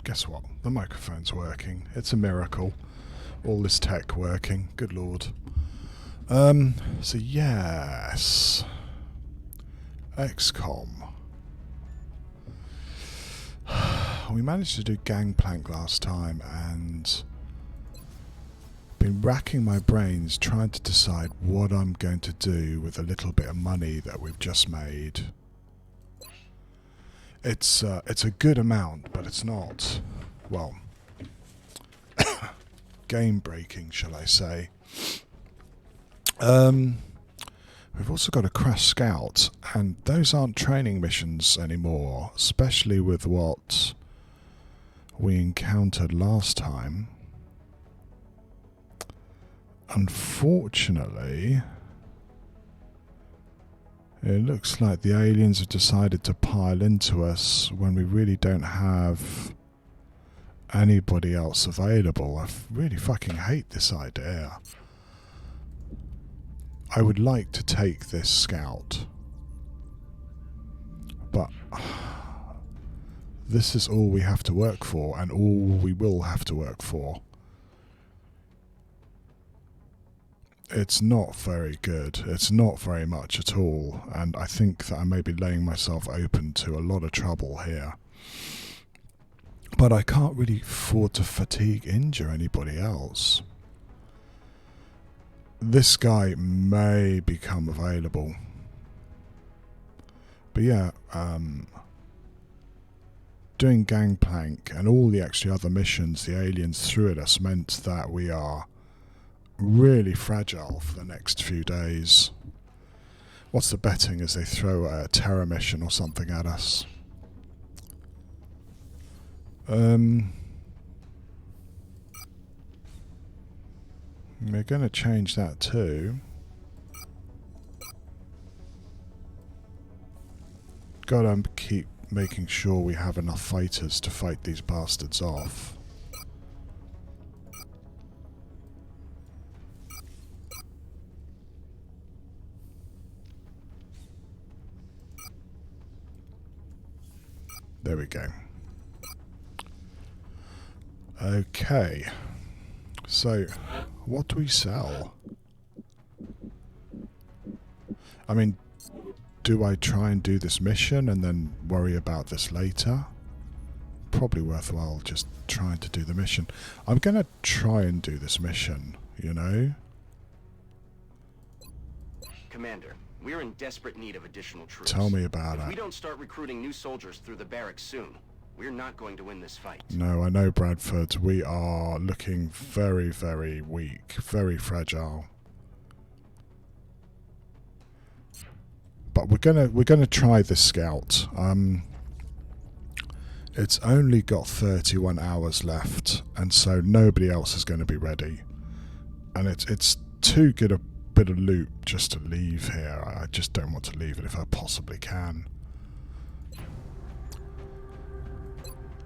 guess what? The microphone's working. It's a miracle. All this tech working. Good lord. So yes. XCOM. We managed to do Gangplank last time and been racking my brains trying to decide what I'm going to do with the little bit of money that we've just made. It's a good amount, but it's not, well, game breaking, shall I say. We've also got a Crash Scout, and those aren't training missions anymore, especially with what we encountered last time. Unfortunately, it looks like the aliens have decided to pile into us when we really don't have anybody else available. I really fucking hate this idea. I would like to take this scout, but this is all we have to work for, and all we will have to work for. It's not very good. It's not very much at all, and I think that I may be laying myself open to a lot of trouble here. But I can't really afford to injure anybody else. This guy may become available. But yeah, doing Gangplank and all the actually other missions the aliens threw at us meant that we are really fragile for the next few days. What's the betting as they throw a terror mission or something at us? We're going to change that too. Gotta keep making sure we have enough fighters to fight these bastards off. There we go. Okay. So, what do we sell? I mean, do I try and do this mission and then worry about this later? Probably worthwhile just trying to do the mission. I'm going to try and do this mission, you know? Commander, we're in desperate need of additional troops. Tell me about it. If we don't start recruiting new soldiers through the barracks soon, we're not going to win this fight. No, I know, Bradford. We are looking very, very weak, very fragile. But we're gonna try this scout. It's only got 31 hours left, and so nobody else is going to be ready. And it's too good a bit of loot just to leave here. I just don't want to leave it if I possibly can.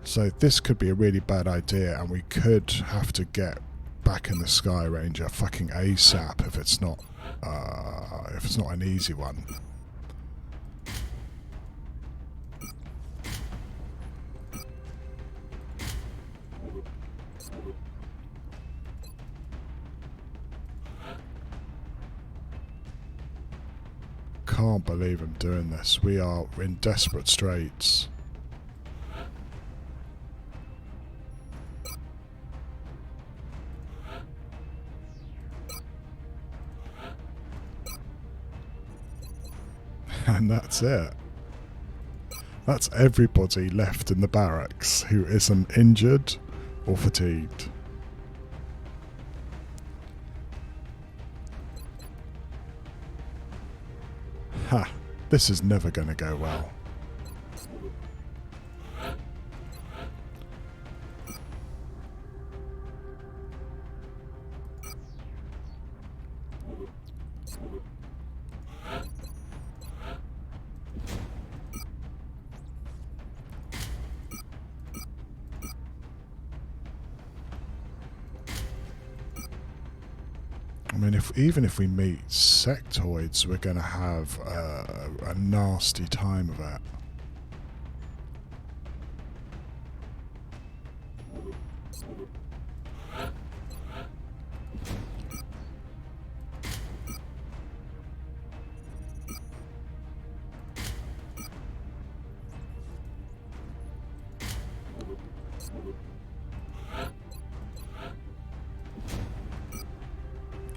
So this could be a really bad idea, and we could have to get back in the Sky Ranger fucking ASAP if it's not an easy one. Can't believe I'm doing this. We are in desperate straits. And that's it. That's everybody left in the barracks who isn't injured or fatigued. Ha! This is never going to go well. I mean, even if we meet sectoids, we're going to have a nasty time of it.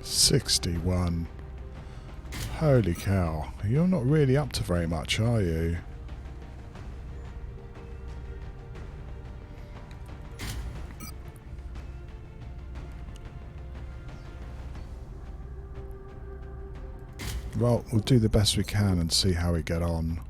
$61. Holy cow. You're not really up to very much, are you? Well, we'll do the best we can and see how we get on.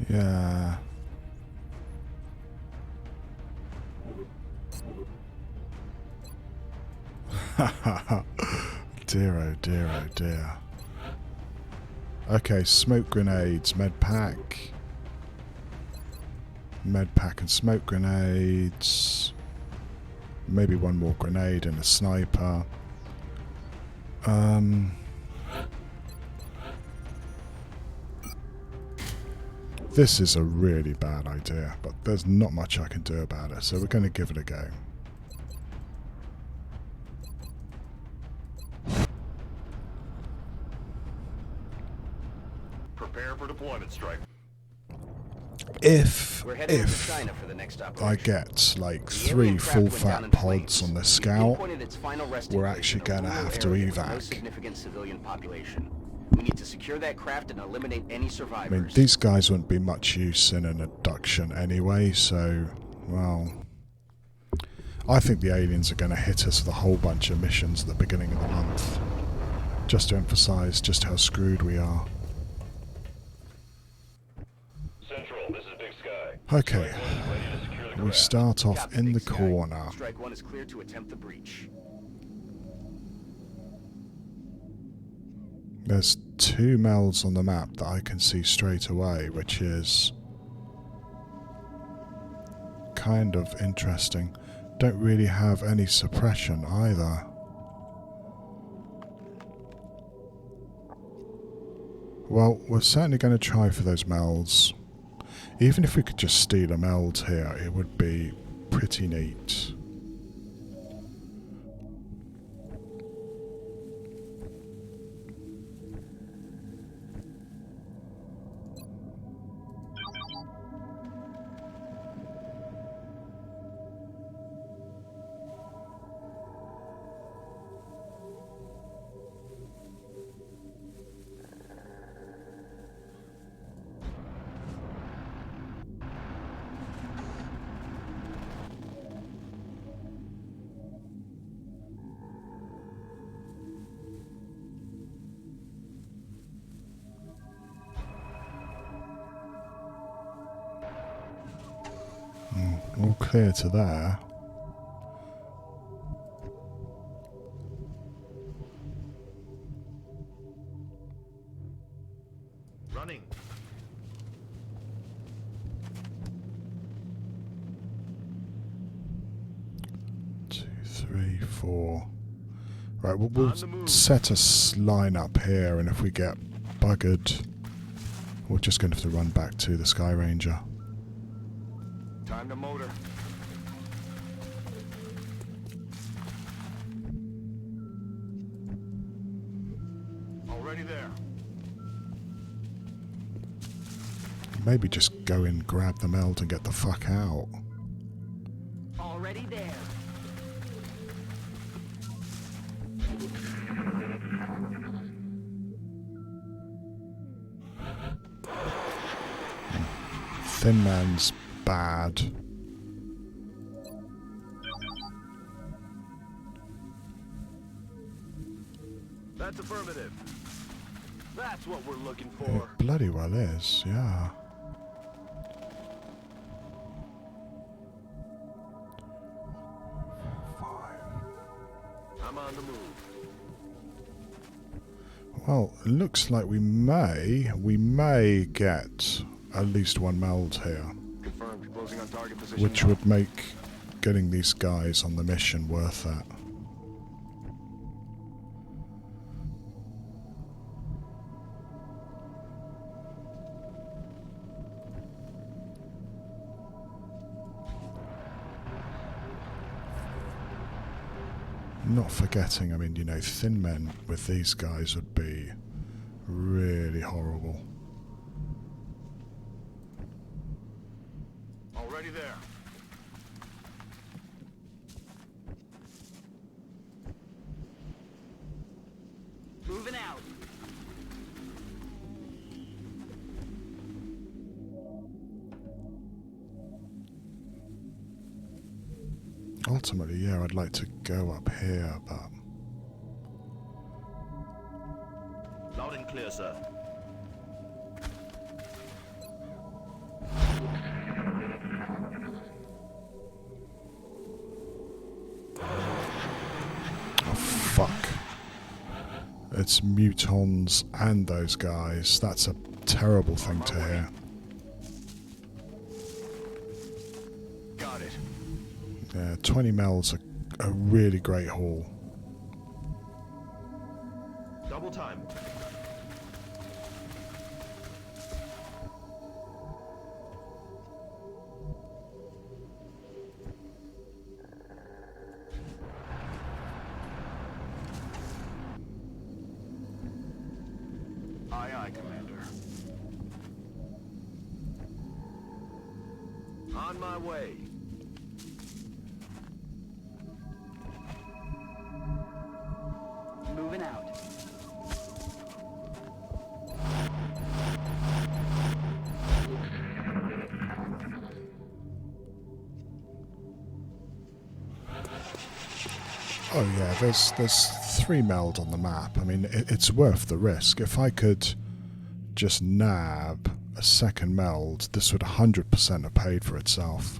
Yeah. Dear, oh dear, oh dear. Okay, smoke grenades, med pack. Med pack and smoke grenades. Maybe one more grenade and a sniper. This is a really bad idea, but there's not much I can do about it, so we're going to give it a go. Prepare for deployment, strike. If China for the next I get like 3 full fat pods on the scout, we're actually going to have to evac. No significant civilian population. We need to secure that craft and eliminate any survivors. I mean, these guys wouldn't be much use in an abduction anyway, so, well, I think the aliens are going to hit us with a whole bunch of missions at the beginning of the month, just to emphasize just how screwed we are. Central, this is Big Sky. Okay, we start off in the corner. Strike 1 is clear to attempt the breach. There's 2 melds on the map that I can see straight away, which is kind of interesting. Don't really have any suppression either. Well, we're certainly going to try for those melds. Even if we could just steal a meld here, it would be pretty neat. All clear to there. Running. Two, three, four. Right, we'll set a line up here, and if we get buggered, we're just going to have to run back to the Sky Ranger. Time to motor. Already there. Maybe just go in, grab the meld, and get the fuck out. Already there. Thin Man's bad. That's affirmative. That's what we're looking It for. bloody well is, yeah. I'm on the move. Well, it looks like we may get at least one meld here, Confirmed. Closing on target position. which now. would make getting these guys on the mission worth it. Not forgetting, I mean, you know, thin men with these guys would be really horrible. Already there. Moving out. Ultimately, yeah, I'd like to go up here, but Loud and clear, sir. oh fuck. It's mutons and those guys. That's a terrible thing to hear. Got it. Yeah, 20 mel's a really great haul. Double time. Aye, aye, Commander. On my way. Moving out. Oh yeah, there's 3 meld on the map. I mean, it's worth the risk. If I could just nab a second meld, this would 100% have paid for itself.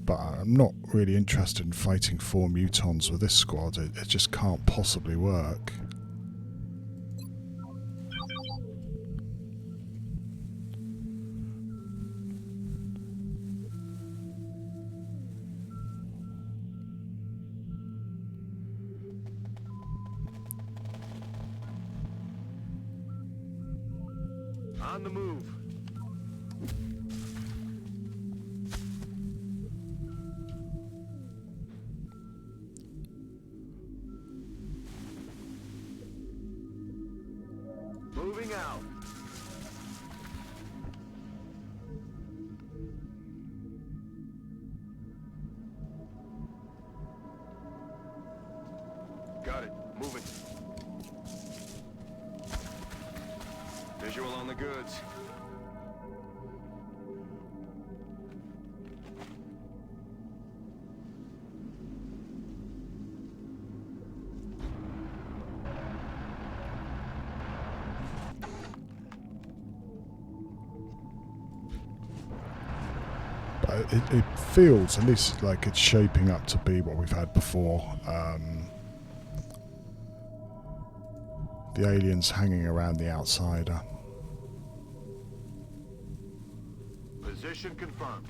But I'm not really interested in fighting 4 mutons with this squad. It just can't possibly work. On the move. Moving out. Got it. Moving. Visual on the goods. But it feels at least like it's shaping up to be what we've had before. The aliens hanging around the outsider. Position confirmed.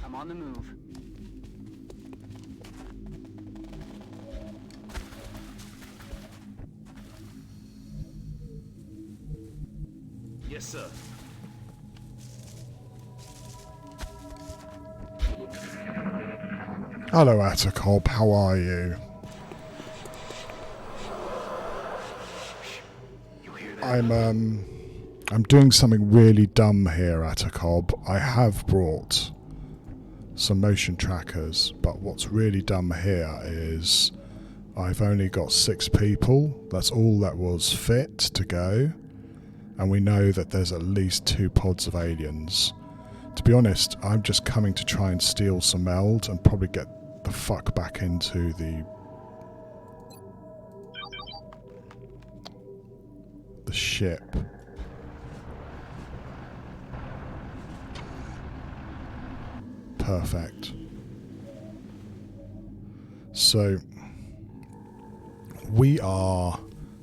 I'm on the move. Yes, sir. Hello, Atacob. How are you? You hear that? I'm doing something really dumb here, Atacob. I have brought some motion trackers, but what's really dumb here is I've only got 6 people. That's all that was fit to go, and we know that there's at least 2 pods of aliens. To be honest, I'm just coming to try and steal some meld and probably get the fuck back into the ship. Perfect. So we are,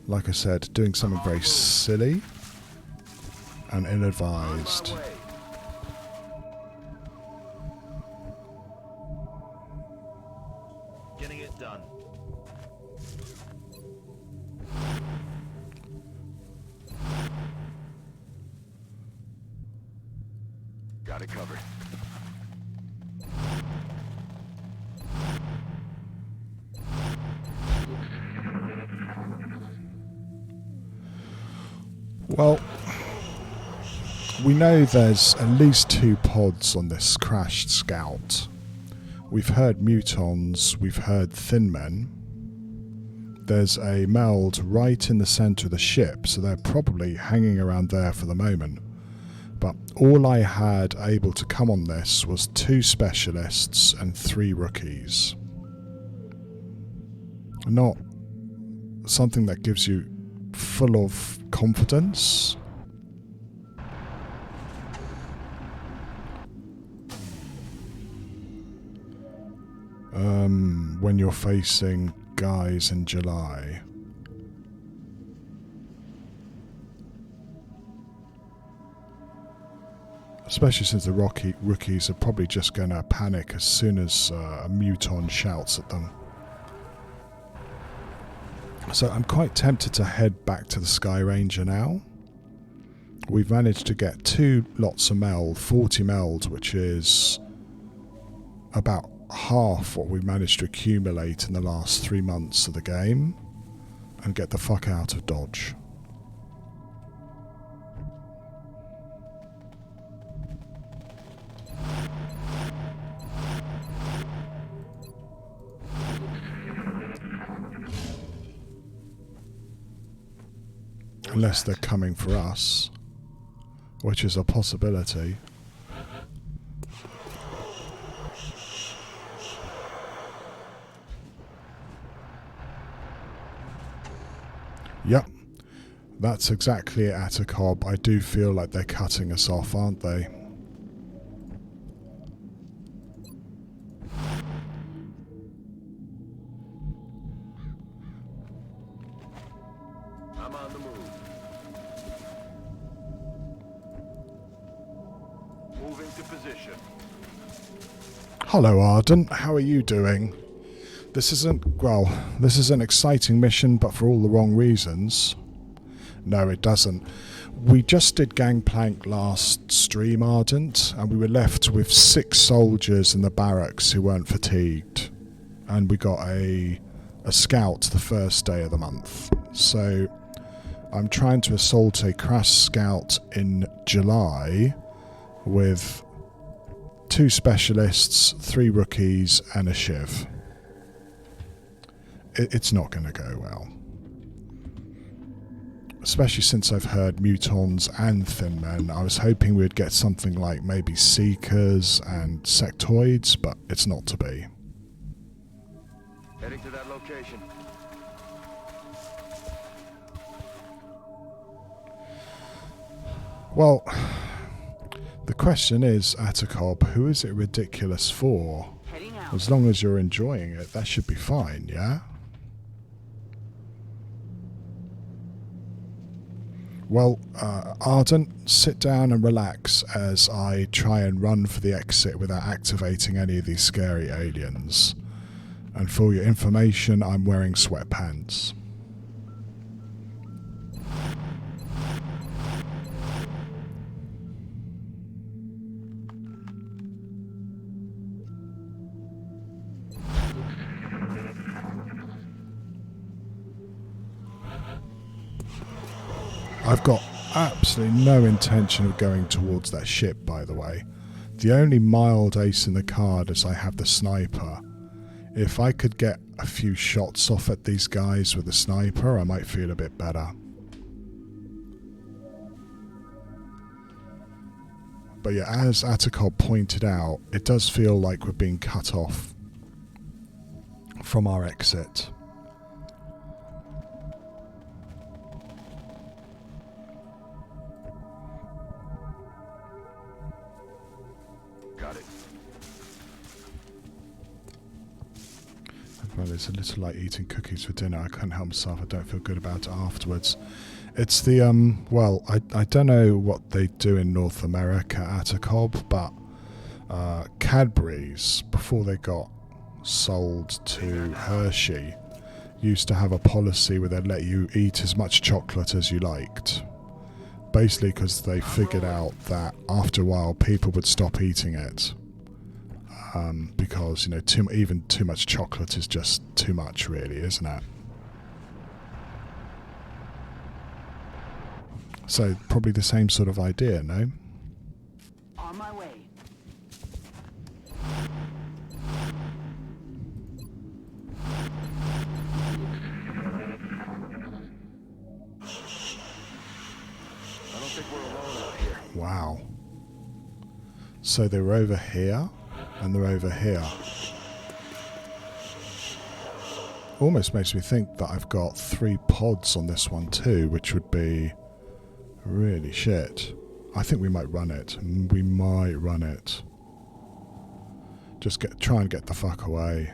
like I said, doing something very silly and ill-advised. Getting it done. Got it covered. Well, we know there's at least 2 pods on this crashed scout. We've heard mutons, we've heard thin men. There's a meld right in the centre of the ship, so they're probably hanging around there for the moment. But all I had able to come on this was 2 specialists and 3 rookies. Not something that gives you full of confidence. When you're facing guys in July. Especially since the rookies are probably just going to panic as soon as a muton shouts at them. So I'm quite tempted to head back to the Sky Ranger now. We've managed to get 2 lots of meld, 40 meld, which is about half what we managed to accumulate in the last 3 months of the game, and get the fuck out of Dodge. Unless they're coming for us, which is a possibility. Yep, that's exactly it, Atacob. I do feel like they're cutting us off, aren't they? I'm on the move. Moving to position. Hello, Ardent. How are you doing? This is an exciting mission, but for all the wrong reasons. No, it doesn't. We just did Gangplank last stream, Ardent, and we were left with 6 soldiers in the barracks who weren't fatigued. And we got a scout the first day of the month. So I'm trying to assault a crash scout in July with 2 specialists, 3 rookies, and a shiv. It's not going to go well. Especially since I've heard mutons and thin men. I was hoping we'd get something like maybe seekers and sectoids, but it's not to be. Heading to that location. Well, the question is, Atacob, who is it ridiculous for? Heading out. As long as you're enjoying it, that should be fine, yeah? Well, Ardent, sit down and relax as I try and run for the exit without activating any of these scary aliens. And for your information, I'm wearing sweatpants. I've got absolutely no intention of going towards that ship, by the way. The only mild ace in the card is I have the sniper. If I could get a few shots off at these guys with the sniper, I might feel a bit better. But yeah, as Atacob pointed out, it does feel like we're being cut off from our exit. Got it. Well, it's a little like eating cookies for dinner. I can't help myself. I don't feel good about it afterwards. It's the, well, I don't know what they do in North America at a cob, but Cadbury's, before they got sold to Hershey, used to have a policy where they'd let you eat as much chocolate as you liked. Basically because they figured out that after a while people would stop eating it. Because, you know, even too much chocolate is just too much, really, isn't it? So, probably the same sort of idea, no? On my way. I don't think we're alone out here. Wow. So they're over here, and they're over here. Almost makes me think that I've got 3 pods on this one too, which would be really shit. I think we might run it. We might run it. Just try and get the fuck away.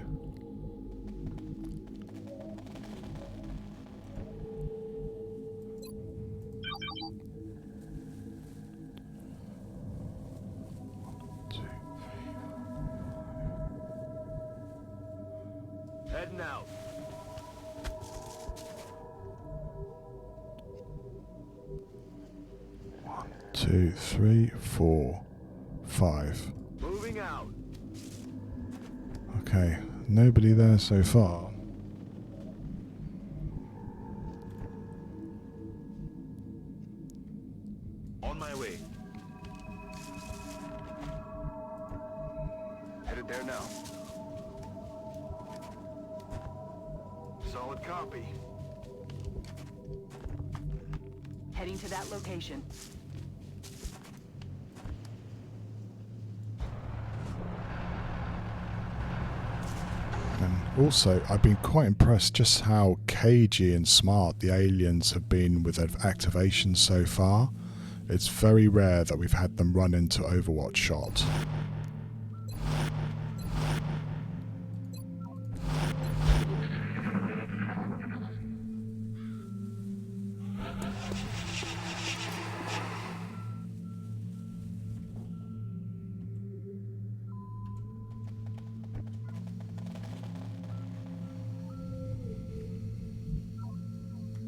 Heading out. One, 2, 3, 4, 5. Moving out. Okay, nobody there so far. On my way. Headed there now. Solid copy. Heading to that location. And also, I've been quite impressed just how cagey and smart the aliens have been with their activation so far. It's very rare that we've had them run into Overwatch shot.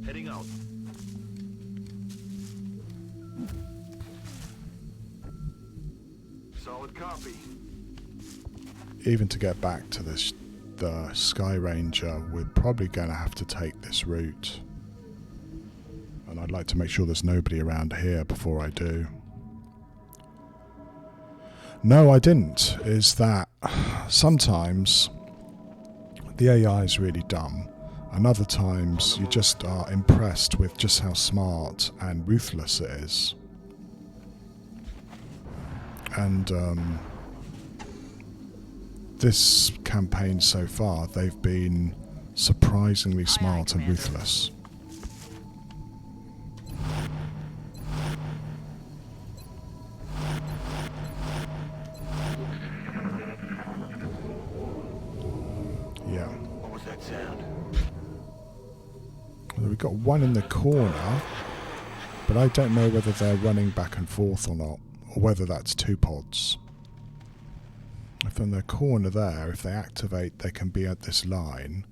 Heading out. Solid copy. Even to get back to the Sky Ranger, we're probably going to have to take this route. And I'd like to make sure there's nobody around here before I do. No, I didn't. Is that sometimes the AI is really dumb, and other times you just are impressed with just how smart and ruthless it is. And this campaign so far, they've been surprisingly smart and ruthless. Yeah. What was that sound? Well, we've got one in the corner, but I don't know whether they're running back and forth or not, or whether that's 2 pods. If in the corner there, if they activate, they can be at this line,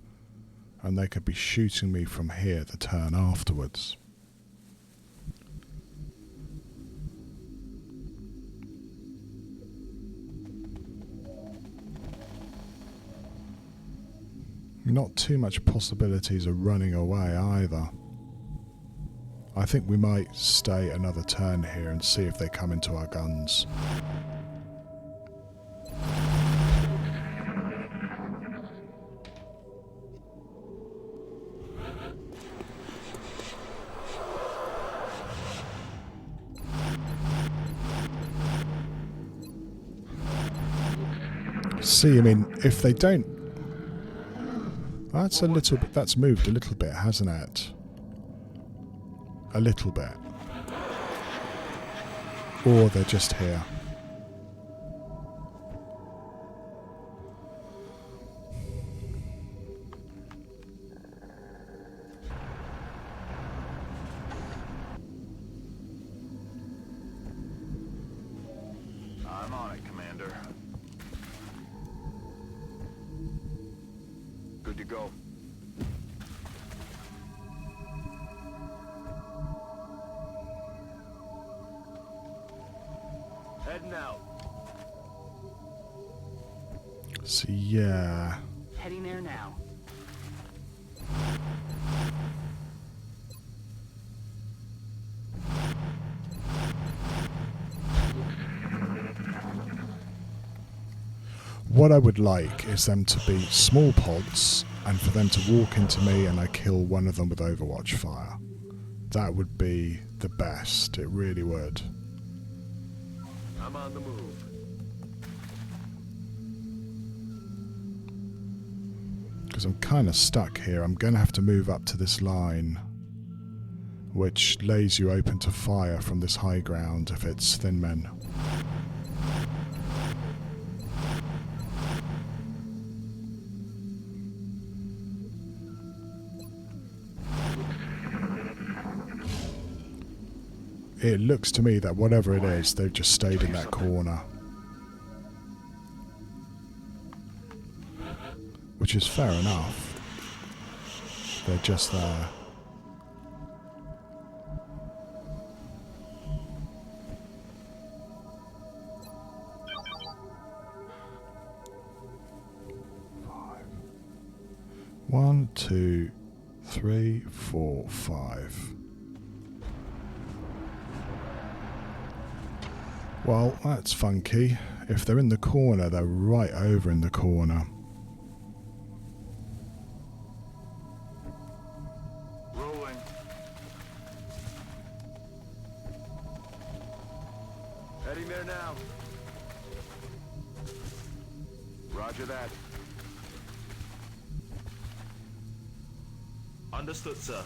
and they could be shooting me from here the turn afterwards. Not too much possibilities of running away either. I think we might stay another turn here and see if they come into our guns. See, I mean, if they don't That's a little bit. That's moved a little bit, hasn't it? A little bit. Or they're just here. I'm on it, Commander. Good to go. Heading out. So yeah. Heading there now. What I would like is them to be small pods and for them to walk into me and I kill one of them with Overwatch fire. That would be the best. It really would. I'm on the move. Because I'm kind of stuck here. I'm going to have to move up to this line, which lays you open to fire from this high ground if it's thin men. It looks to me that whatever it is, they've just stayed in that corner. Which is fair enough. They're just there. Five. 1, 2, 3, 4, 5. Well, that's funky. If they're in the corner, they're right over in the corner. Rolling. Heading there now. Roger that. Understood, sir.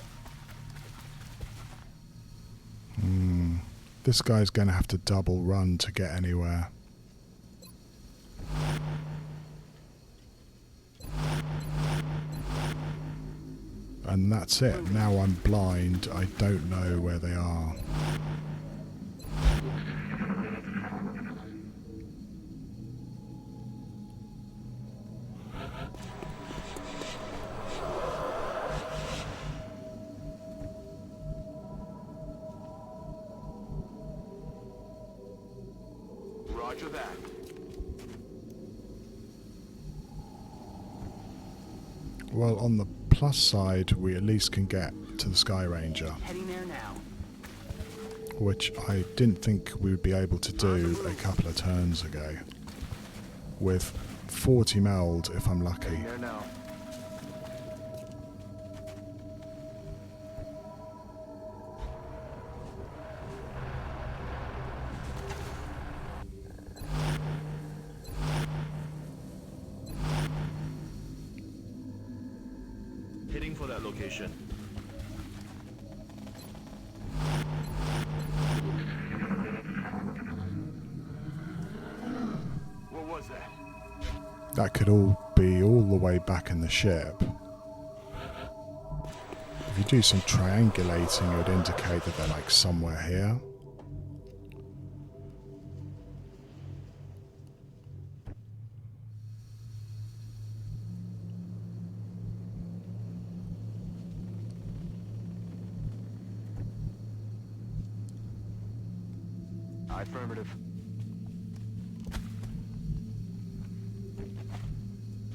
This guy's going to have to double run to get anywhere. And that's it. Now I'm blind. I don't know where they are. Roger that. Well, on the plus side, we at least can get to the Sky Ranger, Heading there now. which I didn't think we would be able to do a couple of turns ago. With 40 meld, if I'm lucky. There now. Heading for that location. What was that? That could all be all the way back in the ship. If you do some triangulating, it would indicate that they're like somewhere here. Affirmative.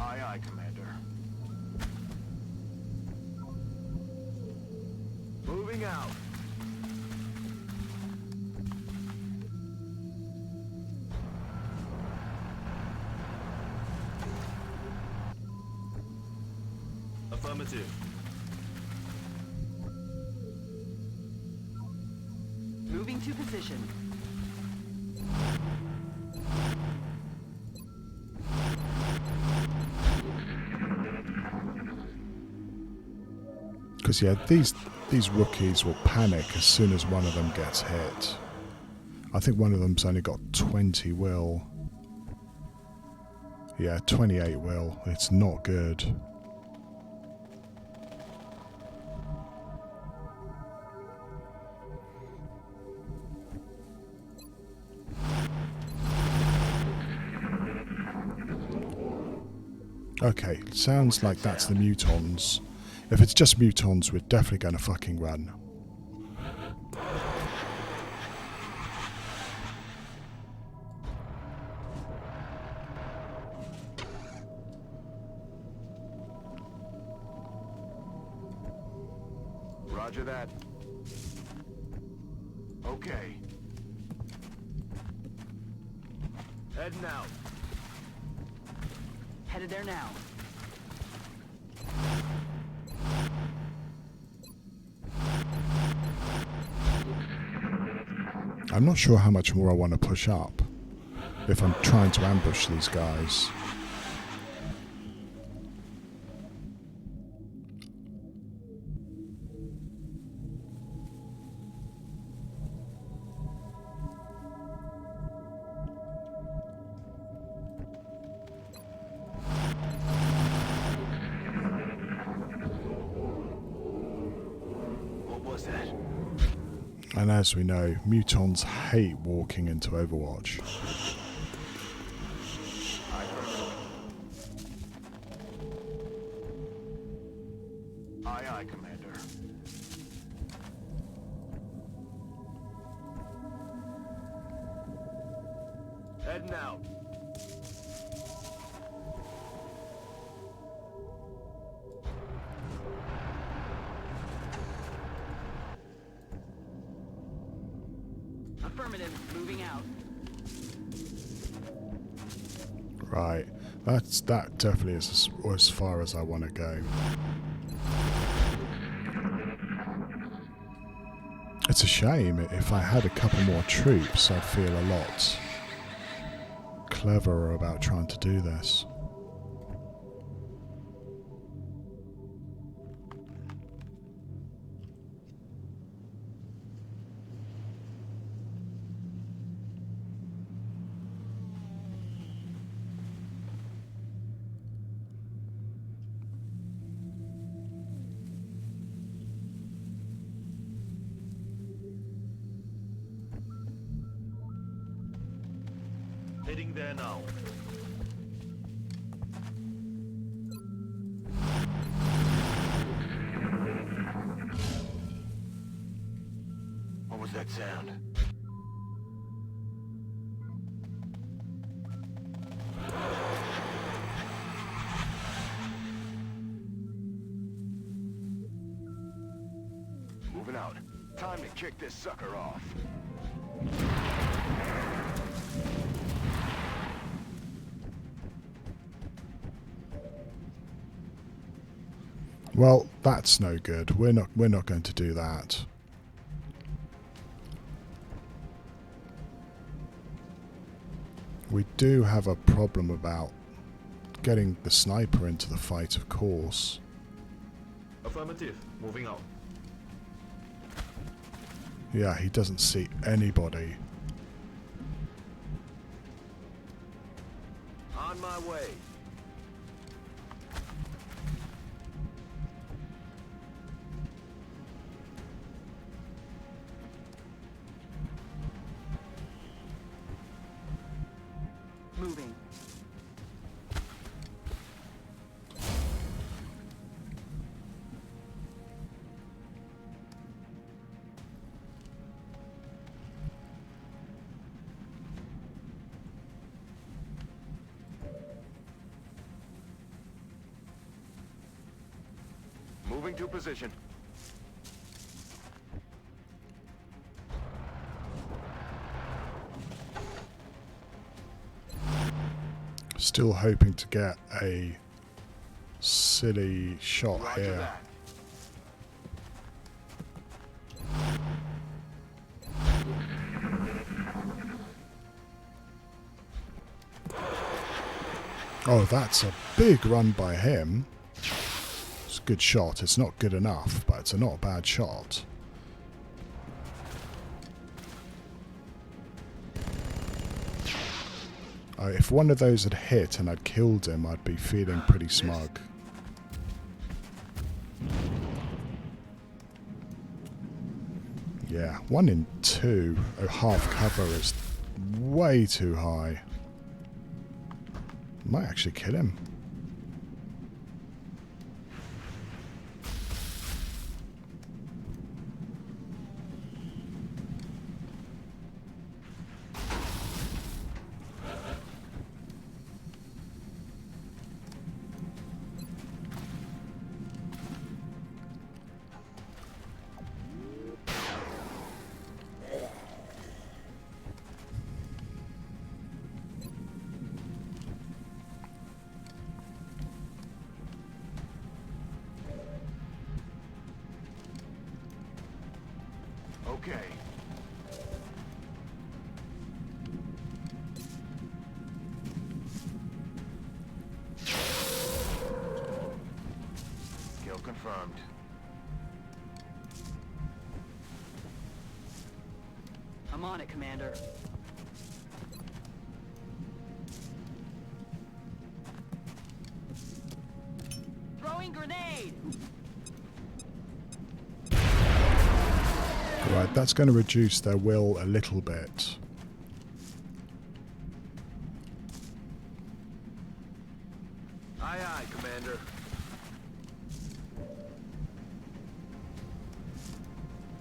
Aye, aye, Commander. Moving out. Affirmative. Moving to position. Because yeah, these rookies will panic as soon as one of them gets hit. I think one of them's only got 20 will. Yeah, 28 will. It's not good. Okay, sounds like that's the mutons. If it's just mutons, we're definitely going to fucking run. Roger that. Okay. Heading out. Headed there now. I'm not sure how much more I want to push up if I'm trying to ambush these guys. What was that? And as we know, mutons hate walking into Overwatch. Aye, aye, Commander. Heading out. Affirmative. Moving out. Right, that definitely is as far as I want to go. It's a shame. If I had a couple more troops, I'd feel a lot cleverer about trying to do this. Heading there now. What was that sound? Moving out. Time to kick this sucker off. Well, that's no good. We're not going to do that. We do have a problem about getting the sniper into the fight, of course. Affirmative. Moving out. Yeah, he doesn't see anybody. On my way. Moving. Moving to position. Still hoping to get a silly shot Roger here. that. Oh, that's a big run by him. It's good shot. It's not good enough, but it's not a bad shot. If one of those had hit and I'd killed him, I'd be feeling pretty smug. Yeah, 1 in 2. Oh, half cover is way too high. Might actually kill him. Okay. Kill confirmed. I'm on it, Commander. Throwing grenade! Right, that's going to reduce their will a little bit. Aye, aye, Commander.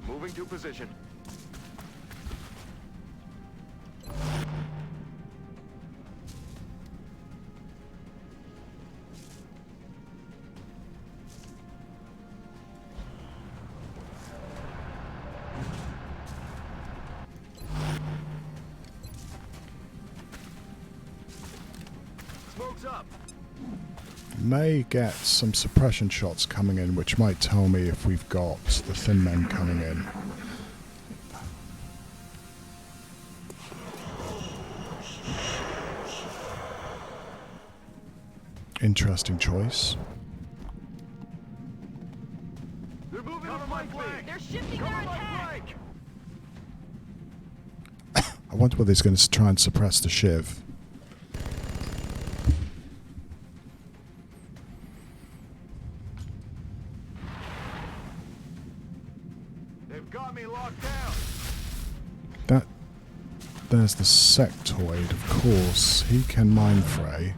Moving to position. Smoke's up. May get some suppression shots coming in, which might tell me if we've got the thin men coming in. Interesting choice. They're moving on my flank. They're shifting Come their on my attack! flank. I wonder whether he's going to try and suppress the Shiv. They've got me locked down. There's the sectoid, of course. He can mind fray.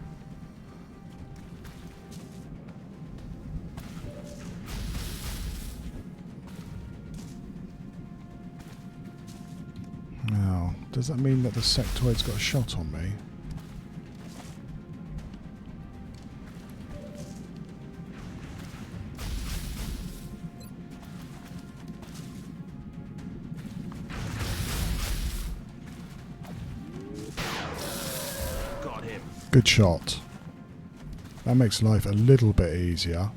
Now, does that mean that the sectoid's got a shot on me? Got him. Good shot. That makes life a little bit easier.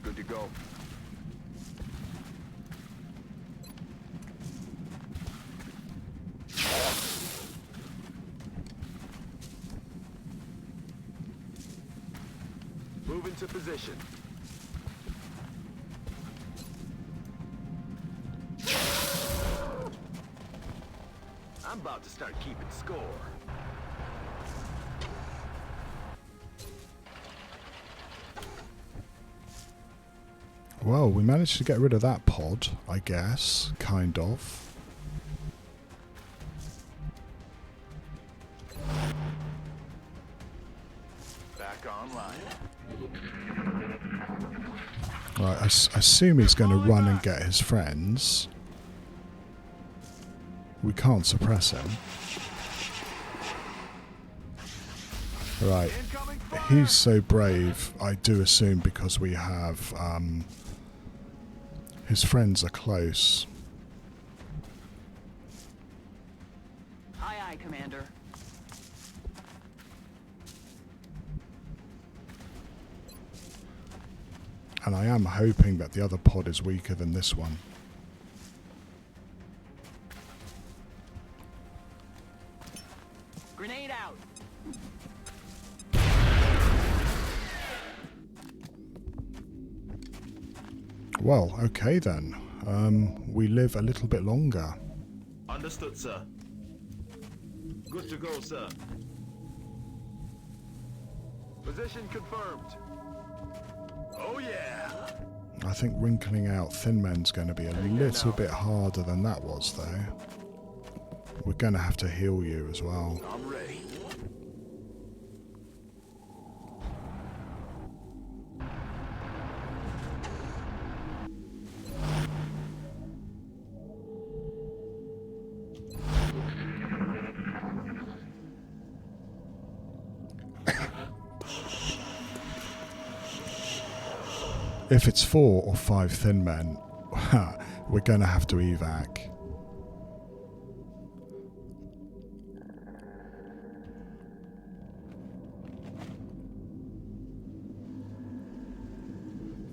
Good to go. Move into position. I'm about to start keeping score. Well, we managed to get rid of that pod, I guess. Kind of. Back online. Right, I assume he's going to run and get his friends. We can't suppress him. Right. Incoming fire! He's so brave, I do assume, because we have... his friends are close. Aye, aye, Commander. And I am hoping that the other pod is weaker than this one. Grenade out. Well, okay then. We live a little bit longer. Understood, sir. Good to go, sir. Position confirmed. Oh yeah! I think wrinkling out Thin Men's going to be a little bit harder than that was, though. We're going to have to heal you as well. I'm ready. If it's 4 or 5 Thin Men, we're going to have to evac.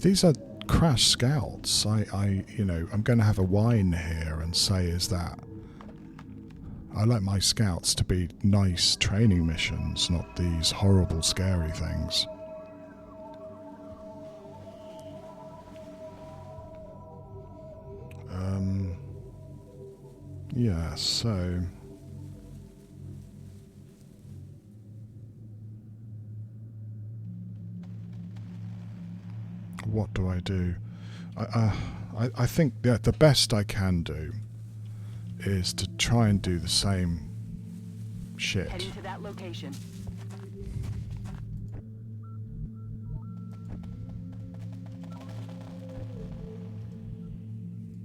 These are crash scouts. You know, I'm going to have a whine here and say is that I like my scouts to be nice training missions, not these horrible, scary things. Yeah, so... What do I do? I think the best I can do is to try and do the same shit. Heading to that location.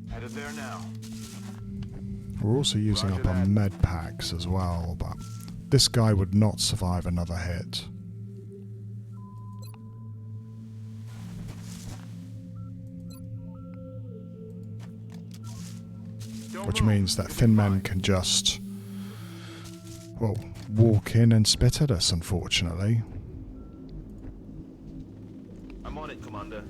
Headed there now. We're also using up our med packs as well, but this guy would not survive another hit. Which means that Thin Men can just, well, walk in and spit at us, unfortunately. I'm on it, Commander.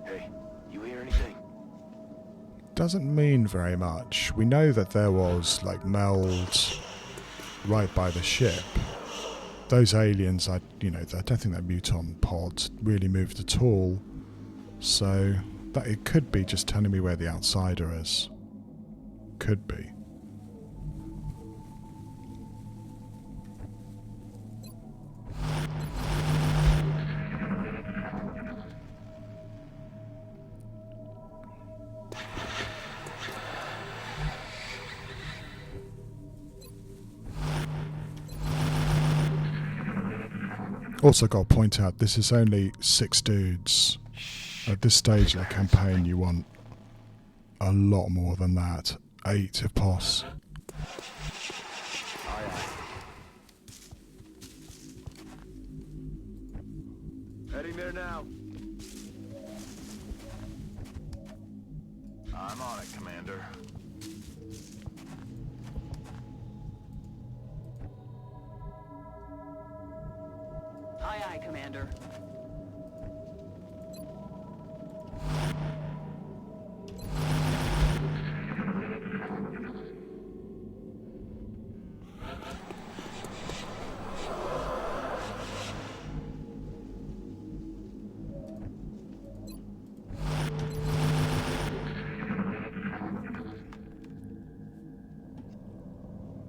Hey, you hear anything? Doesn't mean very much. We know that there was, like, meld right by the ship. Those aliens, I don't think that muton pod really moved at all. So that it could be just telling me where the outsider is. Could be. Also got to point out, this is only 6 dudes. At this stage of the campaign, you want a lot more than that. 8 if poss. Heading there now. I'm on it, Commander. Aye, aye, Commander.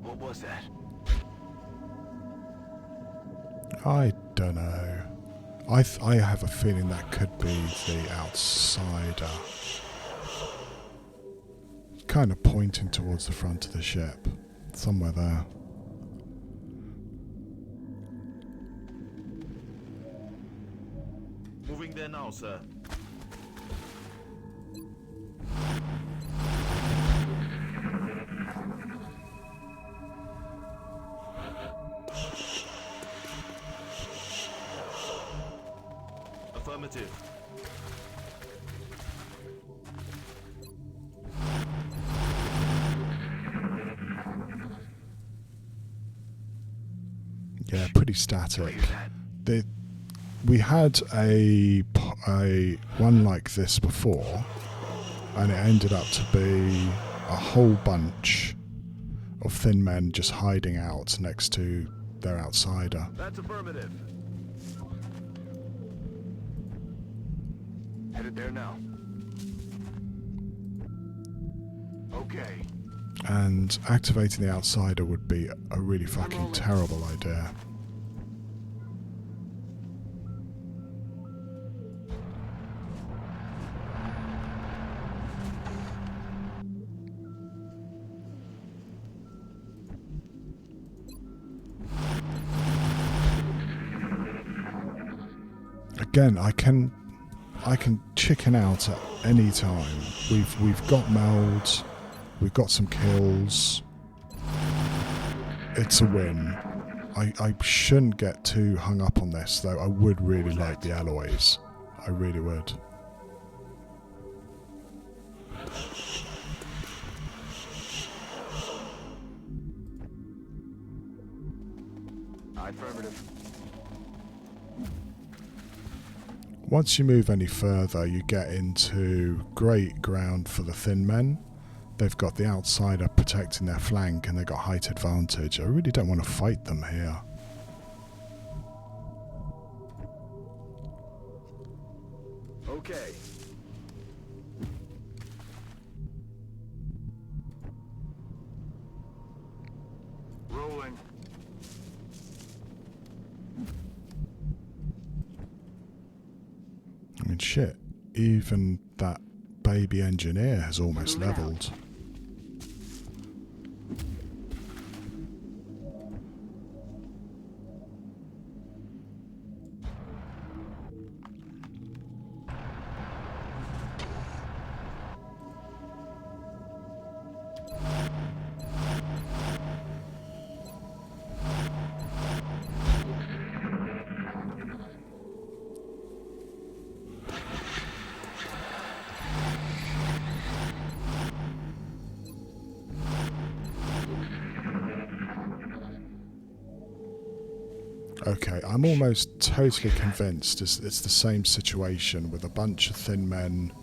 What was that? I don't know. I have a feeling that could be the outsider. Kind of pointing towards the front of the ship. Somewhere there. Moving there now, sir. Affirmative. Yeah, pretty static. we had a one like this before, and it ended up to be a whole bunch of thin men just hiding out next to their outsider. That's affirmative. Headed there now. Okay. And activating the outsider would be a really fucking terrible idea. Again, I can chicken out at any time. We've got melds, we've got some kills. It's a win. I shouldn't get too hung up on this, though. I would really like the alloys. I really would. Affirmative. Once you move any further, you get into great ground for the thin men. They've got the outsider protecting their flank and they've got height advantage. I really don't want to fight them here. Okay. Rolling. I mean, shit. Even that baby engineer has almost leveled. Okay, I'm almost totally convinced it's the same situation with a bunch of thin men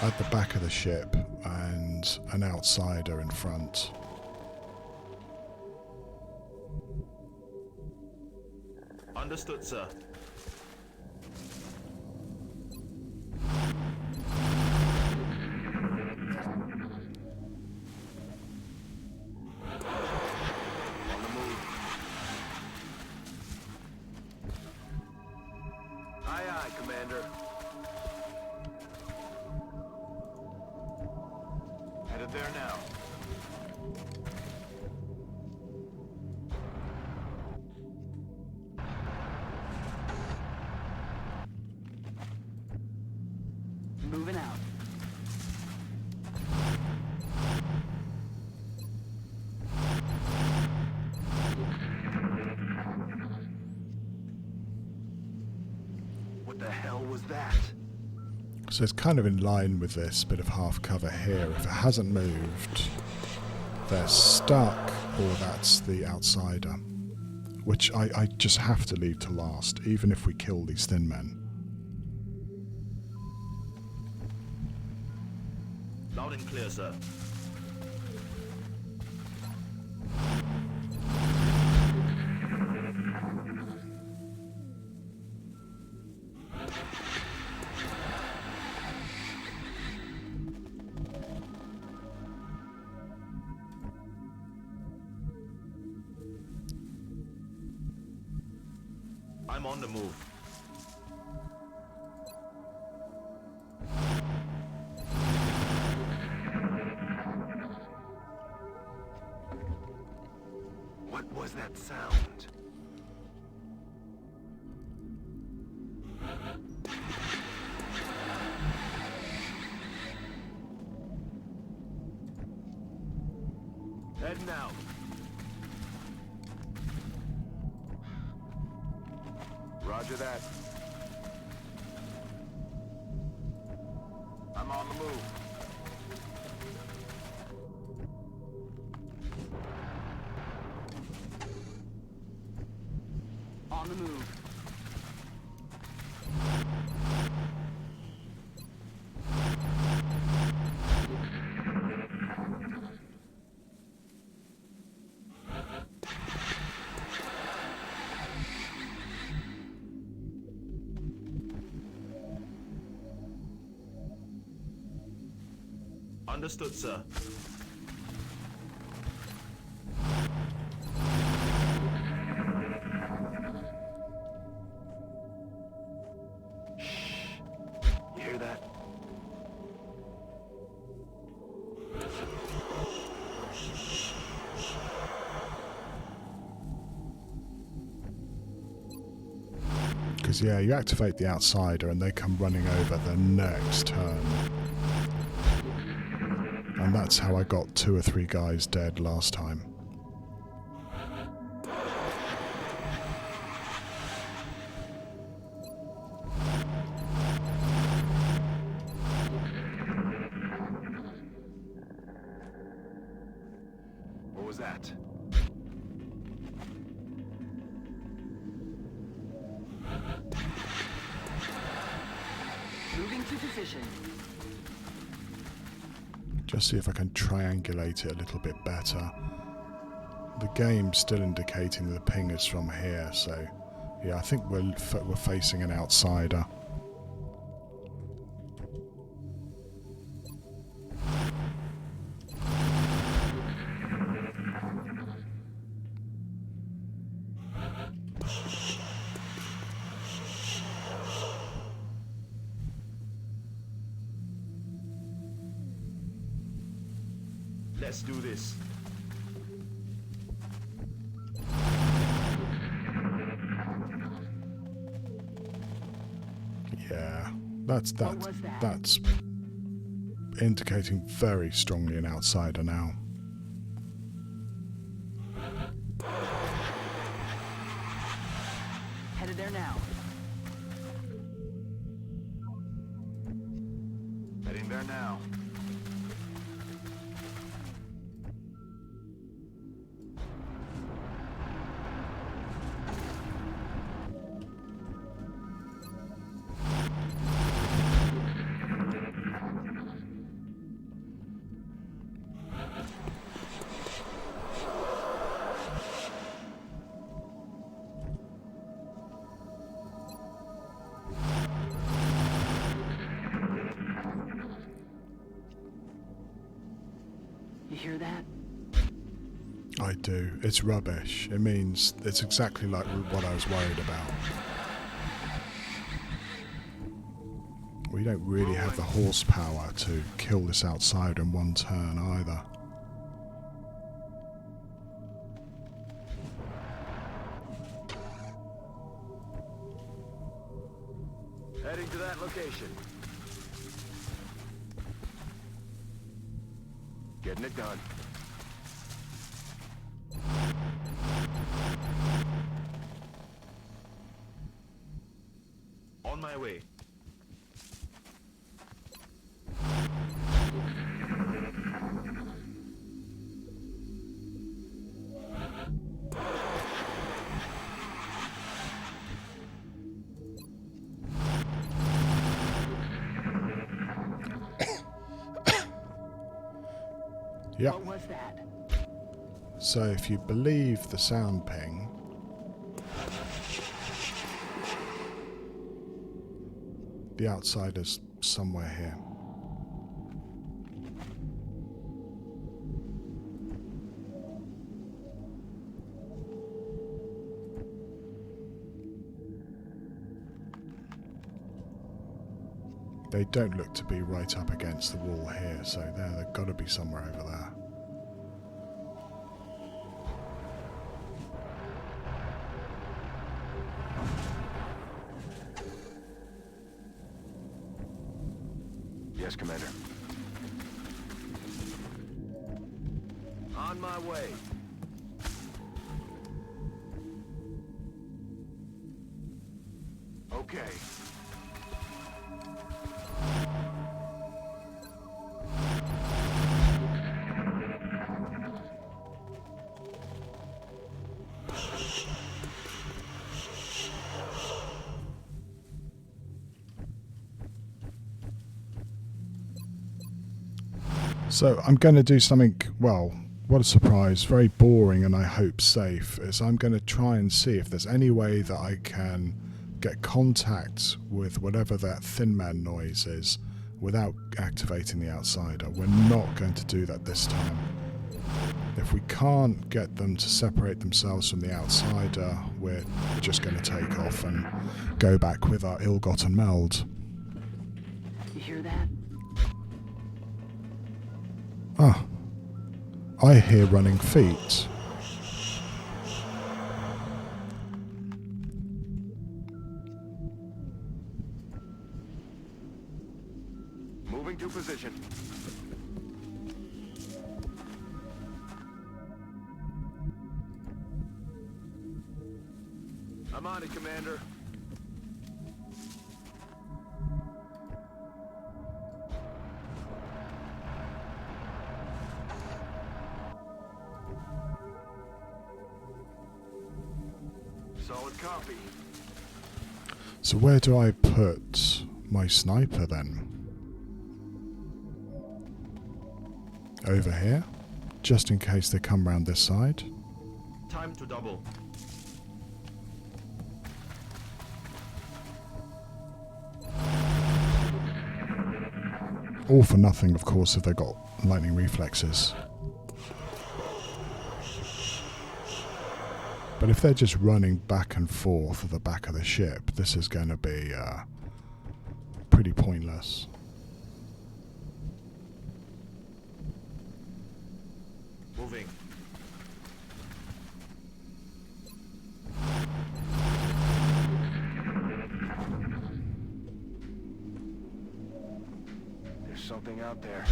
at the back of the ship and an outsider in front. Understood, sir. Commander. Headed there now. Moving out. What the hell was that? So it's kind of in line with this bit of half cover here. If it hasn't moved, they're stuck, or that's the outsider. Which I just have to leave to last, even if we kill these thin men. Loud and clear, sir. I'm on the move. What was that sound? Heading out. Roger that. I'm on the move. On the move. Understood, sir. You hear that? Because, yeah, you activate the outsider and they come running over the next turn. And that's how I got 2 or 3 guys dead last time. What was that? Moving to position. Just see if I can triangulate it a little bit better. The game's still indicating the ping is from here, so yeah, I think we're facing an outsider. Let's do this. Yeah, that's What was that? that's indicating very strongly an outsider now. Headed there now. Heading there now. You hear that? I do. It's rubbish. It means it's exactly like what I was worried about. We don't really have the horsepower to kill this outsider in one turn either. Heading to that location. Getting it done. On my way. Yep. What was that? So if you believe the sound ping, the outsider's somewhere here. They don't look to be right up against the wall here, so they've got to be somewhere over there. Yes, Commander. On my way. Okay. So I'm going to do something, well, what a surprise, very boring and I hope safe, is I'm going to try and see if there's any way that I can get contact with whatever that Thin Man noise is without activating the outsider. We're not going to do that this time. If we can't get them to separate themselves from the outsider, we're just going to take off and go back with our ill-gotten meld. You hear that? Ah, I hear running feet. Moving to position. I'm on it, Commander. Solid copy. So where do I put my sniper then? Over here? Just in case they come round this side? Time to double. All for nothing, of course, if they've got lightning reflexes. But if they're just running back and forth at the back of the ship, this is going to be pretty pointless. Moving. There's something out there.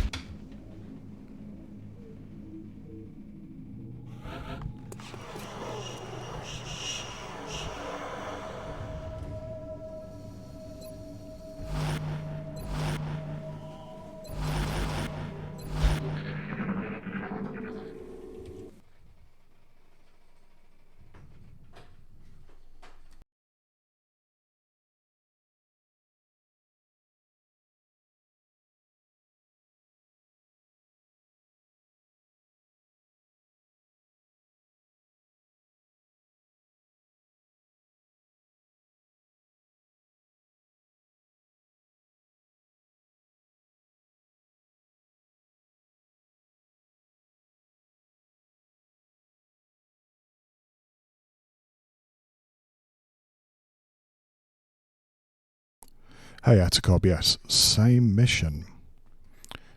Hey Atticob, yes, same mission.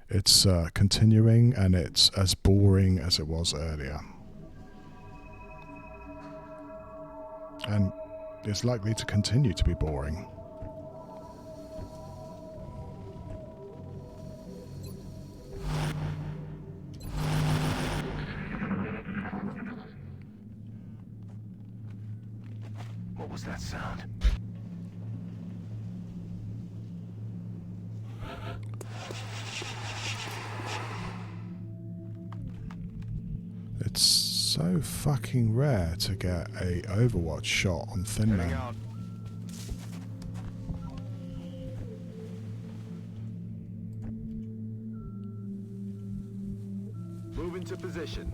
It's continuing and it's as boring as it was earlier. And it's likely to continue to be boring. What was that sound? It's so fucking rare to get a Overwatch shot on Thin Heading Man. out. Move into position.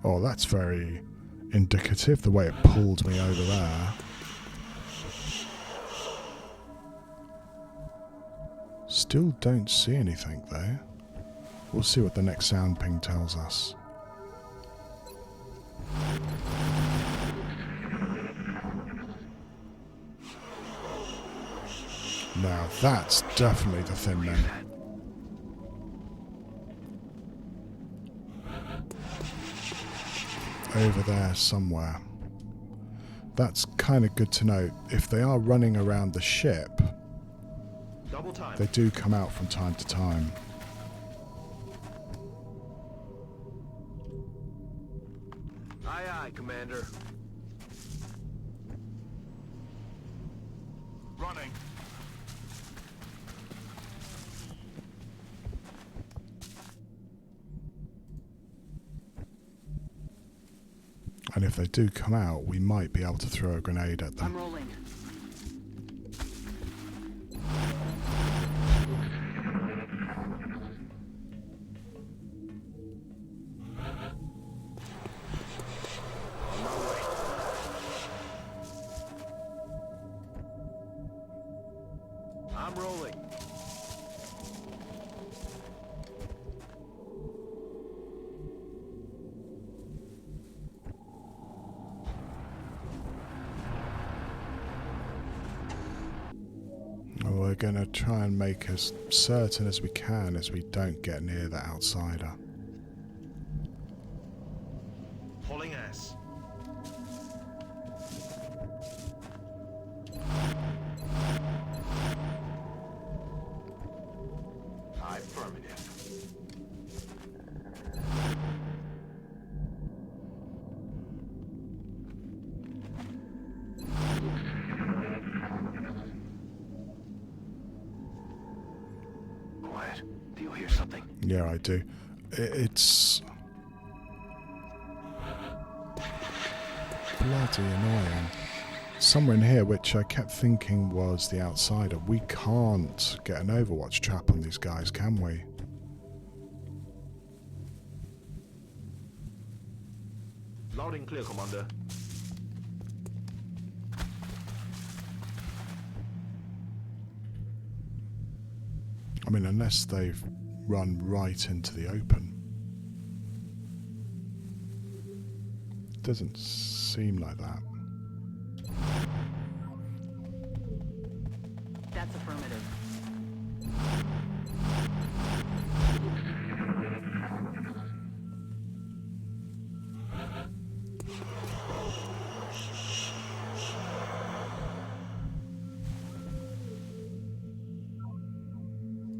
Oh, that's very indicative, the way it pulled me over there. Still don't see anything though. We'll see what the next sound ping tells us. Now that's definitely the Thin Man. Over there somewhere. That's kind of good to know. If they are running around the ship, Double time. they do come out from time to time. Aye, aye, Commander. Commander. Running. And if they do come out, we might be able to throw a grenade at I'm them. rolling. On my way. I'm rolling. We're going to try and make as certain as we can as we don't get near the outsider. Hauling ass. Affirmative. Quiet. Do you hear something? Yeah, I do. It's bloody annoying. Somewhere in here, which I kept thinking was the outsider. We can't get an Overwatch trap on these guys, can we? Loud and clear, Commander. I mean, unless they've run right into the open. Doesn't seem like that. That's affirmative.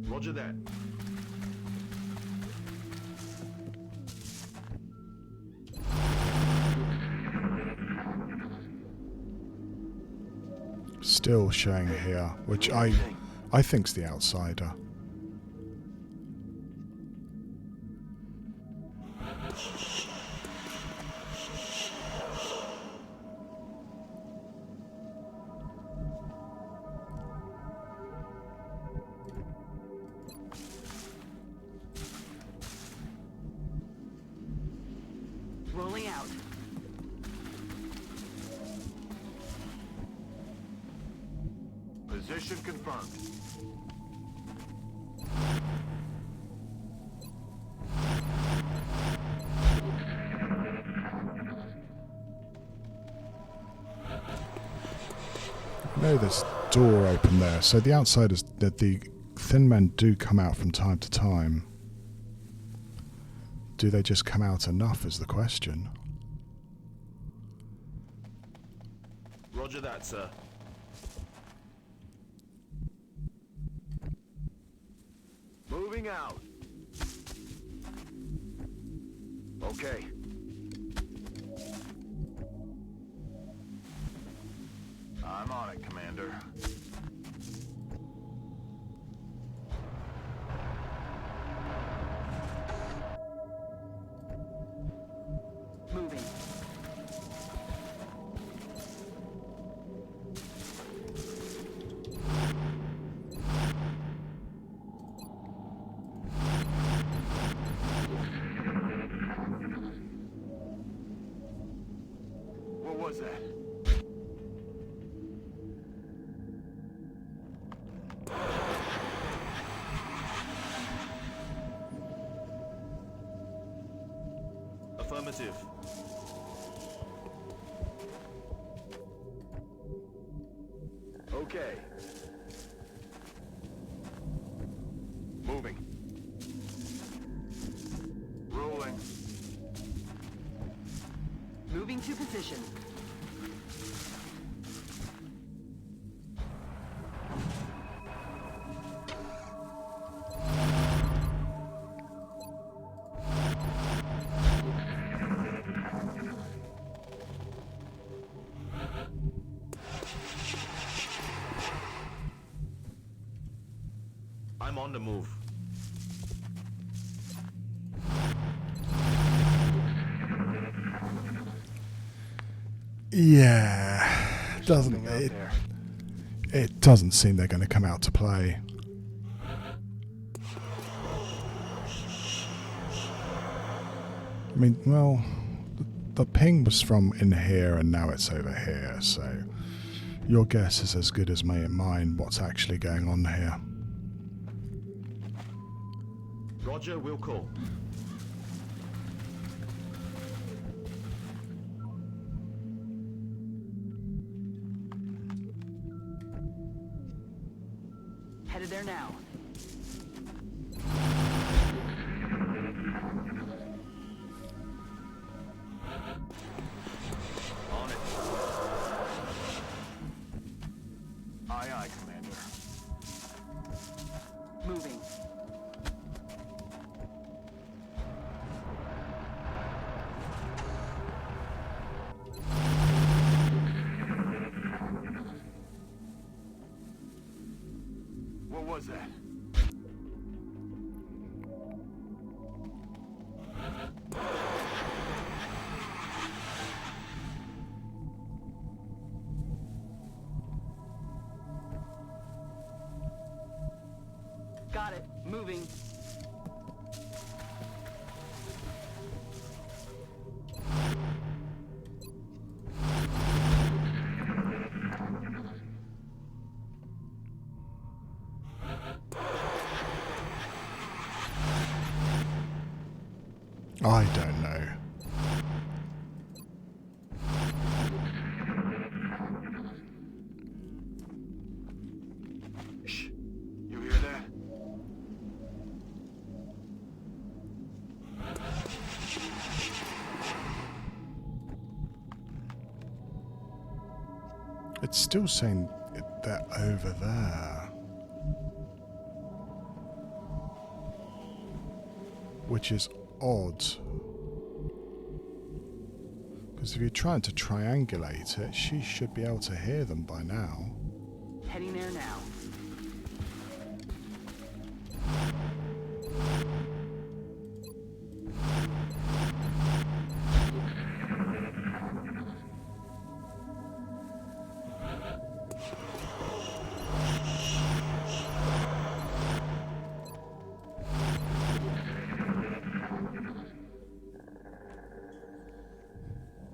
Roger that. Still showing here, which I think's the outsider. Rolling out. Position confirmed. I know there's a door open there, so the outsiders, the thin men do come out from time to time. Do they just come out enough is the question. Roger that, sir. Moving out. Okay. I'm on it, Commander. Moving. What was that? Affirmative. Okay. Moving. Rolling. Moving to position. on the move. Yeah, doesn't Something out it? there. It doesn't seem they're going to come out to play. I mean, well, the ping was from in here and now it's over here, so your guess is as good as mine what's actually going on here. Roger, we'll call. Headed there now. On it. Aye, aye, Commander. Moving. What was that? Got it. Moving. I don't know. Shh. You hear that? It's still saying they're over there. Which is odd. Because if you're trying to triangulate it, she should be able to hear them by now. Heading there now.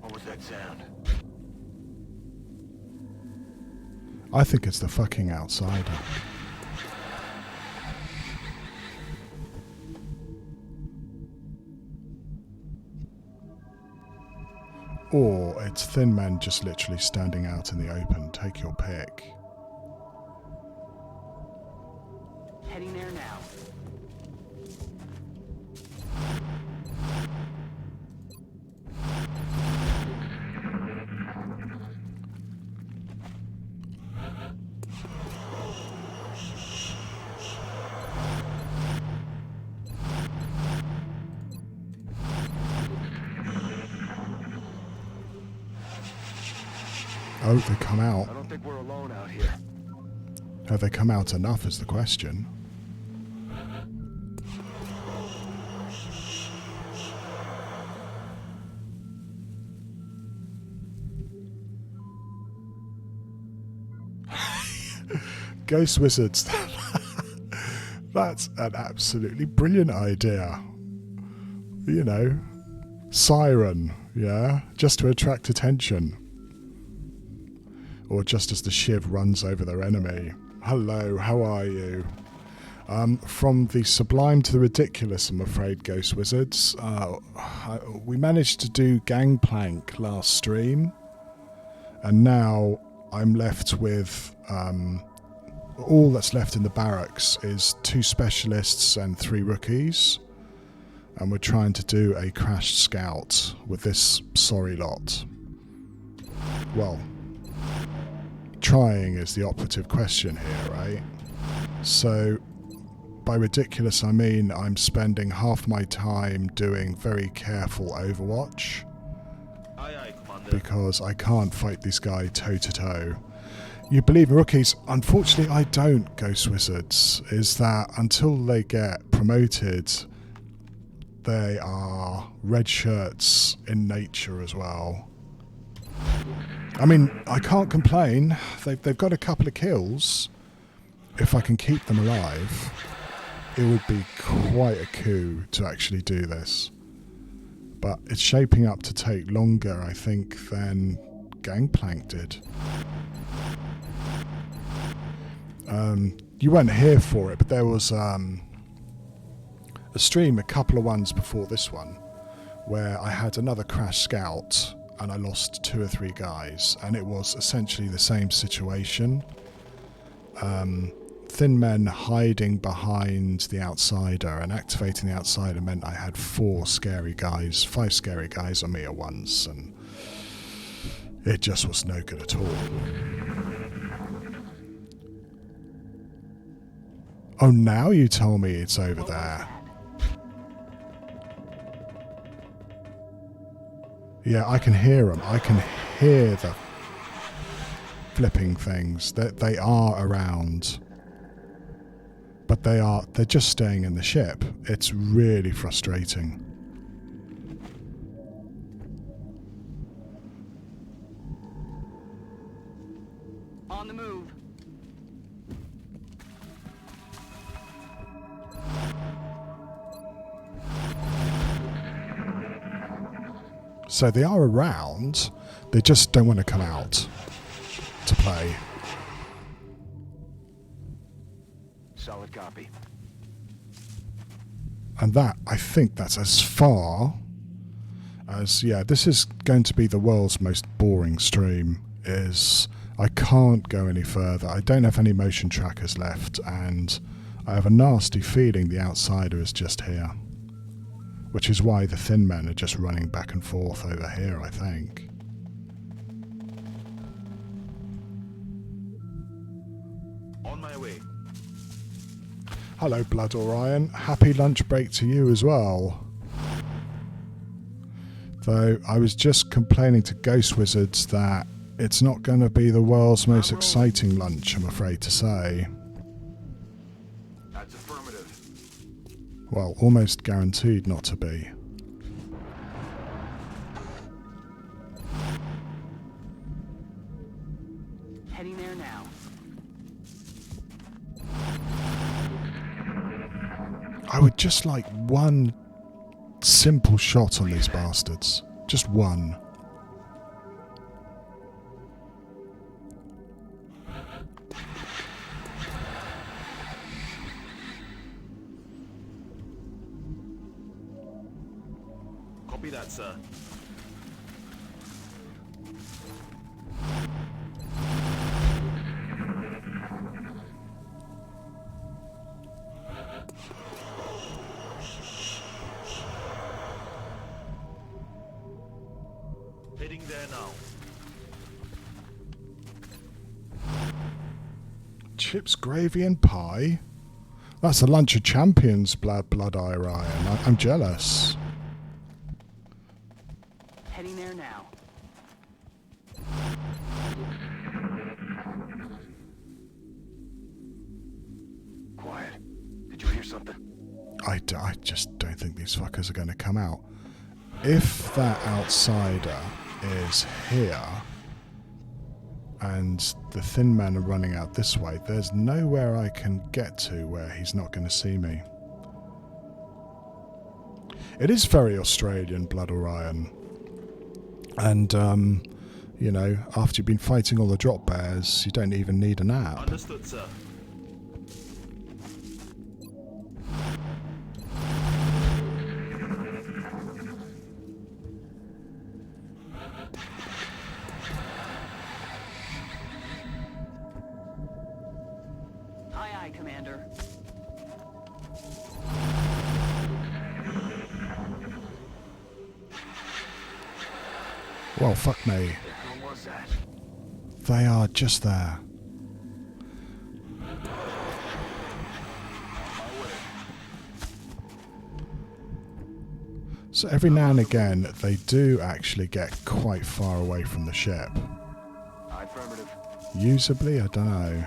What was that sound? I think it's the fucking outsider. Or it's thin men just literally standing out in the open. Take your pick. Heading there now. Oh, they come out. I don't think we're alone out here. Have they come out enough is the question. Ghost wizards. That's an absolutely brilliant idea. You know, siren, yeah, just to attract attention. Or just as the shiv runs over their enemy. Hello, how are you? From the sublime to the ridiculous, I'm afraid, Ghost Wizards. We managed to do Gangplank last stream, and now I'm left with all that's left in the barracks is 2 specialists and 3 rookies, and we're trying to do a crashed scout with this sorry lot. Well, trying is the operative question here, right? So, by ridiculous I mean I'm spending half my time doing very careful overwatch Aye, aye, Commander. because I can't fight this guy toe to toe. You believe in rookies? Unfortunately, I don't, Ghost Wizards. Is that until they get promoted, they are red shirts in nature as well. I mean, I can't complain. They've got a couple of kills. If I can keep them alive, it would be quite a coup to actually do this. But it's shaping up to take longer, I think, than Gangplank did. You weren't here for it, but there was a stream, a couple of ones before this one, where I had another crash scout and I lost 2 or 3 guys, and it was essentially the same situation. Thin men hiding behind the outsider and activating the outsider meant I had 5 scary guys on me at once, and it just was no good at all. Oh, now you tell me it's over there. Yeah, I can hear them. I can hear the flipping things. They are around. But they're just staying in the ship. It's really frustrating. On the move. So they are around. They just don't want to come out to play. Solid copy. And that, I think that's as far as, yeah, this is going to be the world's most boring stream. I can't go any further. I don't have any motion trackers left, and I have a nasty feeling the outsider is just here. Which is why the thin men are just running back and forth over here, I think. On my way. Hello, Blood Orion. Happy lunch break to you as well. Though I was just complaining to Ghost Wizards that it's not going to be the world's most exciting lunch, I'm afraid to say. That's affirmative. Well, almost guaranteed not to be. Heading there now. I would just like one simple shot on these bastards. Just one. Copy that, sir. Heading there now. Chips, gravy and pie? That's the lunch of champions, Blood Eye Ryan. I'm jealous. Heading there now. Quiet. Did you hear something? I just don't think these fuckers are going to come out. If that outsider is here and the thin men are running out this way, there's nowhere I can get to where he's not going to see me. It is very Australian, Blood Orion. And, you know, after you've been fighting all the drop bears, you don't even need a nap. Understood, sir. Aye, aye, Commander. Well, fuck me. The hell was that? They are just there. So every now and again, they do actually get quite far away from the ship. Affirmative. Usably? I don't know.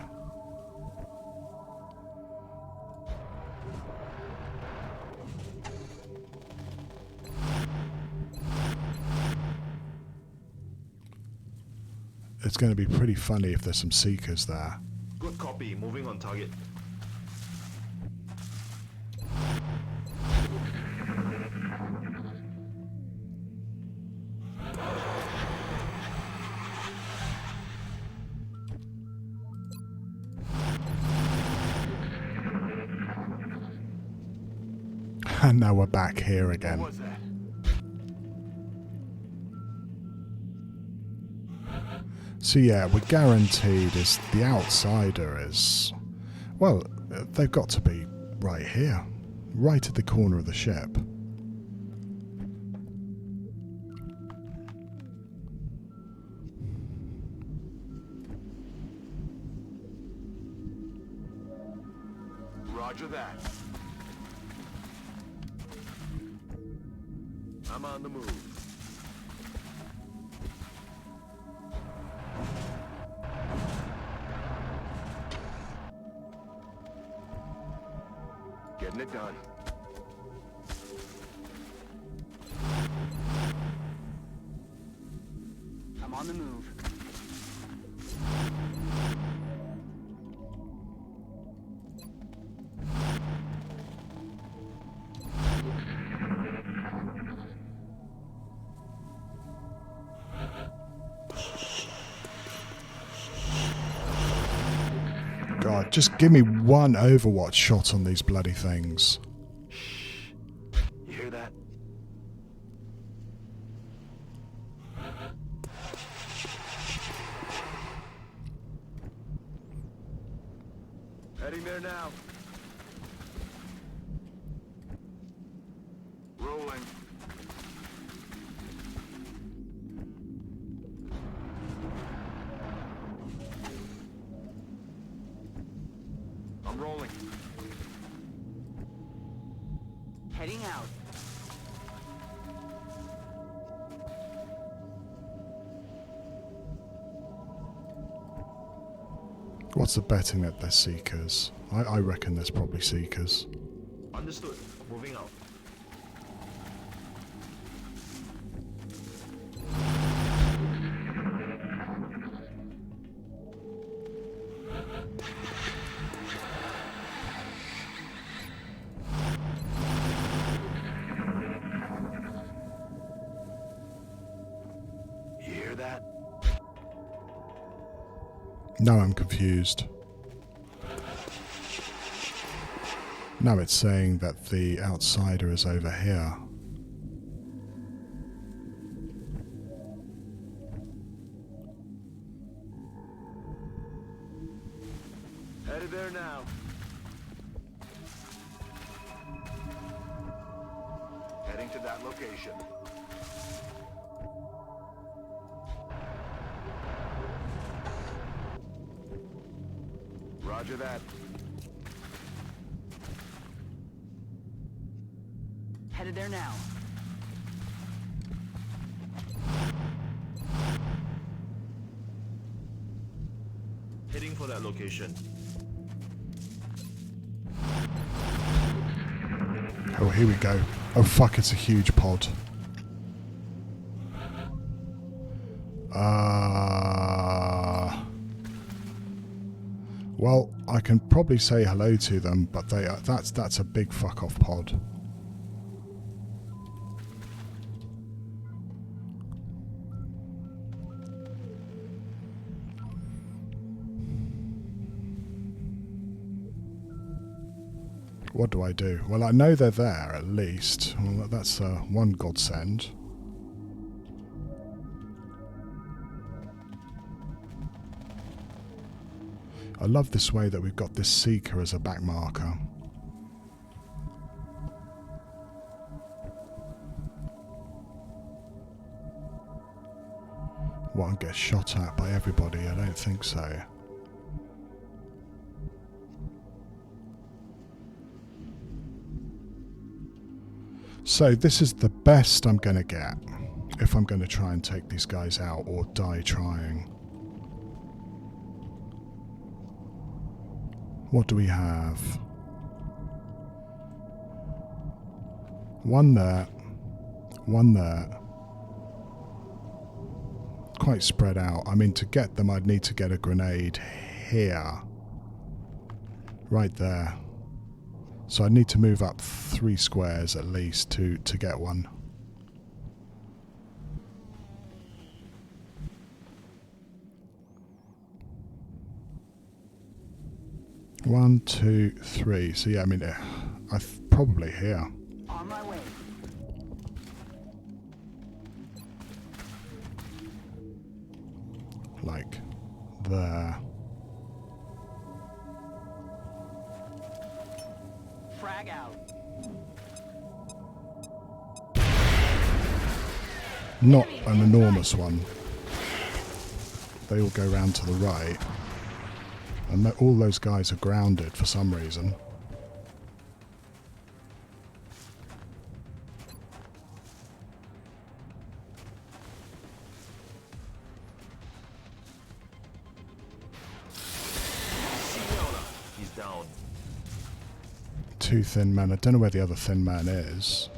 It's going to be pretty funny if there's some Seekers there. Good copy. Moving on target. And now we're back here again. What was that? So yeah, we're guaranteed is the outsider is... Well, they've got to be right here. Right at the corner of the ship. Roger that. I'm on the move. Getting it done. I'm on the move. God, just give me one Overwatch shot on these bloody things. You hear that? Heading there now. Rolling. I'm rolling. Heading out. What's the betting that they're Seekers? I reckon there's probably Seekers. Understood. Moving out. You hear that? Now I'm confused. Now it's saying that the outsider is over here. Headed there now. Heading to that location. Roger that. Headed there now. Heading for that location. Oh, here we go. Oh fuck, it's a huge pod. Well, I can probably say hello to them, but they are, that's a big fuck off pod. What do I do? Well, I know they're there at least. Well, that's one godsend. I love this way that we've got this Seeker as a back marker. Won't get shot at by everybody, I don't think so. So this is the best I'm going to get if I'm going to try and take these guys out or die trying. What do we have? One there. One there. Quite spread out. I mean, to get them, I'd need to get a grenade here. Right there. So I need to move up 3 squares at least to get one. One, two, three. So yeah, I mean, probably here. On my way. Like there. Frag out. Not an enormous one. They all go round to the right. And all those guys are grounded for some reason. He's down. 2 thin men. I don't know where the other thin man is.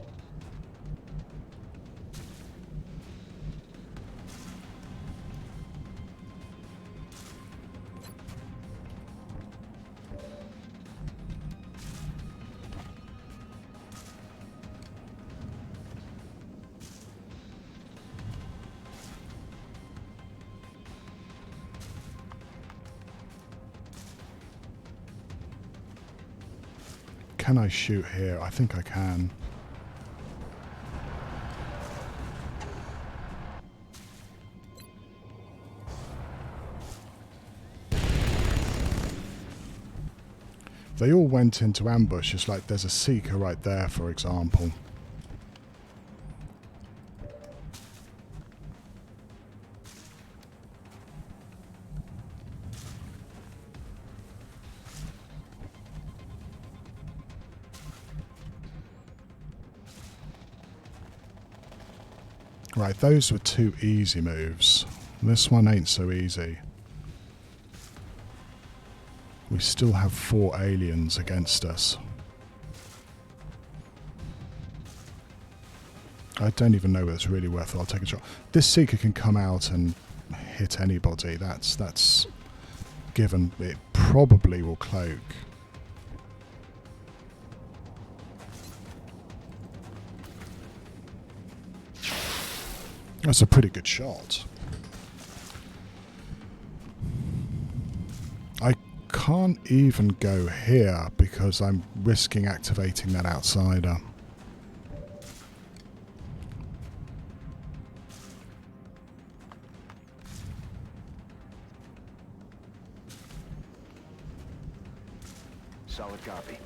Can I shoot here? I think I can. They all went into ambush. It's like there's a seeker right there, for example. Right, those were 2 easy moves. This one ain't so easy. We still have 4 aliens against us. I don't even know whether it's really worth it. I'll take a shot. This Seeker can come out and hit anybody. That's given. It probably will cloak. That's a pretty good shot. I can't even go here because I'm risking activating that outsider. Solid copy.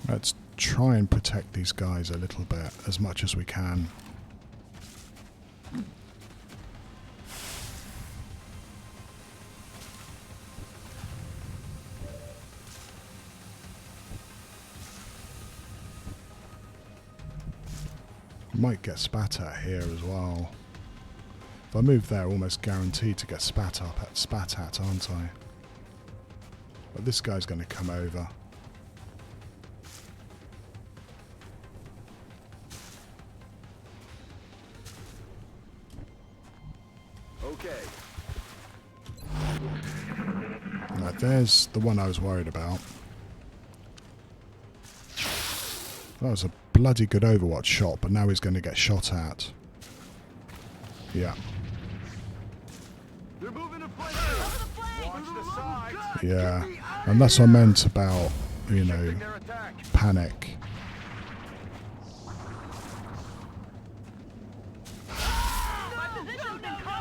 Let's try and protect these guys a little bit, as much as we can. Might get spat at here as well. If I move there, almost guaranteed to get spat at, aren't I? But this guy's going to come over. Okay. Right, there's the one I was worried about. That was a bloody good Overwatch shot, but now he's going to get shot at. Yeah. They're moving to flank. Watch the side. Yeah. And that's what I meant about, you know, Their attack. panic.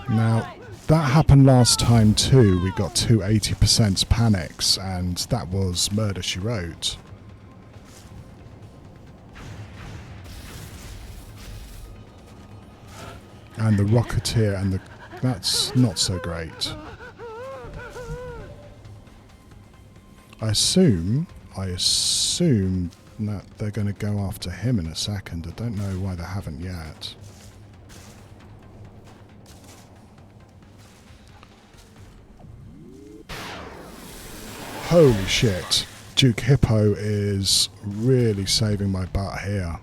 Now, that happened last time too. We got 2 80% panics, and that was Murder, She Wrote. And the Rocketeer and the... That's not so great. I assume that they're going to go after him in a second. I don't know why they haven't yet. Holy shit. Duke Hippo is really saving my butt here.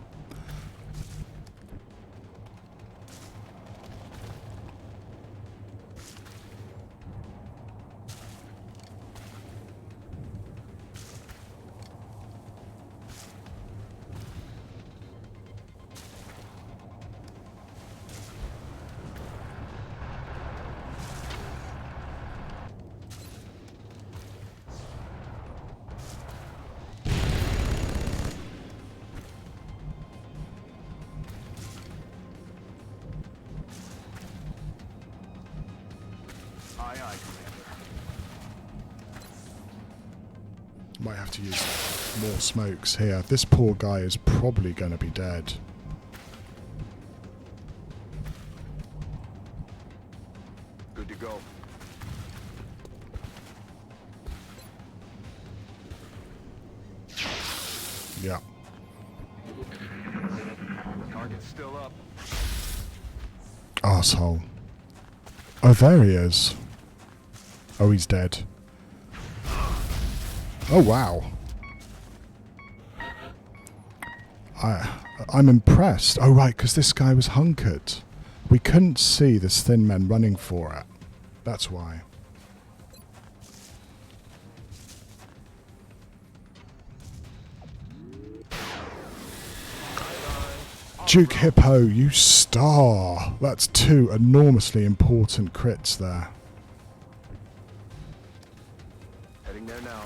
Aye, aye, Commander. Might have to use more smokes here. This poor guy is probably going to be dead. Good to go. Yeah. Target's still up. Arsehole. Oh, there he is. Oh, he's dead. Oh, wow. I'm impressed. Oh, right, because this guy was hunkered. We couldn't see this thin man running for it. That's why. Duke Hippo, you star. That's 2 enormously important crits there. Heading there now.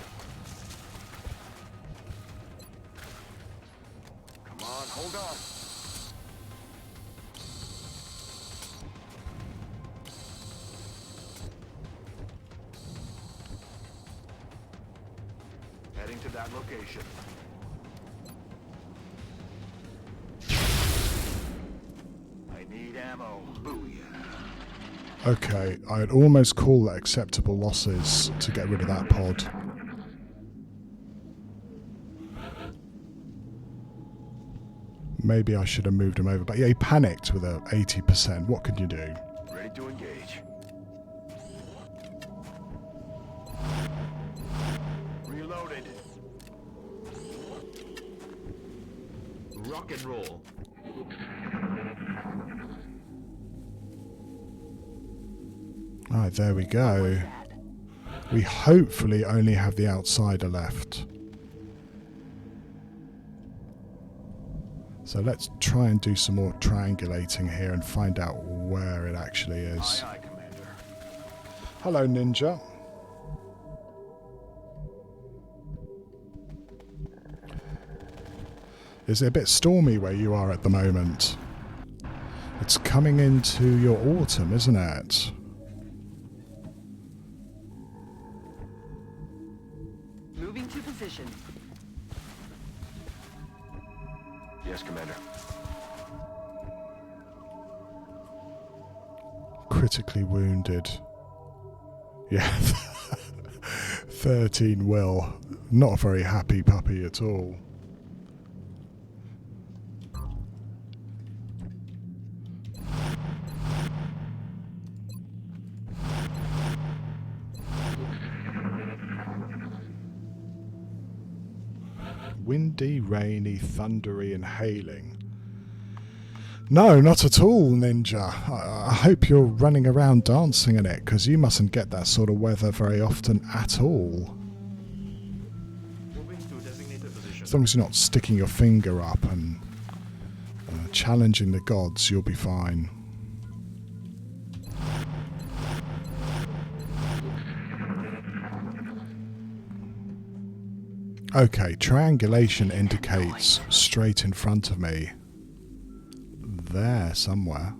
Come on, hold on. Heading to that location. I need ammo. Booyah. Okay, I'd almost call that acceptable losses to get rid of that pod. Maybe I should have moved him over. But yeah, he panicked with a 80%. What can you do? Ready to engage. Reloaded. Rock and roll. Right, there we go. We hopefully only have the outsider left. So let's try and do some more triangulating here and find out where it actually is. Aye, aye, Commander. Hello, Ninja. Is it a bit stormy where you are at the moment? It's coming into your autumn, isn't it? Moving to position. Yes, Commander. Critically wounded. Yeah. 13 will. Not a very happy puppy at all. Windy, rainy, thundery and hailing. No, not at all, Ninja. I hope you're running around dancing in it, because you mustn't get that sort of weather very often at all. Moving to designated position. As long as you're not sticking your finger up and challenging the gods, you'll be fine. Okay, triangulation indicates straight in front of me. There, somewhere.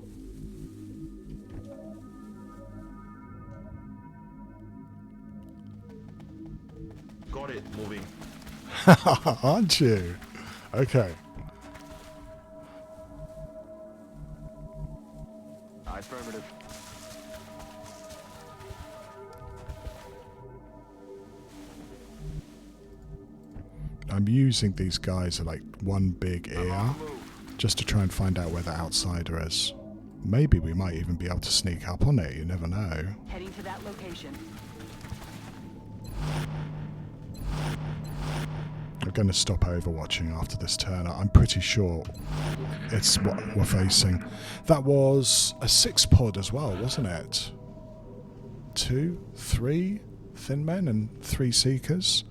Got it. Moving. Aren't you? Okay. Affirmative. I'm using these guys like one big ear Move. just to try and find out where the outsider is. Maybe we might even be able to sneak up on it, you never know. Heading to that location. going to stop overwatching after this turn. I'm pretty sure it's what we're facing. That was a 6-pod as well, wasn't it? 2, 3 thin men and 3 seekers.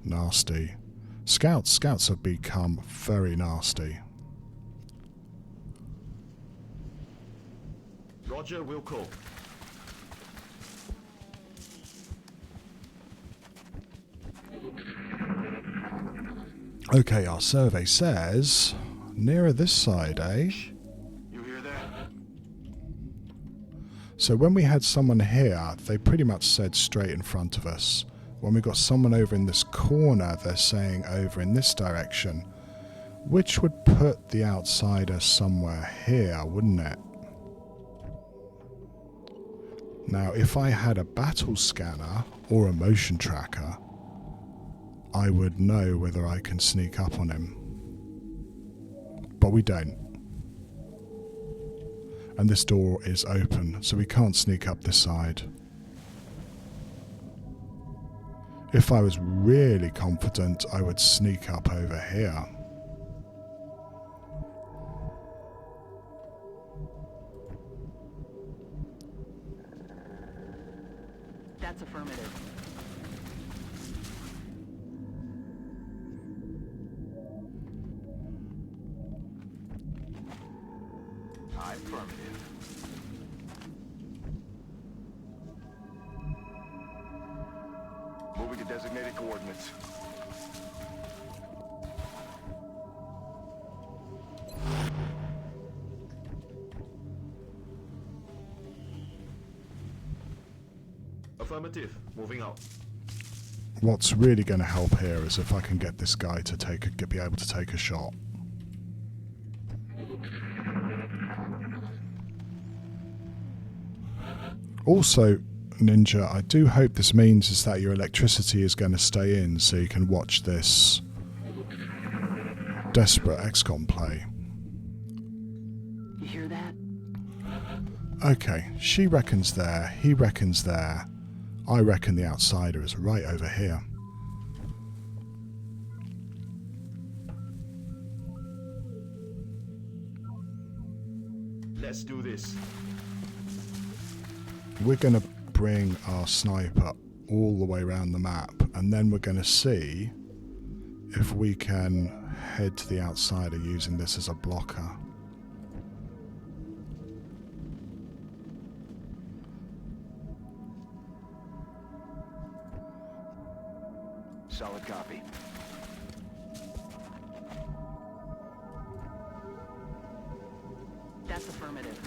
Nasty. Scouts have become very nasty. Roger, will call. Okay, our survey says nearer this side, eh? You hear that? So when we had someone here, they pretty much said straight in front of us. When we got someone over in this corner, they're saying over in this direction, which would put the outsider somewhere here, wouldn't it? Now, if I had a battle scanner or a motion tracker, I would know whether I can sneak up on him. But we don't. And this door is open, so we can't sneak up this side. If I was really confident, I would sneak up over here. That's affirmative. Affirmative. Moving to designated coordinates. Affirmative. Moving out. What's really going to help here is if I can get this guy to be able to take a shot. Also, Ninja, I do hope this means is that your electricity is going to stay in so you can watch this desperate XCOM play. You hear that? Okay, she reckons there, he reckons there. I reckon the outsider is right over here. Let's do this. We're going to bring our sniper all the way around the map, and then we're going to see if we can head to the outsider using this as a blocker. Solid copy. That's affirmative.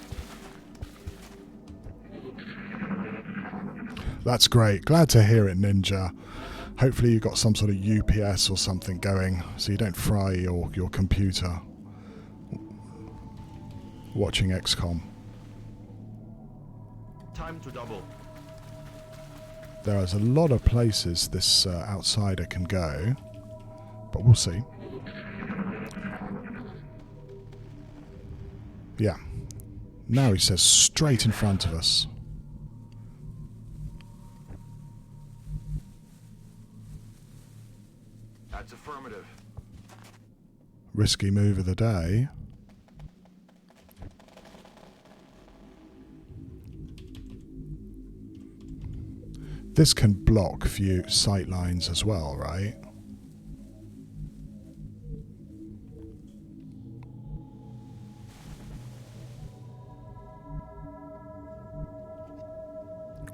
That's great. Glad to hear it, Ninja. Hopefully you got some sort of UPS or something going so you don't fry your computer watching XCOM. Time to double. There is a lot of places this outsider can go, but we'll see. Yeah. Now he says straight in front of us. That's affirmative. Risky move of the day. This can block view sight lines as well, right?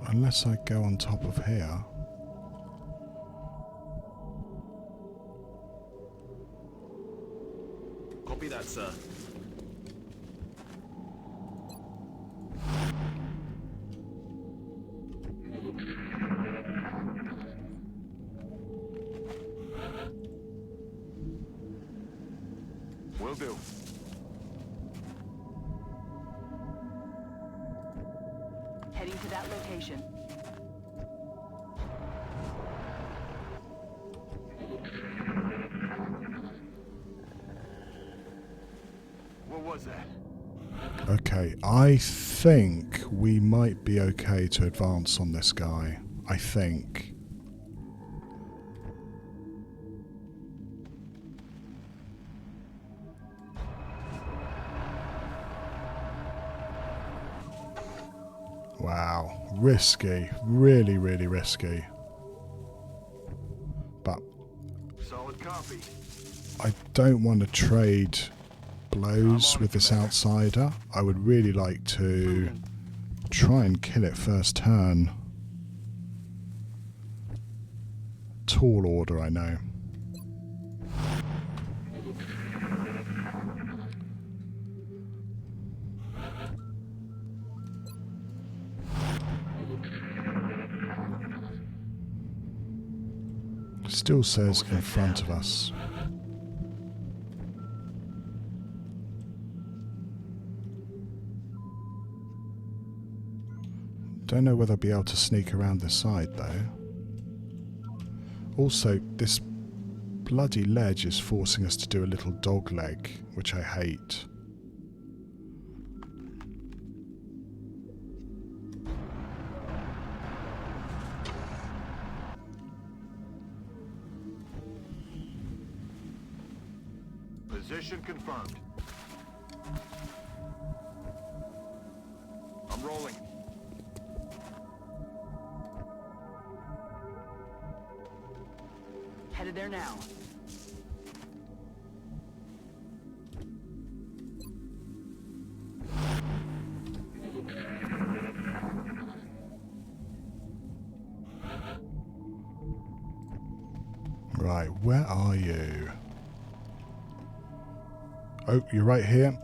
Unless I go on top of here. Copy that, sir. Will do. Heading to that location. What was that? Okay, I think we might be okay to advance on this guy. I think. Wow. Risky. Really, really risky. But Solid copy. I don't want to trade blows with this outsider. I would really like to try and kill it first turn. Tall order, I know. Still says in front of us. Don't know whether I'll be able to sneak around this side though. Also, this bloody ledge is forcing us to do a little dog leg, which I hate. Position confirmed. I'm rolling. Headed there now. Right, where are you? Oh, you're right here.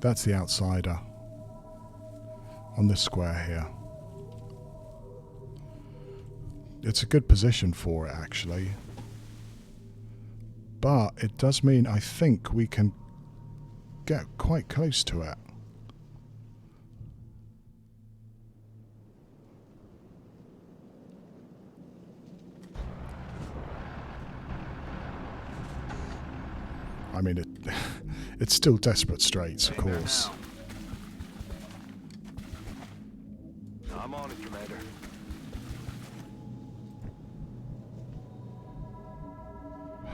That's the outsider. On this square here. It's a good position for it, actually. But it does mean I think we can get quite close to it. I mean, it's still desperate straits, of course. I'm on it, Commander.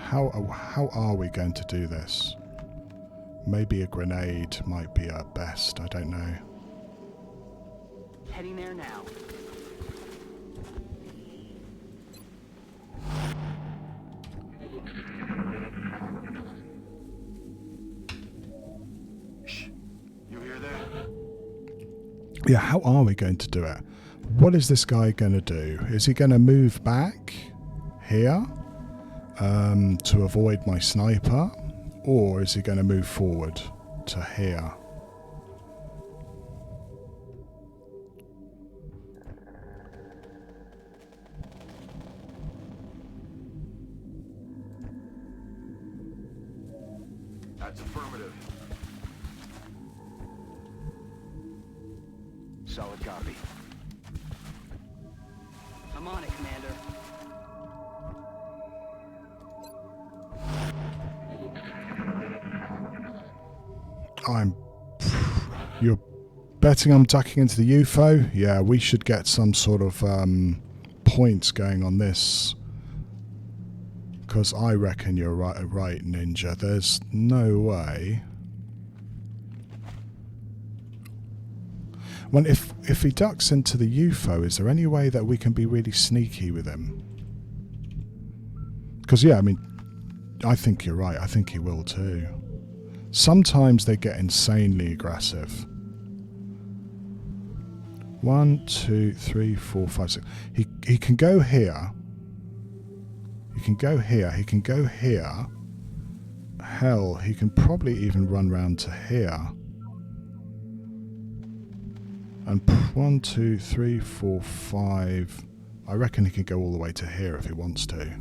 How are we going to do this? Maybe a grenade might be our best, I don't know. Heading there now. Shh. You hear that? Yeah, how are we going to do it? What is this guy going to do? Is he going to move back here to avoid my sniper? Or is he going to move forward to here? That's affirmative. Solid copy. I'm on it, Commander. You're betting I'm ducking into the UFO? Yeah, we should get some sort of points going on this. Because I reckon you're right, Ninja. There's no way. Well, if he ducks into the UFO, is there any way that we can be really sneaky with him? Because, yeah, I mean, I think you're right. I think he will too. Sometimes they get insanely aggressive. 1, 2, 3, 4, 5, 6. He can go here. He can go here. He can go here. Hell, he can probably even run round to here. And 1, 2, 3, 4, 5. I reckon he can go all the way to here if he wants to.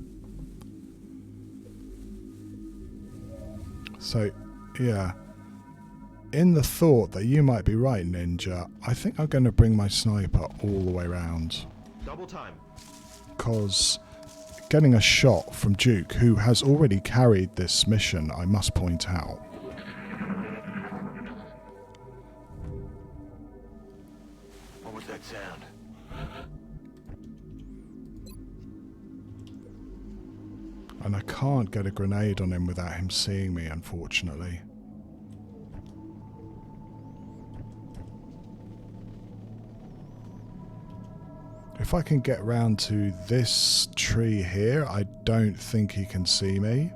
So, yeah. In the thought that you might be right, Ninja, I think I'm going to bring my sniper all the way around. Double time. Because getting a shot from Duke, who has already carried this mission, I must point out. What was that sound? And I can't get a grenade on him without him seeing me, unfortunately. If I can get round to this tree here, I don't think he can see me.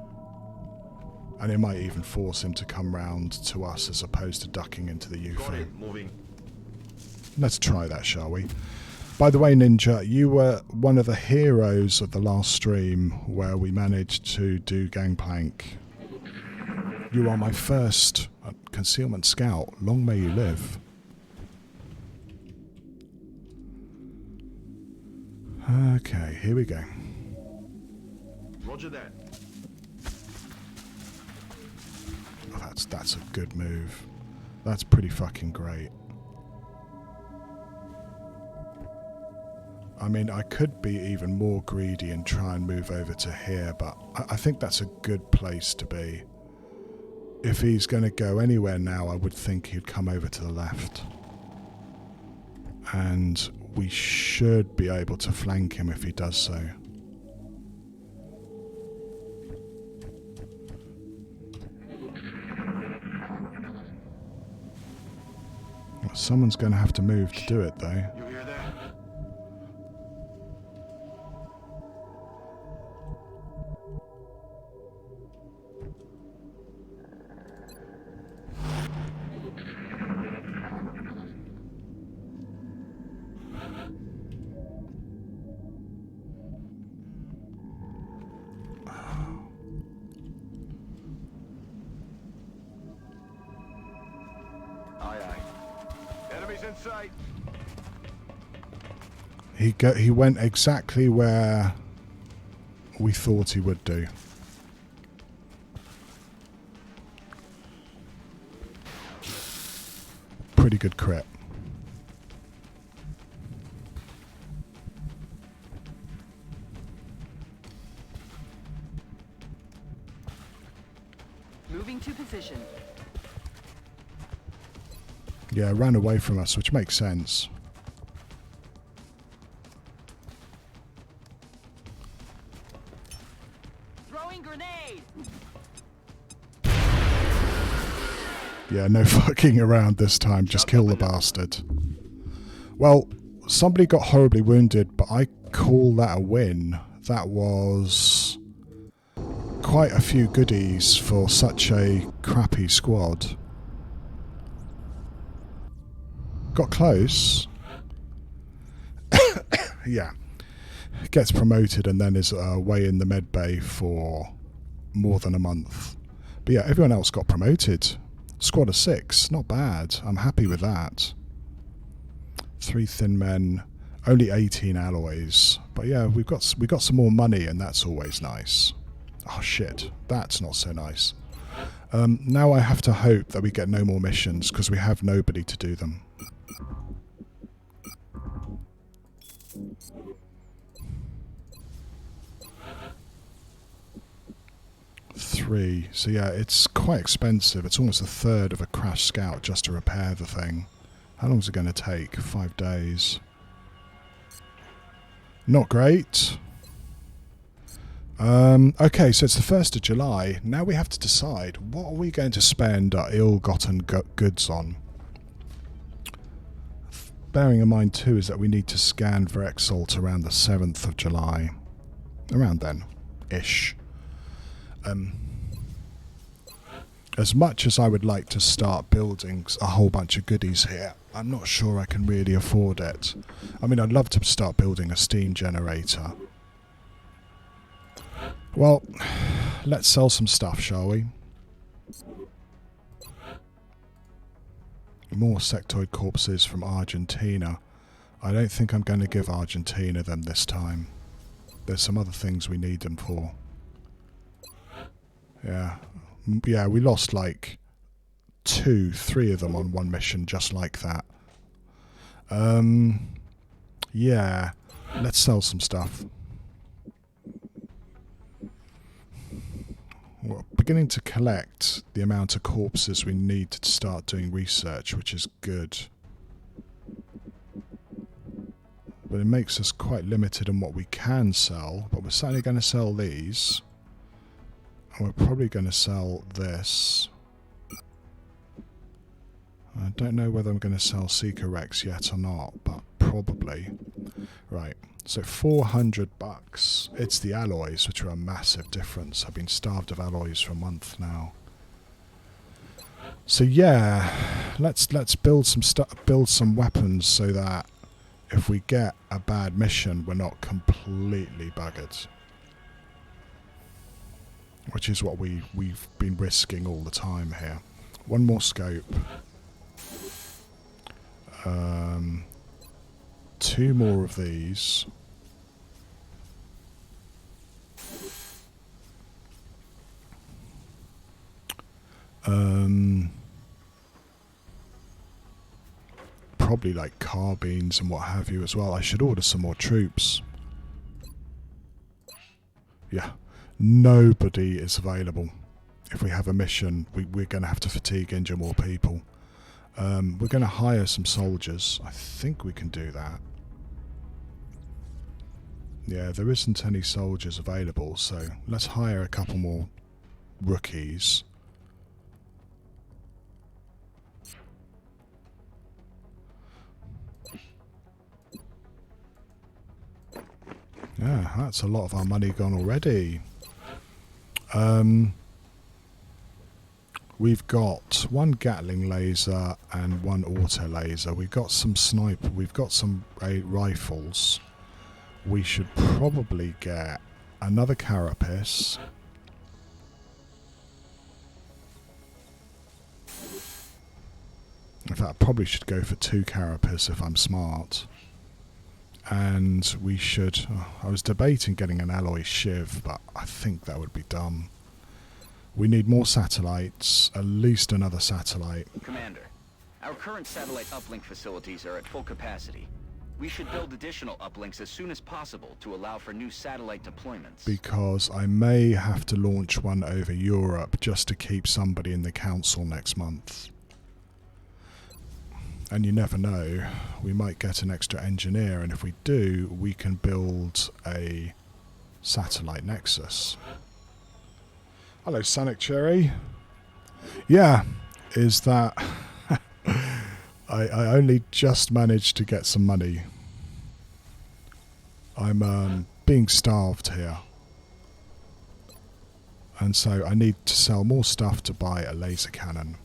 And it might even force him to come round to us as opposed to ducking into the Got UFO. him. Moving. Let's try that, shall we? By the way, Ninja, you were one of the heroes of the last stream where we managed to do Gangplank. You are my first concealment scout. Long may you live. Okay, here we go. Roger that. Oh, that's a good move. That's pretty fucking great. I mean, I could be even more greedy and try and move over to here, but I think that's a good place to be. If he's going to go anywhere now, I would think he'd come over to the left. And we should be able to flank him if he does so. Someone's going to have to move to do it, though. You hear that? Aye, aye. Enemies in sight. He went exactly where we thought he would do. Pretty good crit. Moving to position. Yeah, ran away from us, which makes sense. Throwing grenade. Yeah, no fucking around this time. Just kill the bastard. Well, somebody got horribly wounded, but I call that a win. That was quite a few goodies for such a crappy squad. Got close. Yeah. Gets promoted and then is away in the med bay for more than a month. But yeah, everyone else got promoted. Squad of 6, not bad. I'm happy with that. 3 thin men, only 18 alloys. But yeah, we got some more money, and that's always nice. Oh shit, that's not so nice. Now I have to hope that we get no more missions because we have nobody to do them. Three. So yeah, it's quite expensive. It's almost a third of a crash scout just to repair the thing. How long is it going to take? 5 days. Not great. Okay, so it's the 1st of July. Now we have to decide what are we going to spend our ill-gotten goods on. Bearing in mind too is that we need to scan for Exalt around the 7th of July. Around then-ish. As much as I would like to start building a whole bunch of goodies here, I'm not sure I can really afford it. I mean, I'd love to start building a steam generator. Well, let's sell some stuff, shall we? More sectoid corpses from Argentina. I don't think I'm going to give Argentina them this time. There's some other things we need them for. Yeah. Yeah, we lost like 2, 3 of them on one mission just like that. Yeah. Let's sell some stuff. We're beginning to collect the amount of corpses we need to start doing research, which is good. But it makes us quite limited in what we can sell, but we're certainly going to sell these. And we're probably going to sell this. I don't know whether I'm going to sell Seeker Rex yet or not, but probably. Right, so $400. It's the alloys, which are a massive difference. I've been starved of alloys for a month now. So yeah, let's build some stuff, build some weapons, so that if we get a bad mission, we're not completely buggered. Which is what we've been risking all the time here. One more scope. 2 more of these. Probably like carbines and what have you as well. I should order some more troops. Yeah, nobody is available. If we have a mission, we're going to have to fatigue injure more people. We're going to hire some soldiers. I think we can do that. Yeah, there isn't any soldiers available, so let's hire a couple more rookies. Yeah, that's a lot of our money gone already. We've got 1 Gatling laser and 1 auto laser. We've got some sniper. We've got some rifles. We should probably get another carapace. In fact, I probably should go for 2 carapace if I'm smart. And we should... I was debating getting an alloy shiv, but I think that would be dumb. We need more satellites, at least another satellite. Commander, our current satellite uplink facilities are at full capacity. We should build additional uplinks as soon as possible to allow for new satellite deployments. Because I may have to launch one over Europe just to keep somebody in the council next month. And you never know, we might get an extra engineer, and if we do, we can build a satellite nexus. Hello, Sonic Cherry. Yeah, is that I only just managed to get some money. I'm being starved here. And so I need to sell more stuff to buy a laser cannon.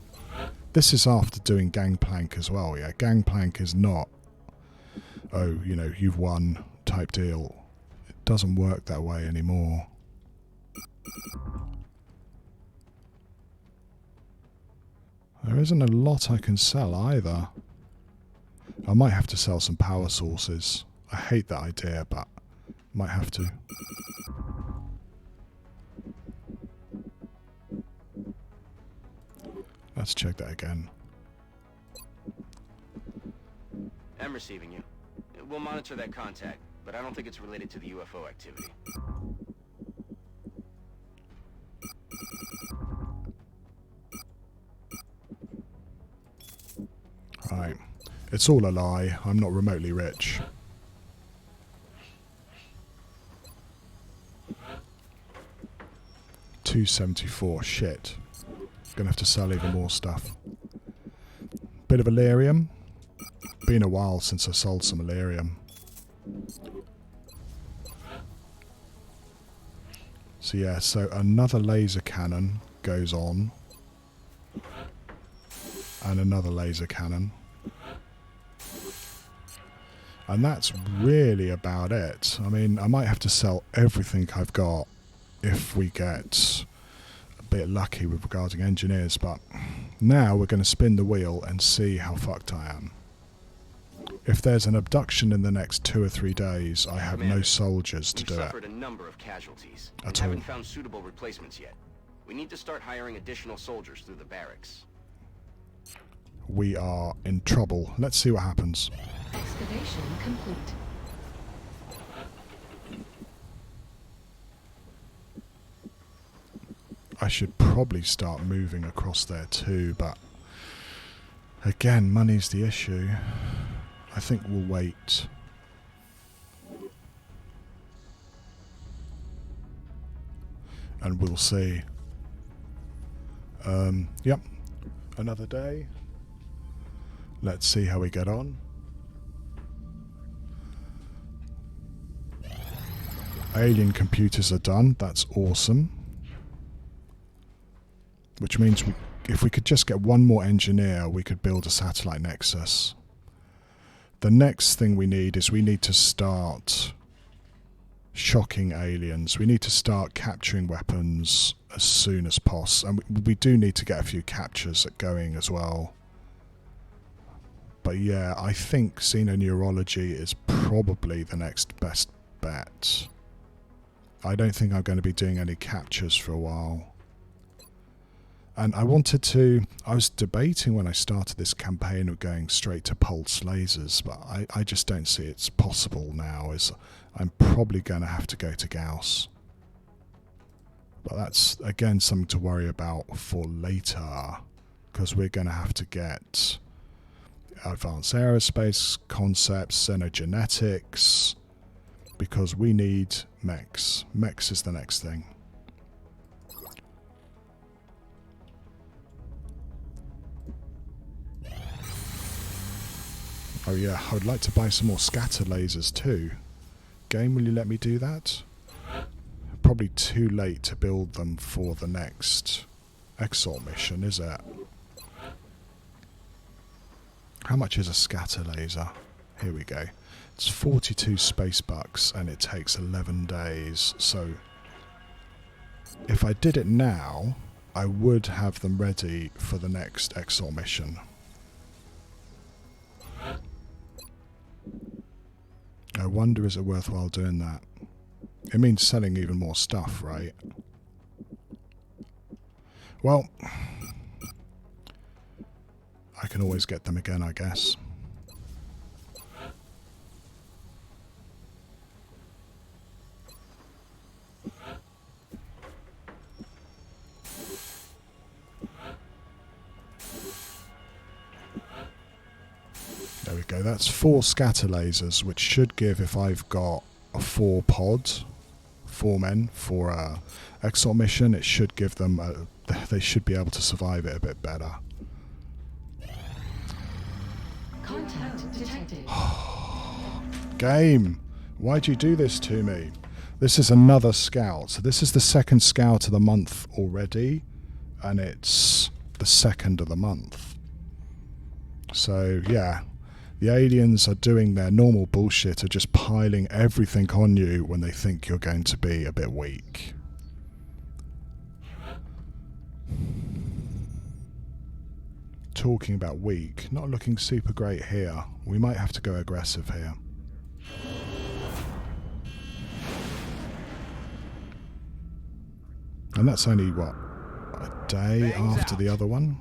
This is after doing Gangplank as well, yeah. Gangplank is not, oh, you know, you've won type deal. It doesn't work that way anymore. There isn't a lot I can sell either. I might have to sell some power sources. I hate that idea, but might have to. Let's check that again. I'm receiving you. We'll monitor that contact, but I don't think it's related to the UFO activity. Right. It's all a lie. I'm not remotely rich. $274. Shit. Gonna have to sell even more stuff. Bit of Illyrium. Been a while since I sold some Illyrium. So yeah, so another laser cannon goes on. And another laser cannon. And that's really about it. I mean, I might have to sell everything I've got if we get a bit lucky with regarding engineers, but now we're going to spin the wheel and see how fucked I am. If there's an abduction in the next 2 or 3 days, I have no soldiers to do it. We've suffered a number of casualties and At all. haven't found suitable replacements yet. We need to start hiring additional soldiers through the barracks. We are in trouble. Let's see what happens. Excavation complete. I should probably start moving across there too, but again, money's the issue. I think we'll wait. And we'll see. Yep. Another day. Let's see how we get on. Alien computers are done. That's awesome. Which means if we could just get one more engineer, we could build a satellite nexus. The next thing we need to start shocking aliens. We need to start capturing weapons as soon as possible. And we do need to get a few captures going as well. But yeah, I think xenoneurology is probably the next best bet. I don't think I'm going to be doing any captures for a while. And I was debating when I started this campaign of going straight to pulse lasers, but I just don't see it's possible now. I'm probably going to have to go to Gauss. But that's, again, something to worry about for later, because we're going to have to get advanced aerospace concepts, xenogenetics, because we need mechs. Mechs is the next thing. Oh yeah, I would like to buy some more scatter lasers too. Game, will you let me do that? Probably too late to build them for the next Exalt mission, is it? How much is a scatter laser? Here we go. It's 42 space bucks and it takes 11 days. So if I did it now, I would have them ready for the next Exalt mission. I wonder, is it worthwhile doing that? It means selling even more stuff, right? Well, I can always get them again, I guess. There we go. That's 4 scatter lasers, which should give, if I've got a 4 pod, 4 men for a Exalt mission, it should give them they should be able to survive it a bit better. Contact detected. Game, why'd you do this to me? This is another scout. So this is the second scout of the month already, and it's the second of the month. So yeah, the aliens are doing their normal bullshit of just piling everything on you when they think you're going to be a bit weak. Talking about weak, not looking super great here. We might have to go aggressive here. And that's only, what, a day after the other one?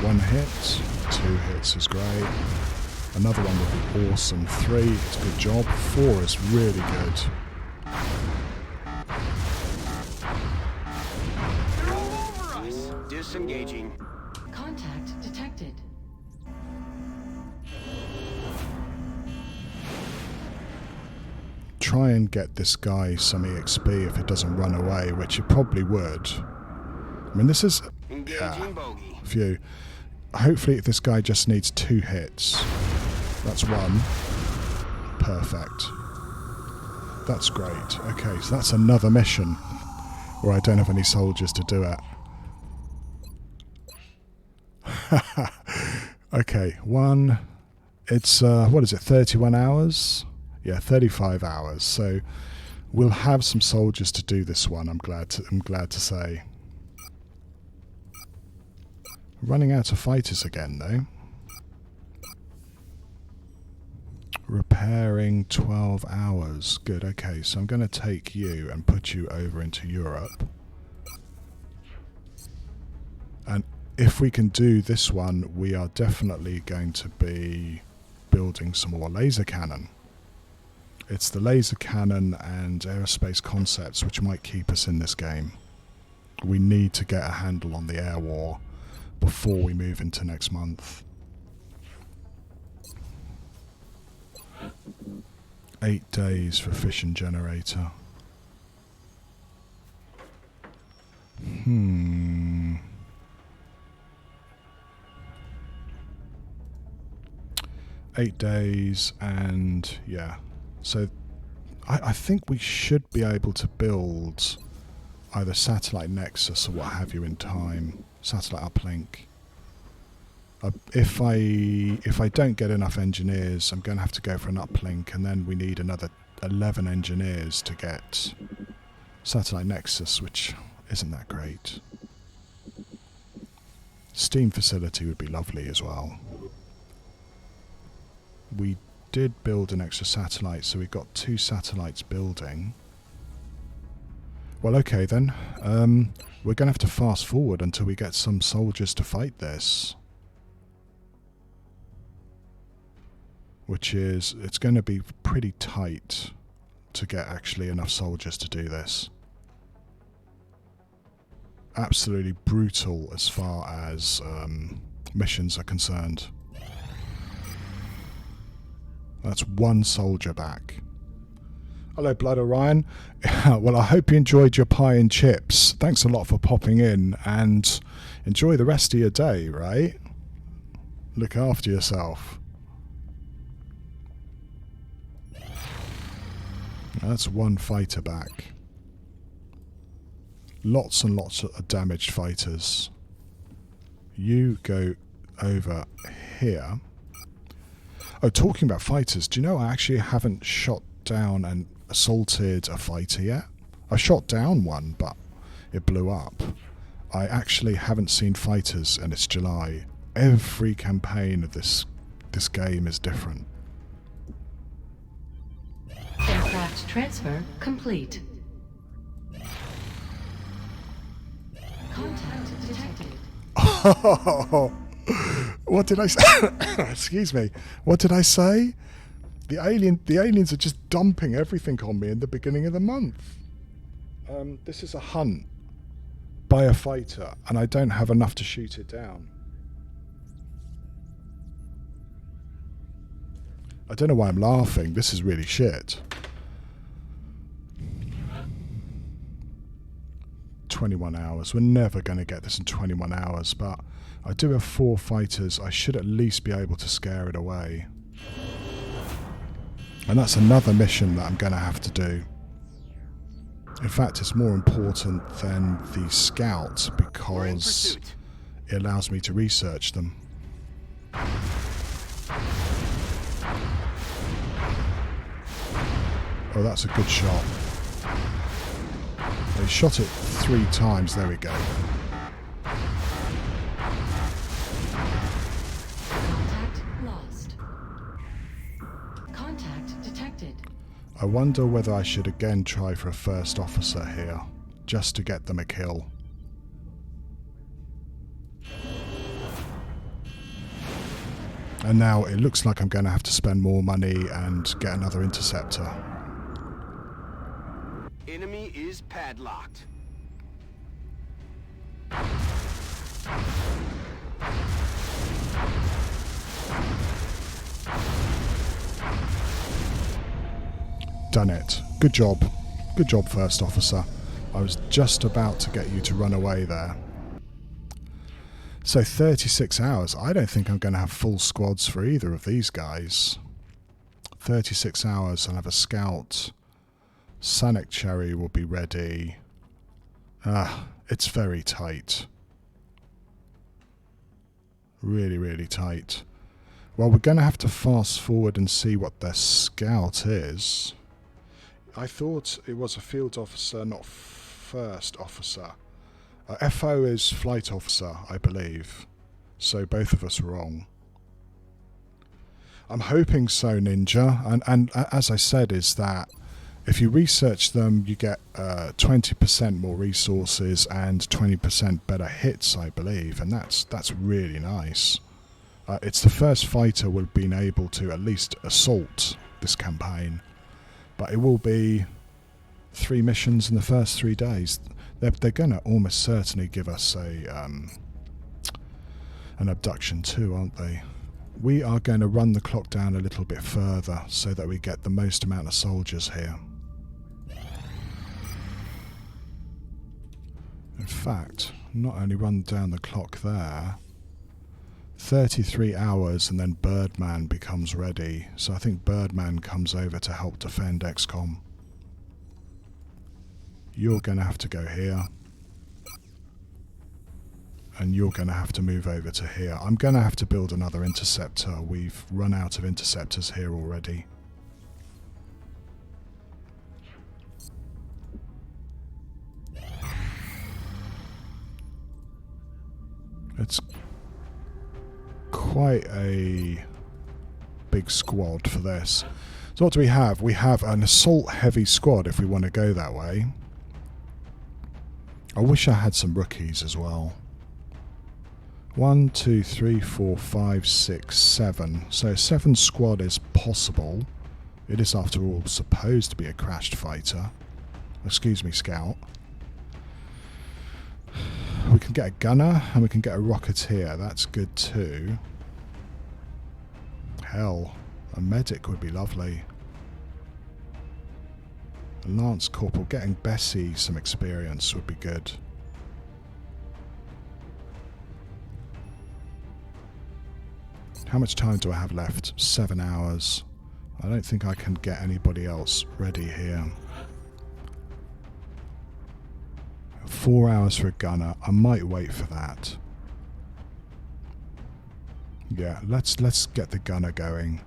One hit, 2 hits is great. Another one would be awesome. 3 is a good job. 4 is really good. They're all over us. Disengaging. Contact detected. Try and get this guy some EXP if it doesn't run away, which it probably would. I mean, this is... Engaging bogey. a few. Hopefully this guy just needs 2 hits. That's 1. Perfect. That's great. Okay, so that's another mission where I don't have any soldiers to do it. Okay, 1. It's, what is it, 31 hours? Yeah, 35 hours. So we'll have some soldiers to do this one, I'm glad to say. Running out of fighters again, though. Repairing 12 hours. Good, okay, so I'm going to take you and put you over into Europe. And if we can do this one, we are definitely going to be building some more laser cannon. It's the laser cannon and aerospace concepts which might keep us in this game. We need to get a handle on the air war before we move into next month. 8 days for fission generator. 8 days, and yeah. So I think we should be able to build either satellite nexus or what have you in time. Satellite uplink. If I don't get enough engineers, I'm going to have to go for an uplink, and then we need another 11 engineers to get satellite nexus, which isn't that great. Steam facility would be lovely as well. We did build an extra satellite, so we've got 2 satellites building. Well, okay then. We're going to have to fast forward until we get some soldiers to fight this. Which is, it's going to be pretty tight to get actually enough soldiers to do this. Absolutely brutal as far as missions are concerned. That's 1 soldier back. Hello, Blood Orion. Well, I hope you enjoyed your pie and chips. Thanks a lot for popping in, and enjoy the rest of your day, right? Look after yourself. That's 1 fighter back. Lots and lots of damaged fighters. You go over here. Oh, talking about fighters, do you know I actually haven't shot down and assaulted a fighter yet? I shot down one, but it blew up. I actually haven't seen fighters, and it's July. Every campaign of this game is different. Aircraft transfer complete. Contact detected. Oh, what did I say? Excuse me. What did I say? The aliens are just dumping everything on me in the beginning of the month. This is a hunt by a fighter, and I don't have enough to shoot it down. I don't know why I'm laughing. This is really shit. 21 hours. We're never going to get this in 21 hours, but I do have 4 fighters. I should at least be able to scare it away. And that's another mission that I'm going to have to do. In fact, it's more important than the scout because it allows me to research them. Oh, that's a good shot. They shot it 3 times. There we go. Contact lost. Contact detected. I wonder whether I should again try for a first officer here, just to get them a kill. And now it looks like I'm going to have to spend more money and get another interceptor. Enemy is padlocked. Done it. Good job. Good job, first officer. I was just about to get you to run away there. So 36 hours. I don't think I'm going to have full squads for either of these guys. 36 hours, I'll have a scout. Sanic Cherry will be ready. It's very tight. Really, really tight. Well, we're going to have to fast forward and see what their scout is. I thought it was a field officer, not first officer. FO is flight officer, I believe. So both of us are wrong. I'm hoping so, Ninja. And as I said, is that if you research them, you get 20% more resources and 20% better hits, I believe. And that's really nice. It's the first fighter we've been able to at least assault this campaign. But it will be 3 missions in the first 3 days. They're going to almost certainly give us an abduction too, aren't they? We are going to run the clock down a little bit further so that we get the most amount of soldiers here. In fact, not only run down the clock there, 33 hours and then Birdman becomes ready. So I think Birdman comes over to help defend XCOM. You're going to have to go here. And you're going to have to move over to here. I'm going to have to build another interceptor. We've run out of interceptors here already. It's quite a big squad for this. So what do we have? We have an assault heavy squad if we want to go that way. I wish I had some rookies as well. 1, 2, 3, 4, 5, 6, 7. So 7 squad is possible. It is after all supposed to be a crashed fighter. Excuse me, scout. We can get a gunner and we can get a rocketeer. That's good too. Hell, a medic would be lovely. A lance corporal. Getting Bessie some experience would be good. How much time do I have left? 7 hours. I don't think I can get anybody else ready here. 4 hours for a gunner. I might wait for that. Yeah, let's get the gunner going.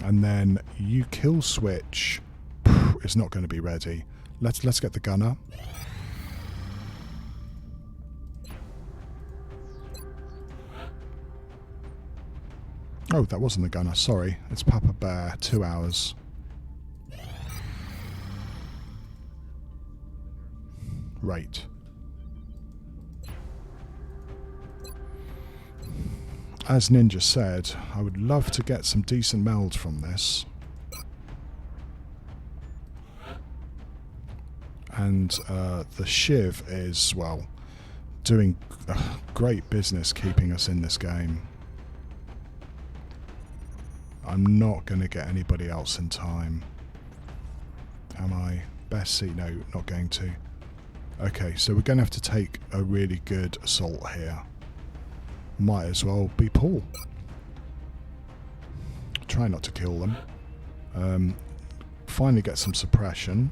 And then you kill switch is not going to be ready. Let's get the gunner. Oh, that wasn't the gunner. Sorry, it's Papa Bear. 2 hours. Right. As Ninja said, I would love to get some decent meld from this. And the Shiv is, well, doing great business keeping us in this game. I'm not going to get anybody else in time. Am I? Bessie? No, not going to. Okay, so we're going to have to take a really good assault here. Might as well be Paul. Try not to kill them. Finally get some suppression.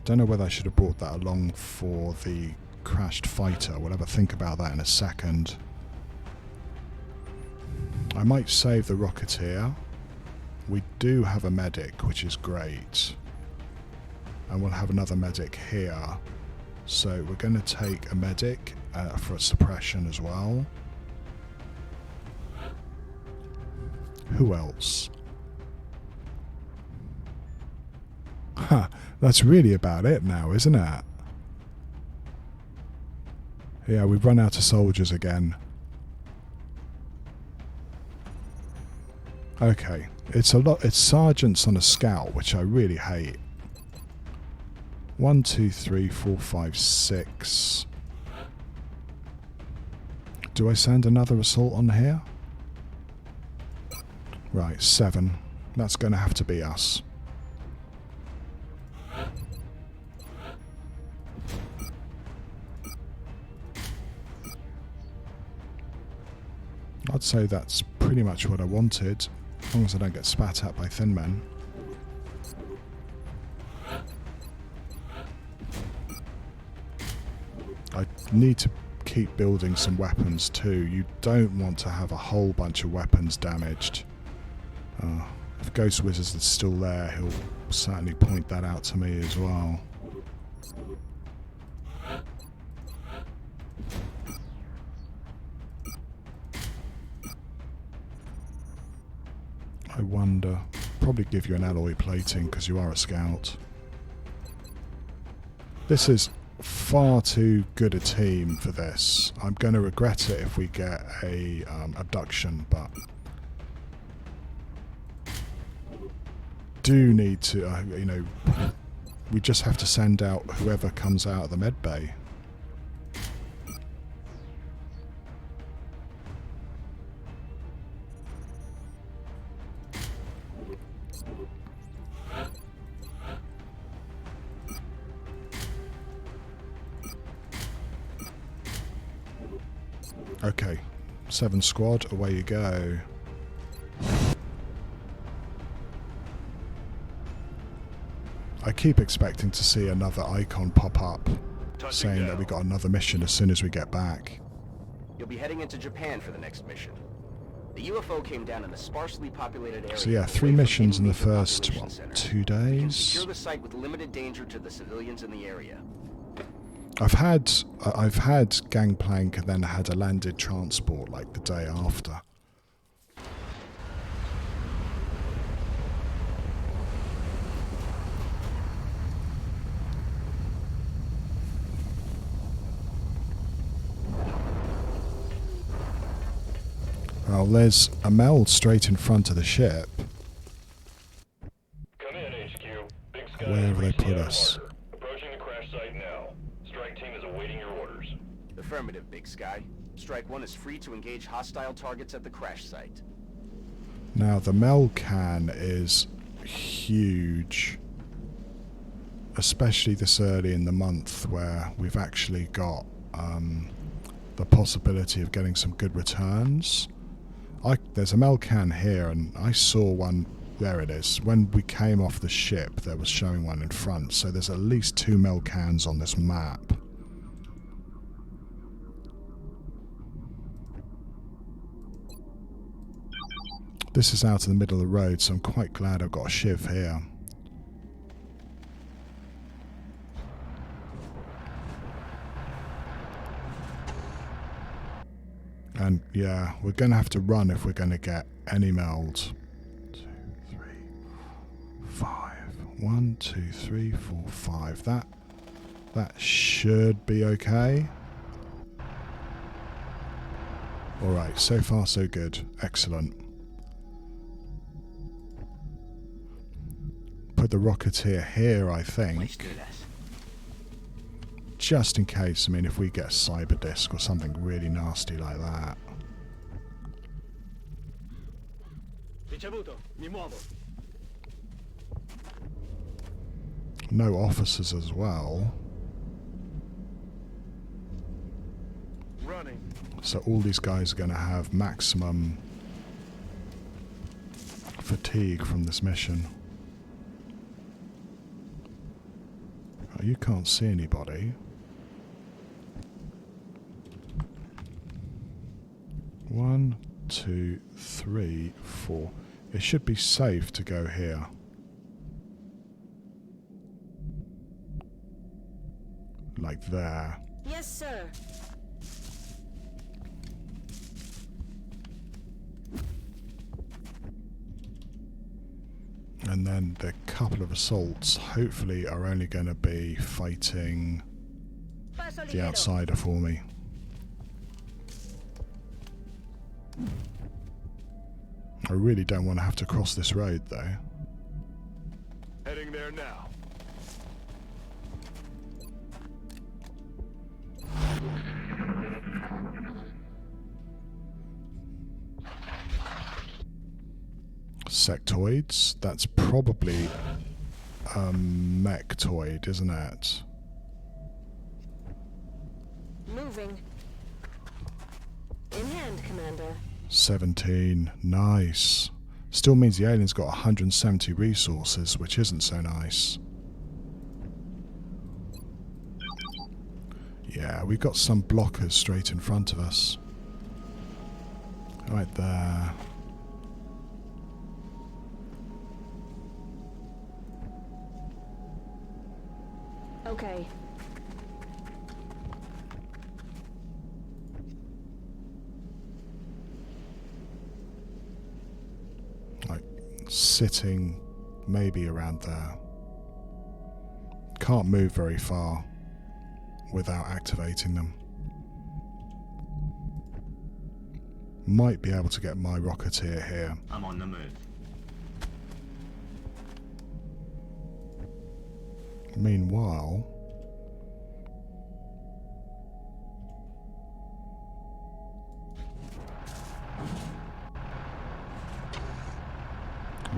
Don't know whether I should have brought that along for the crashed fighter. We'll have a think about that in a second. I might save the rocketeer. We do have a medic, which is great. And we'll have another medic here. So we're going to take a medic for suppression as well. Who else? Ha, that's really about it now, isn't it? Yeah, we've run out of soldiers again. Okay, it's sergeants on a scout, which I really hate. 1, 2, 3, 4, 5, 6. Do I send another assault on here? Right, 7. That's going to have to be us. I'd say that's pretty much what I wanted, as long as I don't get spat at by thin men. I need to keep building some weapons too. You don't want to have a whole bunch of weapons damaged. If Ghost Wizard is still there, he'll certainly point that out to me as well. I wonder. Probably give you an alloy plating because you are a scout. This is far too good a team for this. I'm going to regret it if we get a abduction, but do need to, you know, we just have to send out whoever comes out of the med bay. Okay, 7 squad, away you go. I keep expecting to see another icon pop up saying that we got another mission as soon as we get back. You'll be heading into Japan for the next mission. The UFO came down in a sparsely populated area. So yeah, 3 away from missions in any the major first, population what, center. 2 You can days? secure the site with limited danger to the civilians in the area. I've had Gangplank and then had a landed transport like the day after. Well, there's a meld straight in front of the ship. Come in, HQ. Big Sky. Wherever they reached the put outer us. marker. Approaching the crash site now. Strike team is awaiting your orders. Affirmative, Big Sky. Strike 1 is free to engage hostile targets at the crash site. Now the Melcan is huge, especially this early in the month where we've actually got the possibility of getting some good returns. There's a Melcan here, and I saw one. There it is. When we came off the ship, there was showing one in front. So there's at least 2 Melcans on this map. This is out in the middle of the road, so I'm quite glad I've got a shiv here. And yeah, we're going to have to run if we're going to get any meld. 2, 3, 5. 1, 2, 3, 4, 5. That should be okay. Alright, so far so good. Excellent. Put the Rocketeer here, I think. Just in case, I mean, if we get a cyber disc or something really nasty like that. No officers as well. Running. So all these guys are going to have maximum fatigue from this mission. Oh, you can't see anybody. 1, 2, 3, 4. It should be safe to go here. Like there. Yes, sir. And then the couple of assaults hopefully are only going to be fighting the outsider for me. I really don't want to have to cross this road though. Heading there now. Sectoids? That's probably a mechtoid, isn't it? Moving. In hand, Commander. 17. Nice. Still means the alien's got 170 resources, which isn't so nice. Yeah, we've got some blockers straight in front of us. Right there. Okay. Like, sitting maybe around there. Can't move very far without activating them. Might be able to get my Rocketeer here. I'm on the move. Meanwhile,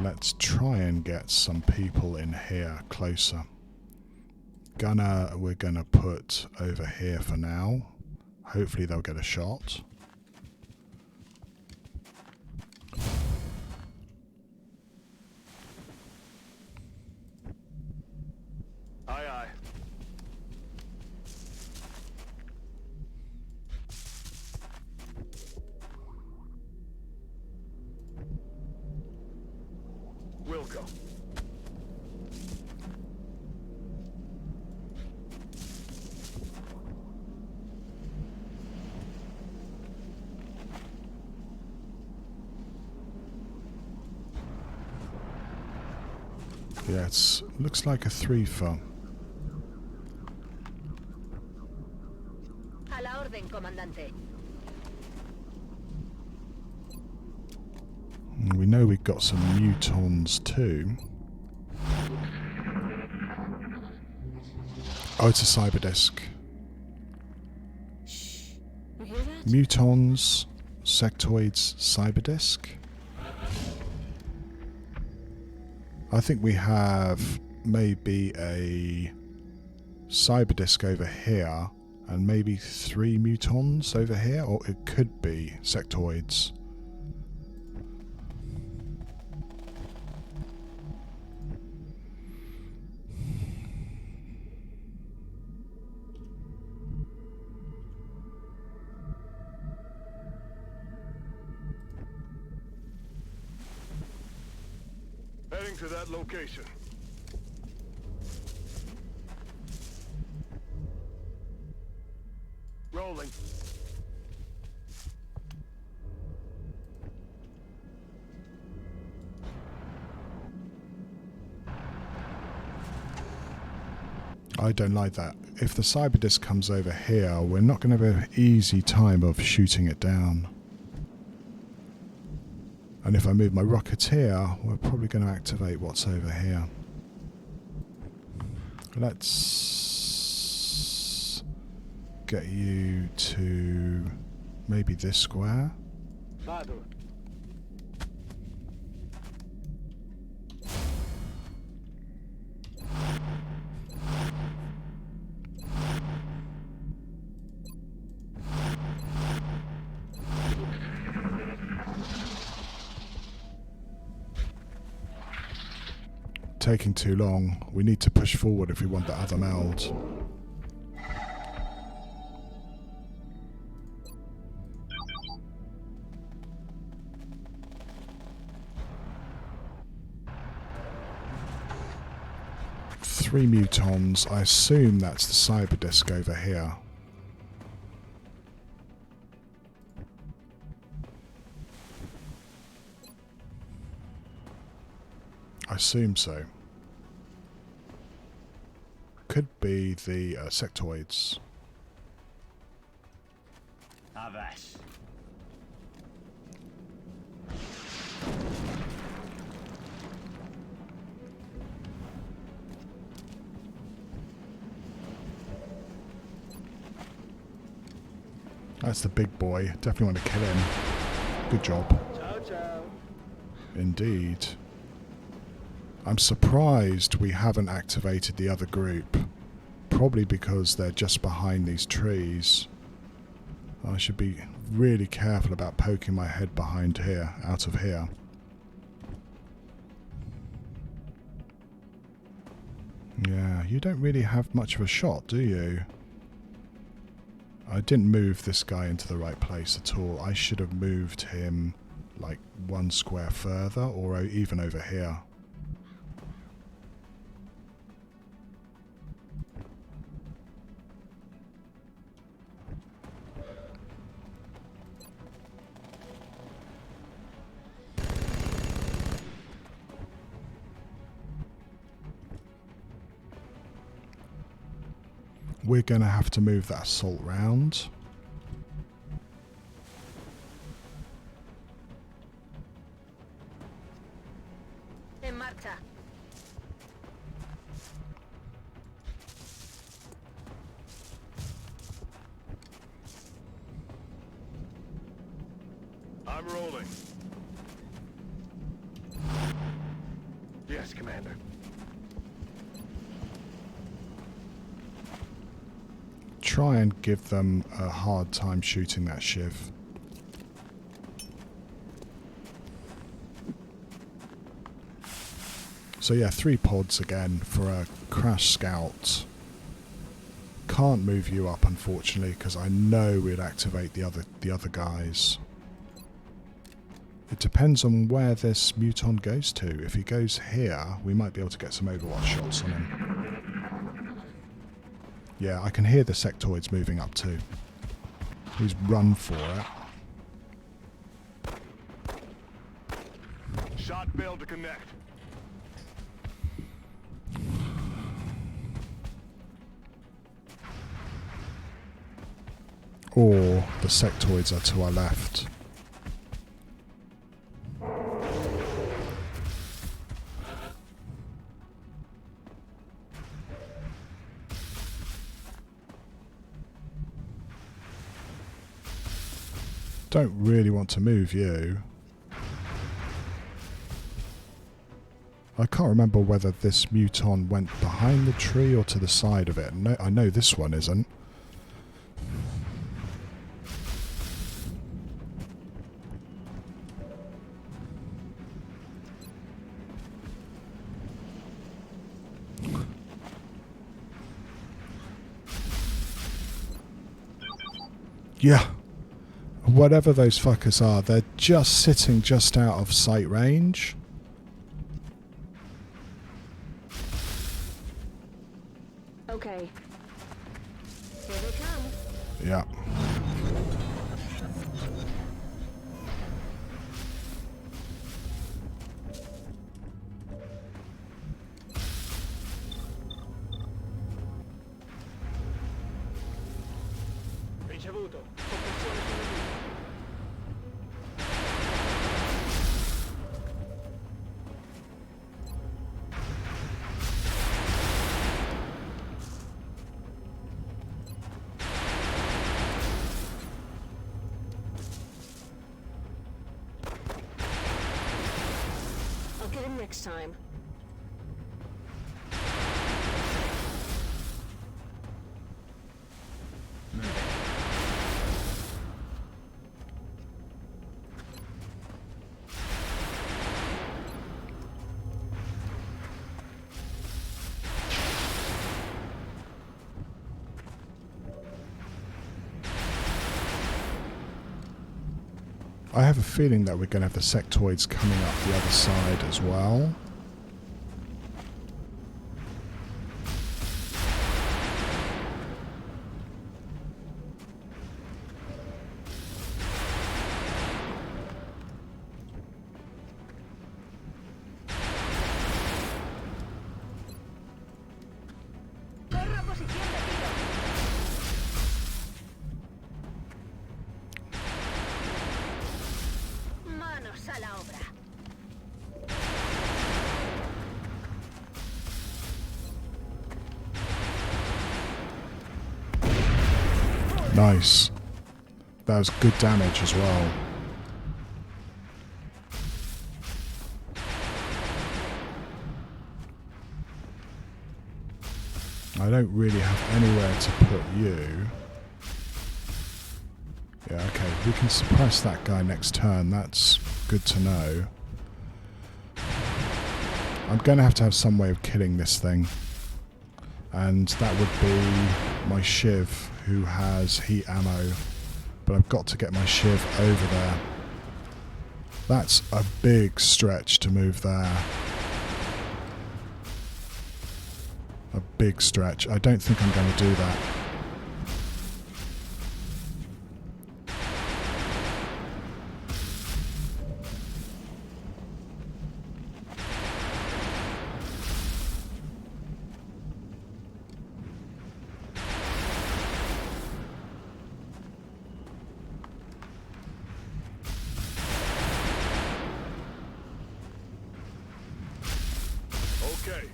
let's try and get some people in here closer. We're gonna put over here for now. Hopefully they'll get a shot. go. Yeah, it looks like a 3-for. A la orden, comandante. We know we've got some mutons too. Oh, it's a cyber disk. You hear that? Mutons, sectoids, cyber disk. I think we have maybe a cyber disk over here and maybe 3 mutons over here, or it could be sectoids. Heading to that location. Rolling. I don't like that. If the cyber disk comes over here, we're not going to have an easy time of shooting it down. And if I move my rocketeer, we're probably going to activate what's over here. Let's get you to maybe this square. Vado. Taking too long. We need to push forward if we want the other meld. Three mutons. I assume that's the cyber disk over here. I assume so. Could be the sectoids. Avas. That's the big boy. Definitely want to kill him. Good job. Ciao, ciao. Indeed. I'm surprised we haven't activated the other group. Probably because they're just behind these trees. I should be really careful about poking my head behind here, out of here. Yeah, you don't really have much of a shot, do you? I didn't move this guy into the right place at all. I should have moved him like 1 square further, or even over here. We're going to have to move that assault round. En marcha. I'm rolling. Yes, Commander. Try and give them a hard time shooting that shiv. So yeah, 3 pods again for a crash scout. Can't move you up unfortunately because I know we'd activate the other guys. It depends on where this muton goes to. If he goes here, we might be able to get some overwatch shots on him. Yeah, I can hear the sectoids moving up too. He's run for it. Shot failed to connect. Or the sectoids are to our left. Don't really want to move you. I can't remember whether this muton went behind the tree or to the side of it. No, I know this one isn't. Yeah. Whatever those fuckers are, they're just sitting just out of sight range. Okay. Here they come. Yeah. Ricevuto. Soppressione sulle linee. I'll get him next time. I have a feeling that we're going to have the sectoids coming up the other side as well. Perra posición de tiro. Manos a la obra. Nice. That was good damage as well. I don't really have anywhere to put you. Yeah, okay. We can suppress that guy next turn. That's good to know. I'm going to have some way of killing this thing. And that would be my Shiv, who has heat ammo. But I've got to get my Shiv over there. That's a big stretch to move there. A big stretch. I don't think I'm going to do that. Okay.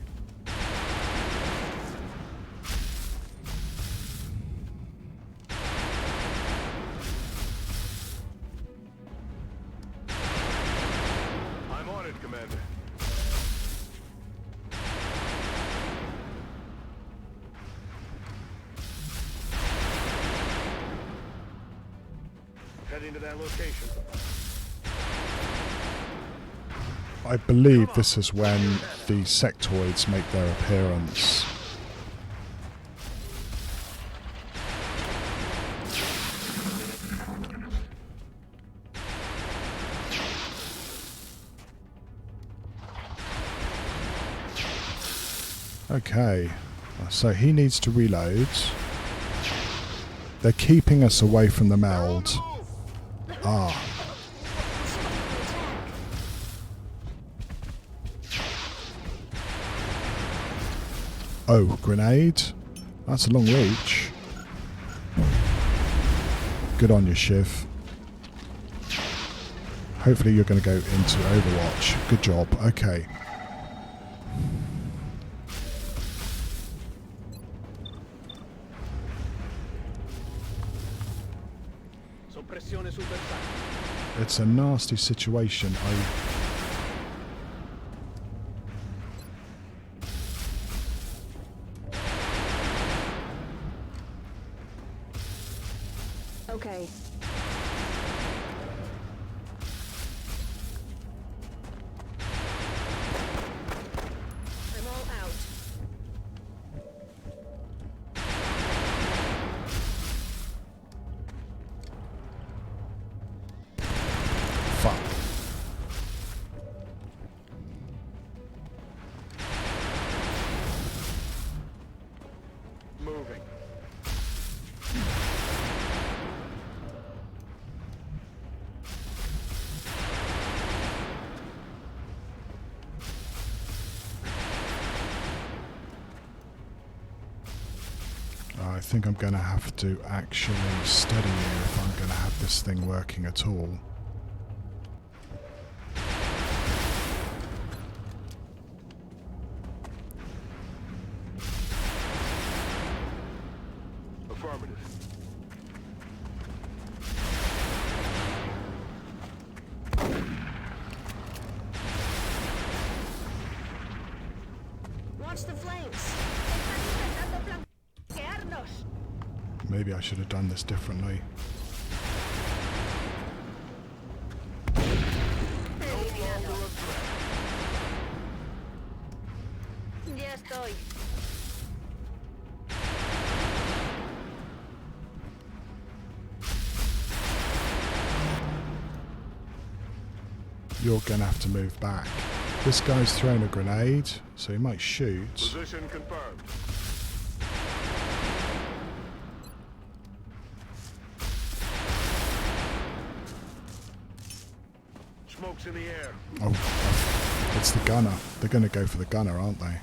I'm on it, Commander. Heading to that location. I believe this is when the sectoids make their appearance. Okay, so he needs to reload. They're keeping us away from the meld. Ah. Oh, grenade. That's a long reach. Good on you, Shiv. Hopefully you're going to go into Overwatch. Good job. Okay. It's a nasty situation. Okay. I'm all out. Fuck. Moving. I think I'm going to have to actually steady you if I'm going to have this thing working at all. Affirmative. Watch the flanks. Maybe I should have done this differently. Ya estoy. You're going to have to move back. This guy's thrown a grenade, so he might shoot. Position confirmed. Smoke's in the air. Oh, it's the gunner. They're going to go for the gunner, aren't they?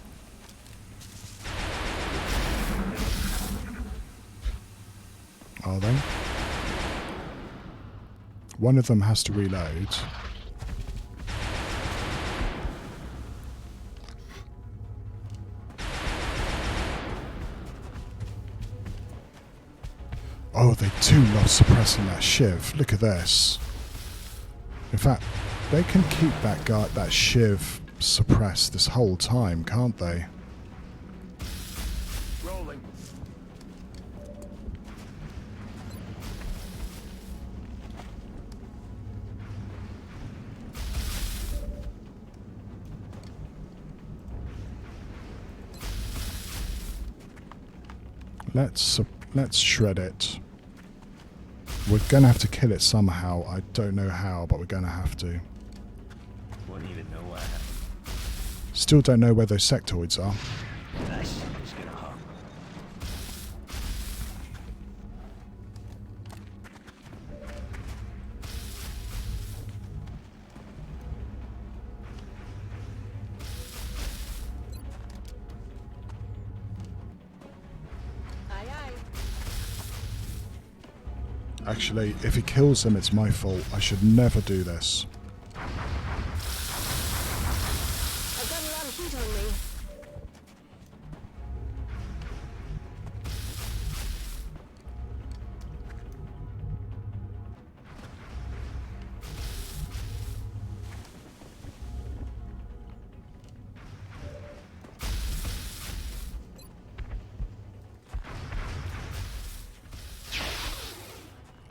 Are they? One of them has to reload. Oh, they do love suppressing that Shiv. Look at this. In fact, they can keep that Shiv suppressed this whole time, can't they? Rolling. Let's shred it. We're going to have to kill it somehow. I don't know how, but we're going to have to. Wouldn't even know what happened. Still don't know where those sectoids are. That shit was gonna hurt. Aye, aye. Actually, if he kills them, it's my fault. I should never do this. I've got a lot of heat on me.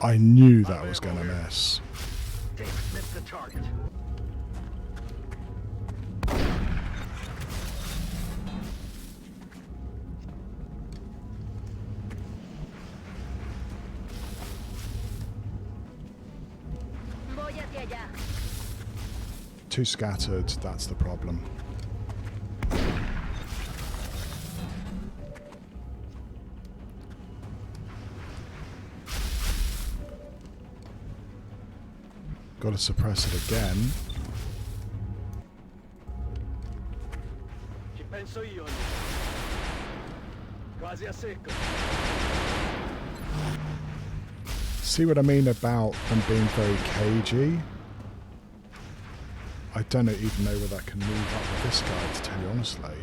I knew that was going to miss. David missed the target. Voy hacia allá. Too scattered, that's the problem. Got to suppress it again. Ci penso io. Quasi a secco. See what I mean about them being very cagey? I don't even know whether I can move up with this guy, to tell you honestly.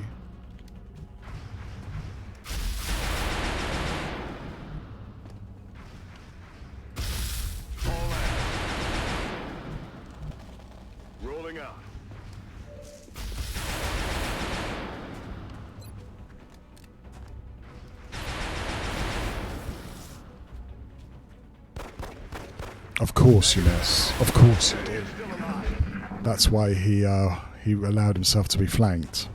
All out. Rolling out. Of course you miss. Of course you did. That's why he allowed himself to be flanked.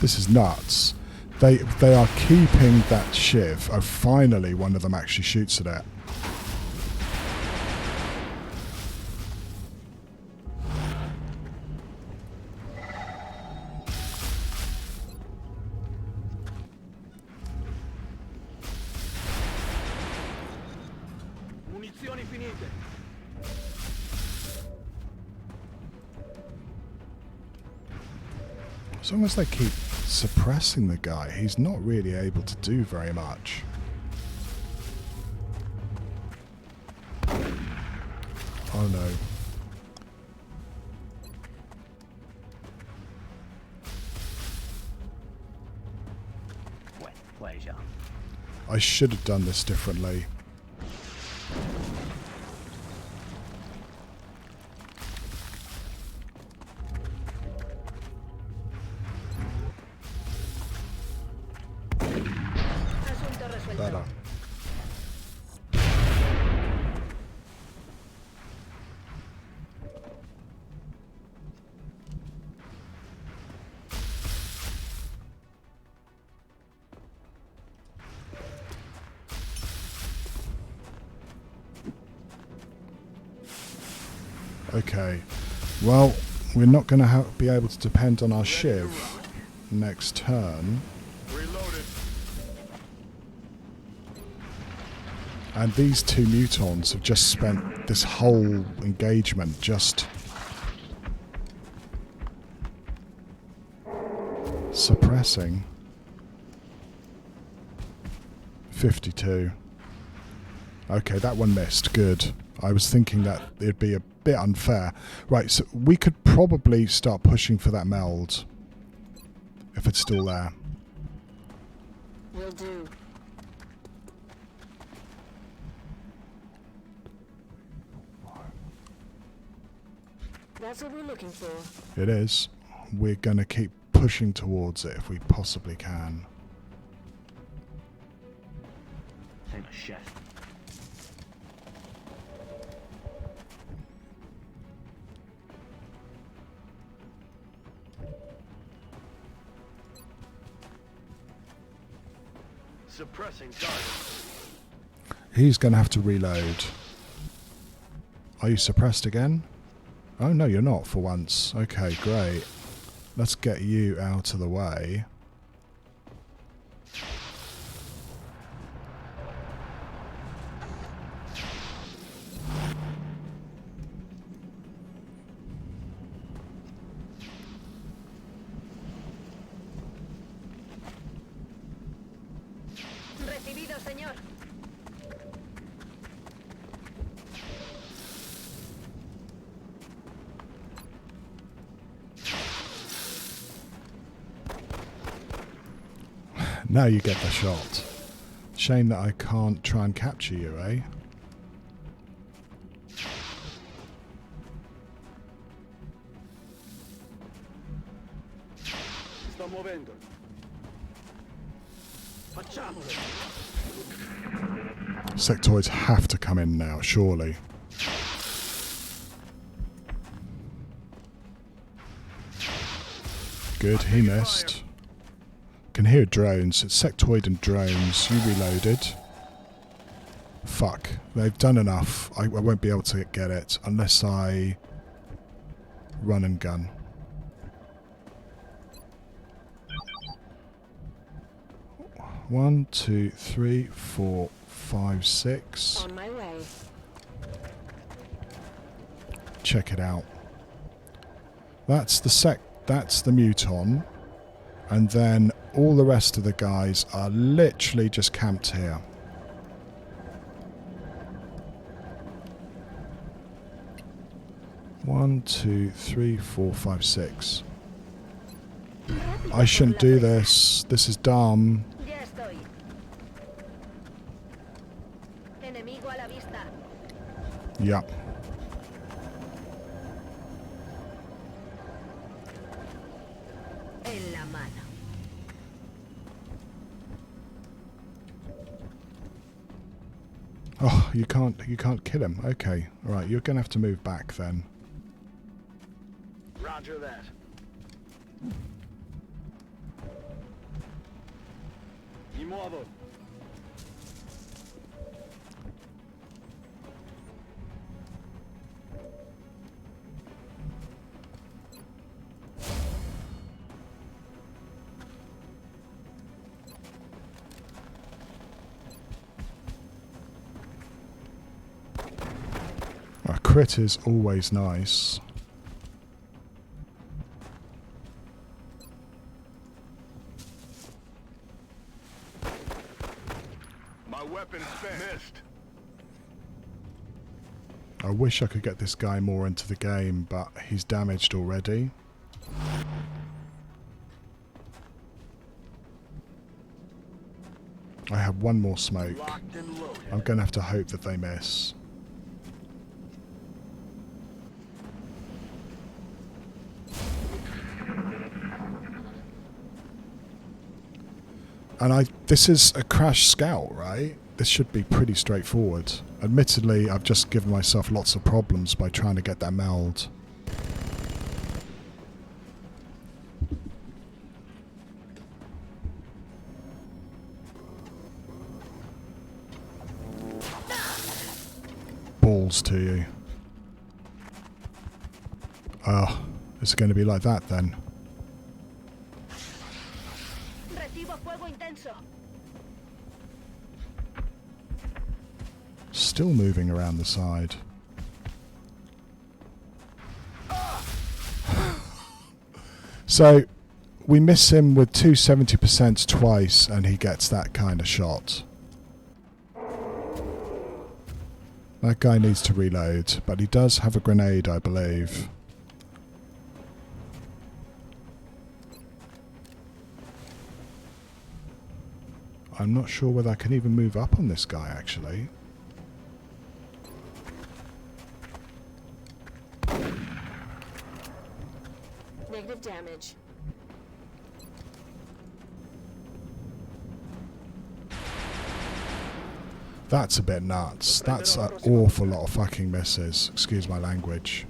This is nuts. They are keeping that shiv. Oh, finally one of them actually shoots at it. Munizioni finite. As long as they keep suppressing the guy, he's not really able to do very much. Oh no. With pleasure. I should have done this differently. Asunto resuelto. Better. Okay, well, we're not going to be able to depend on our shiv next turn. Reloaded. And these two mutons have just spent this whole engagement just suppressing. 52. Okay, that one missed. Good. I was thinking that it'd be a bit unfair. Right, so we could probably start pushing for that meld. If it's still there. Will do. That's what we're looking for. It is. We're going to keep pushing towards it if we possibly can. Thank chef. Suppressing target. He's going to have to reload. Are you suppressed again? Oh, no, you're not for once. Okay, great. Let's get you out of the way. Recibido, señor. Now you get the shot. Shame that I can't try and capture you, eh? Sto muovendo. Facciamolo. Sectoids have to come in now, surely. Good, he missed. Can hear drones. It's sectoid and drones. You reloaded. Fuck. They've done enough. I won't be able to get it unless I run and gun. One, two, three, 4, 5, 6. On my way. Check it out. That's the Muton, and then all the rest of the guys are literally just camped here. One, two, three, 4, 5, 6. I shouldn't do this. This is dumb. Ya estoy. Enemigo a la vista. Yep. En la mano. Oh, you can't kill him. Okay, all right. You're gonna have to move back then. Roger that. Ni modo. A crit is always nice. My weapon missed. I wish I could get this guy more into the game, but he's damaged already. I have one more smoke. Locked and loaded. I'm going to have to hope that they miss. And this is a crash scout, right? This should be pretty straightforward. Admittedly, I've just given myself lots of problems by trying to get that meld. Balls to you. Oh, it's going to be like that then. Recibo fuego intenso. Still moving around the side. So, we miss him with 270% twice and he gets that kind of shot. That guy needs to reload, but he does have a grenade, I believe. I'm not sure whether I can even move up on this guy, actually. Negative damage. That's a bit nuts. That's an awful lot of fucking misses. Excuse my language.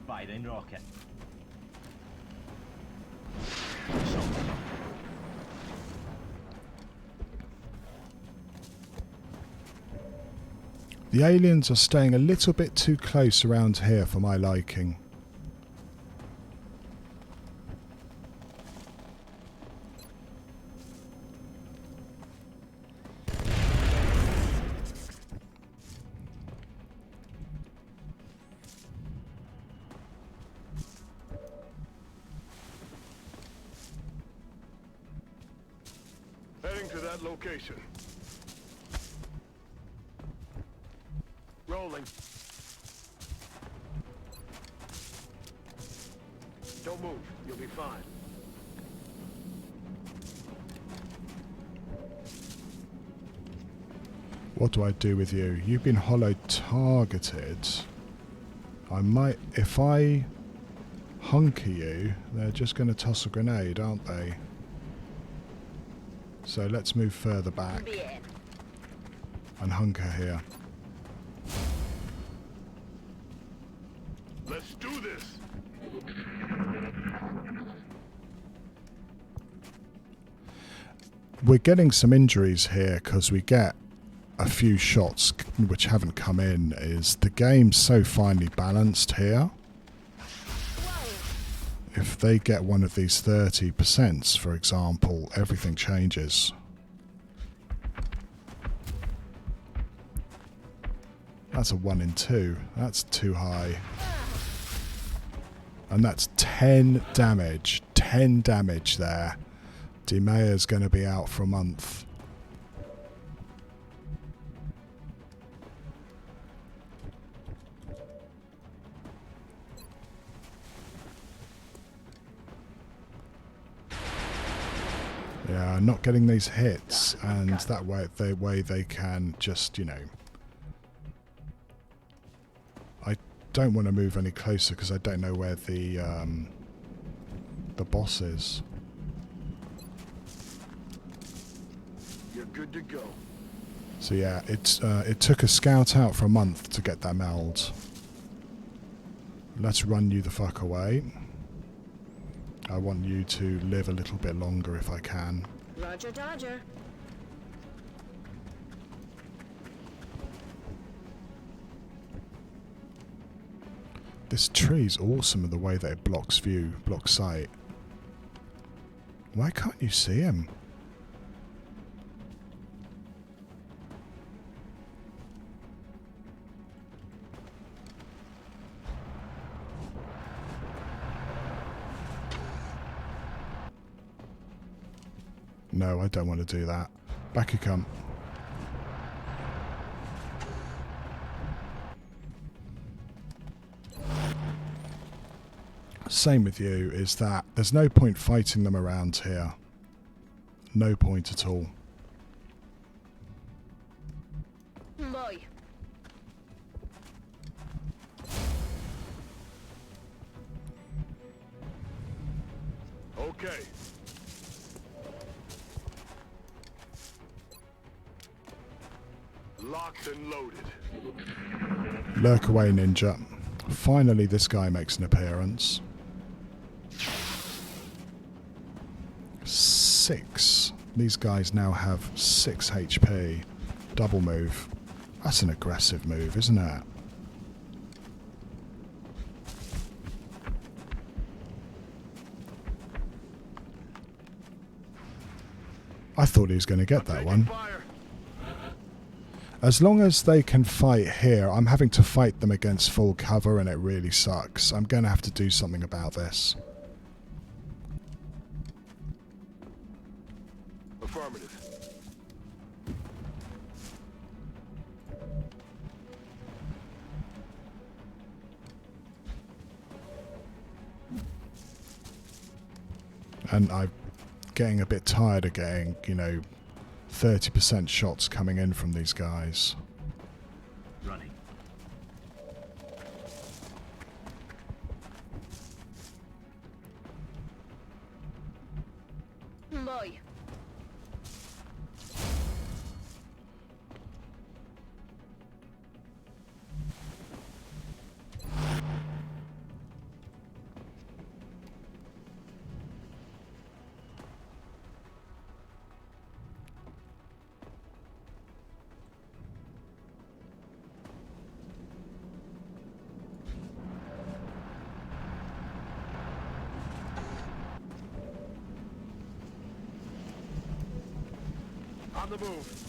Firing rocket. The aliens are staying a little bit too close around here for my liking. Heading to that location. Rolling. Don't move. You'll be fine. What do I do with you? You've been hollow targeted. I might... If I hunker you, they're just going to toss a grenade, aren't they? So let's move further back. And hunker here. Let's do this. We're getting some injuries here because we get a few shots which haven't come in. Is the game so finely balanced here? If they get one of these 30%, for example, everything changes. That's a 1 in 2. That's too high. And that's 10 damage. 10 damage there. Di Mea's going to be out for a month. Yeah, not getting these hits, and that way they can just, you know... I don't want to move any closer because I don't know where the boss is. You're good to go. So yeah, it took a scout out for a month to get that meld. Let's run you the fuck away. I want you to live a little bit longer if I can. Roger, Dodger. This tree's awesome in the way that it blocks view, blocks sight. Why can't you see him? No, I don't want to do that. Back you come. Same with you, is that there's no point fighting them around here. No point at all. Boy. Okay. Locked and loaded. Lurk away, ninja. Finally, this guy makes an appearance. 6. These guys now have 6 HP. Double move. That's an aggressive move, isn't it? I thought he was going to get that one. Fire. As long as they can fight here, I'm having to fight them against full cover and it really sucks. I'm going to have to do something about this. Affirmative. And I'm getting a bit tired of getting, you know, 30% shots coming in from these guys. Running. Boy. On the move.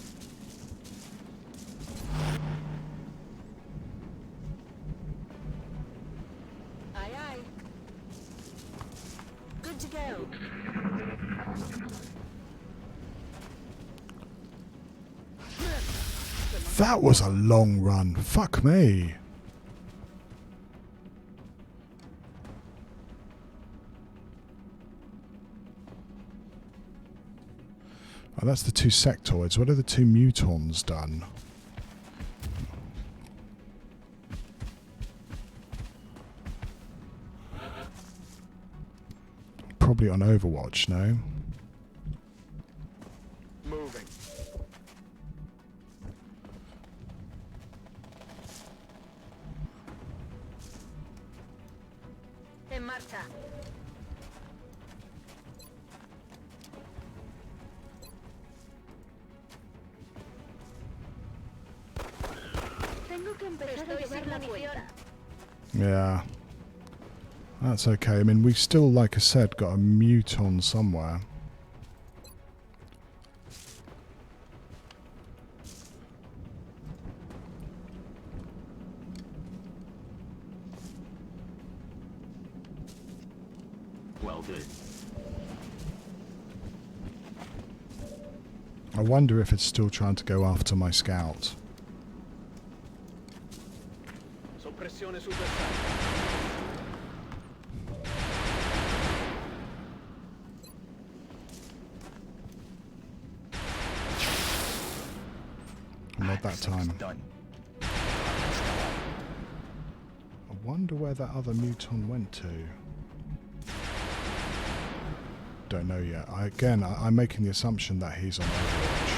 Aye, aye. Good to go. That was a long run. Fuck me. Oh, that's the 2 sectoids. What are the 2 mutons done? probably on Overwatch, no? Moving. En marcha. Tengo que empezar a llevar la cuenta. Yeah. That's okay. I mean, we still, like I said, got a mute on somewhere. Well done. I wonder if it's still trying to go after my scout. Soppressione sul bersaglio. Not that time. Done. I wonder where that other muton went to. Don't know yet. I'm making the assumption that he's on Overwatch.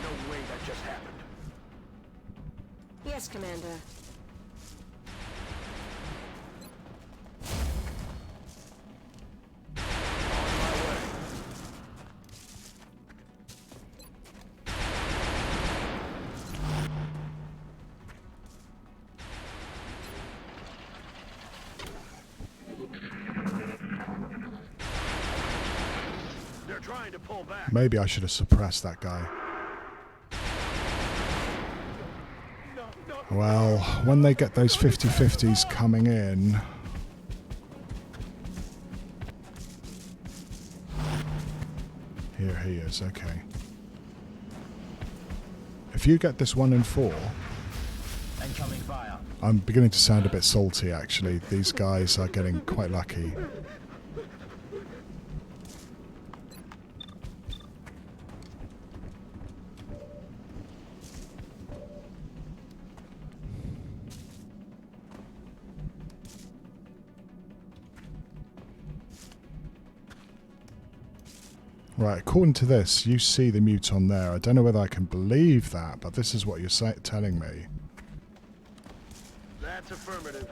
No way that just happened. Yes, Commander. On my way. They're trying to pull back. Maybe I should have suppressed that guy. Well, when they get those 50-50s coming in... Here he is, okay. If you get this 1 in 4... Incoming fire. I'm beginning to sound a bit salty, actually. These guys are getting quite lucky. Right, according to this, you see the muton there. I don't know whether I can believe that, but this is what you're telling me. That's affirmative.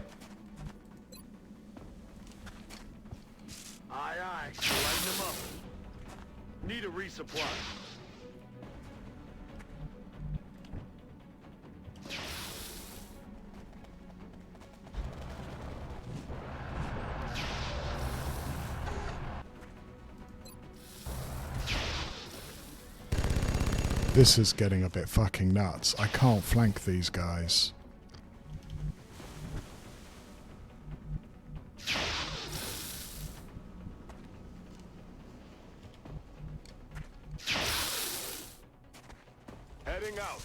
Aye, aye. Lighten them up. Need a resupply. This is getting a bit fucking nuts. I can't flank these guys. Heading out.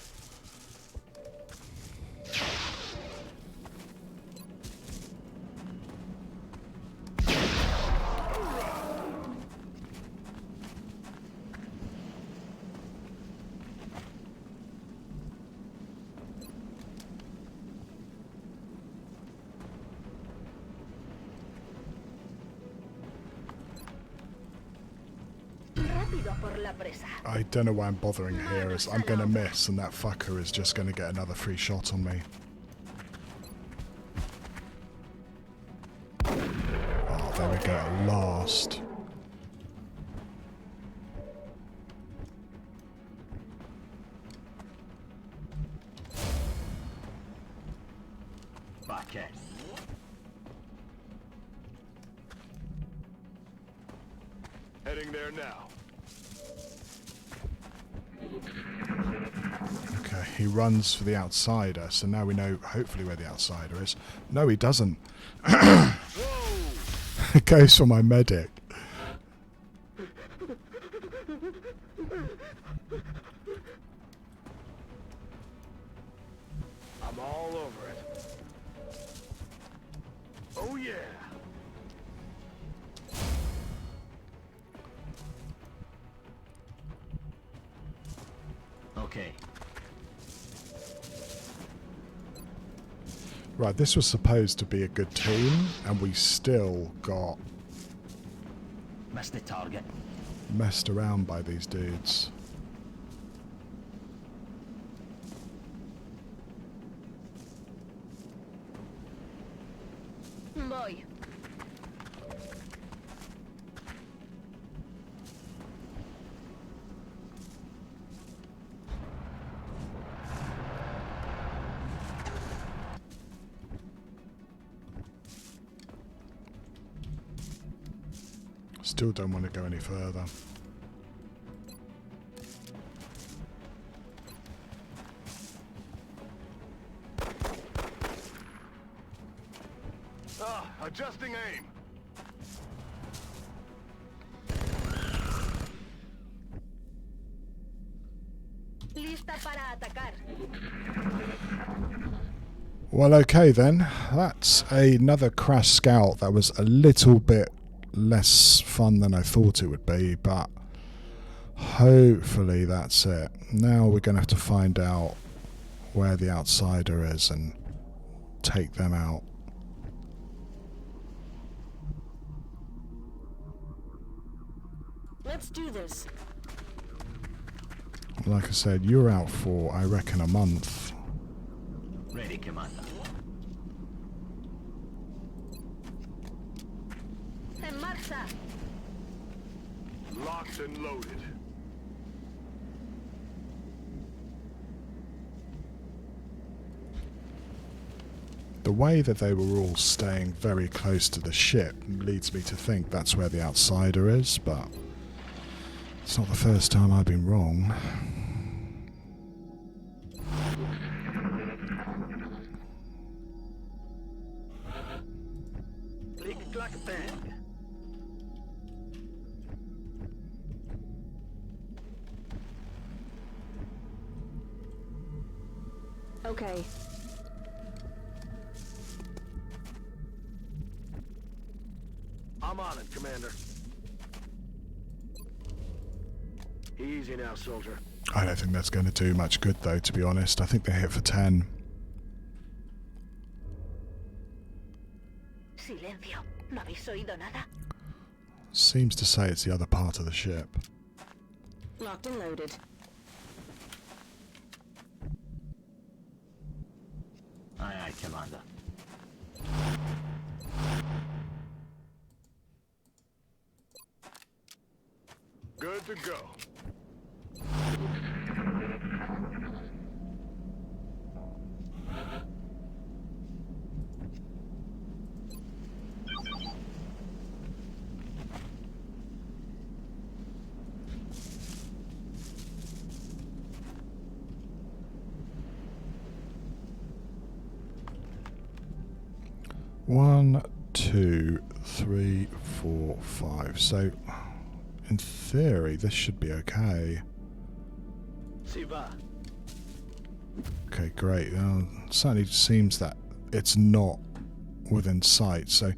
I don't know why I'm bothering here, as I'm going to miss and that fucker is just going to get another free shot on me. Oh, there we go, at last. Back in. Heading there now. Okay, he runs for the outsider, so now we know hopefully where the outsider is. No, he doesn't. It goes for my medic. I'm all over it. Oh yeah. Okay. Right, this was supposed to be a good team, and we still got Missed the target. messed around by these dudes. Voy. Still don't want to go any further. Adjusting aim. Lista para atacar. Well, okay then. That's another crash scout that was a little bit less fun than I thought it would be, but hopefully that's it. Now we're going to have to find out where the outsider is and take them out. Let's do this. Like I said, you're out for, I reckon, a month. Ready, Commander. En marcha. Locked and loaded. The way that they were all staying very close to the ship leads me to think that's where the outsider is, but it's not the first time I've been wrong. Okay. I'm on it, Commander. Easy now, soldier. I don't think that's going to do much good, though, to be honest. I think they hit for 10. Silencio. ¿No habéis oído nada? Seems to say it's the other part of the ship. Locked and loaded. Aye, aye, Commander. Good to go. One, 2, 3, 4, 5. So, in theory, this should be okay. Si va. Okay, great. Certainly seems that it's not within sight. So,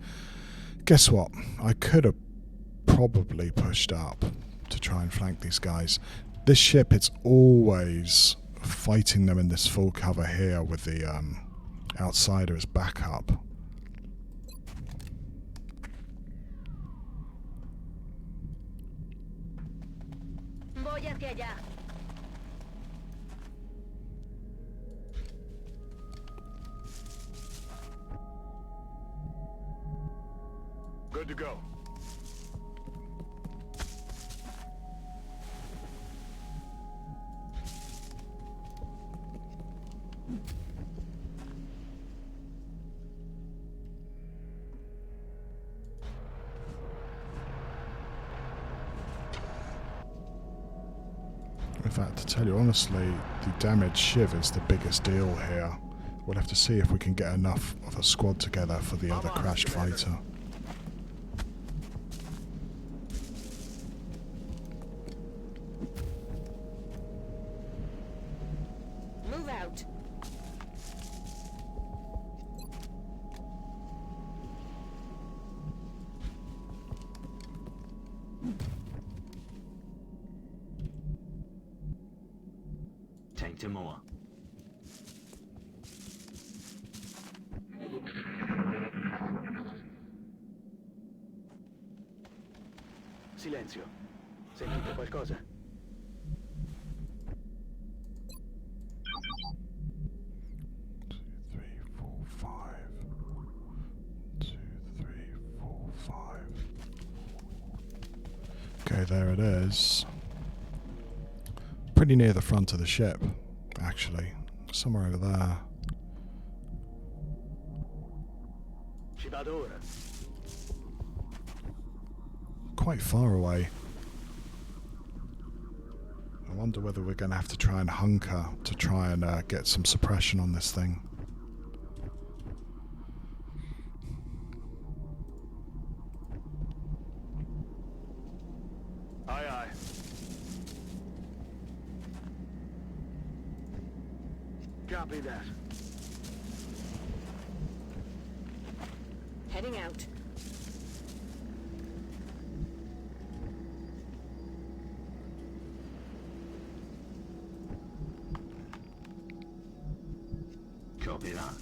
guess what? I could have probably pushed up to try and flank these guys. This ship, it's always fighting them in this full cover here with the outsider as backup. Voy hacia allá. Good to go. In fact, to tell you honestly, the damaged Shiv is the biggest deal here. We'll have to see if we can get enough of a squad together for the other crashed fighter. Move out. Time to moor. Silenzio. Sentite qualcosa? Three, four, five. 2, 3, 4, 5. Okay, there it is. Pretty near the front of the ship, actually. Somewhere over there. Ci vado ora. Quite far away. I wonder whether we're going to have to try and hunker to try and get some suppression on this thing. Aye, aye. Copy that. Heading out. Copy that.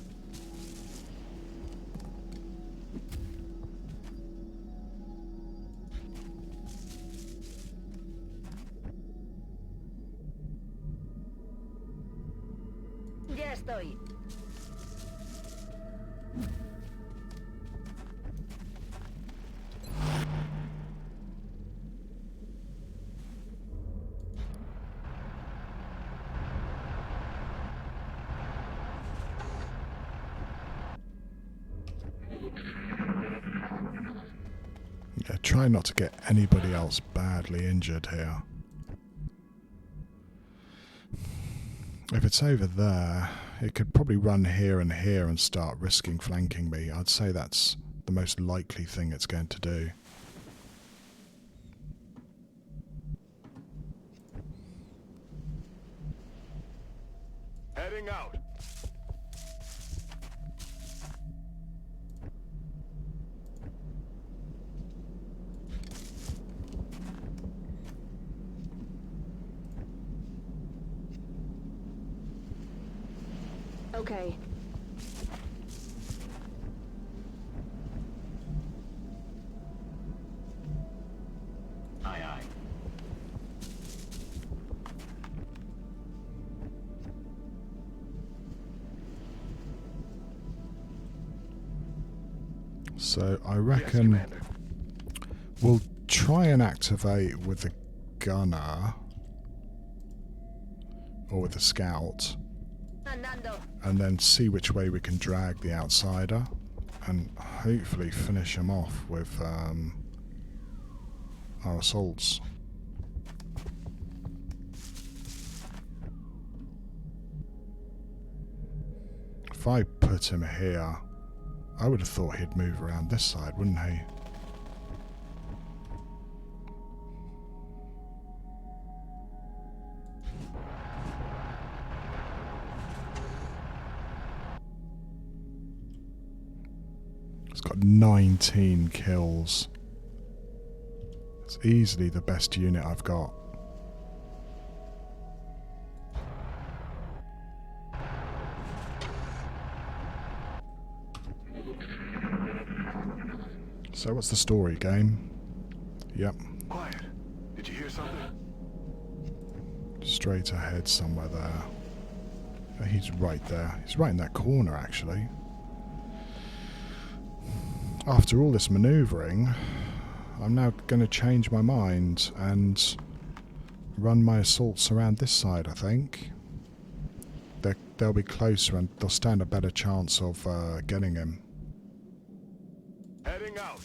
Ya estoy. Yeah, try not to get anybody else badly injured here. If it's over there, it could probably run here and start risking flanking me. I'd say that's the most likely thing it's going to do. Heading out. Okay. Aye, aye. So I Yes, reckon Commander. we'll try and activate with the gunner or with the scout, Andando. and then see which way we can drag the outsider and hopefully finish him off with our assaults. If I put him here, I would have thought he'd move around this side, wouldn't he? He's got 19 kills. It's easily the best unit I've got. So what's the story, game? Yep, Quiet. Did you hear something? straight ahead somewhere there. He's right there. He's right in that corner, actually. After all this manoeuvring, I'm now going to change my mind and run my assaults around this side, I think. They'll be closer and they'll stand a better chance of getting him. Heading out.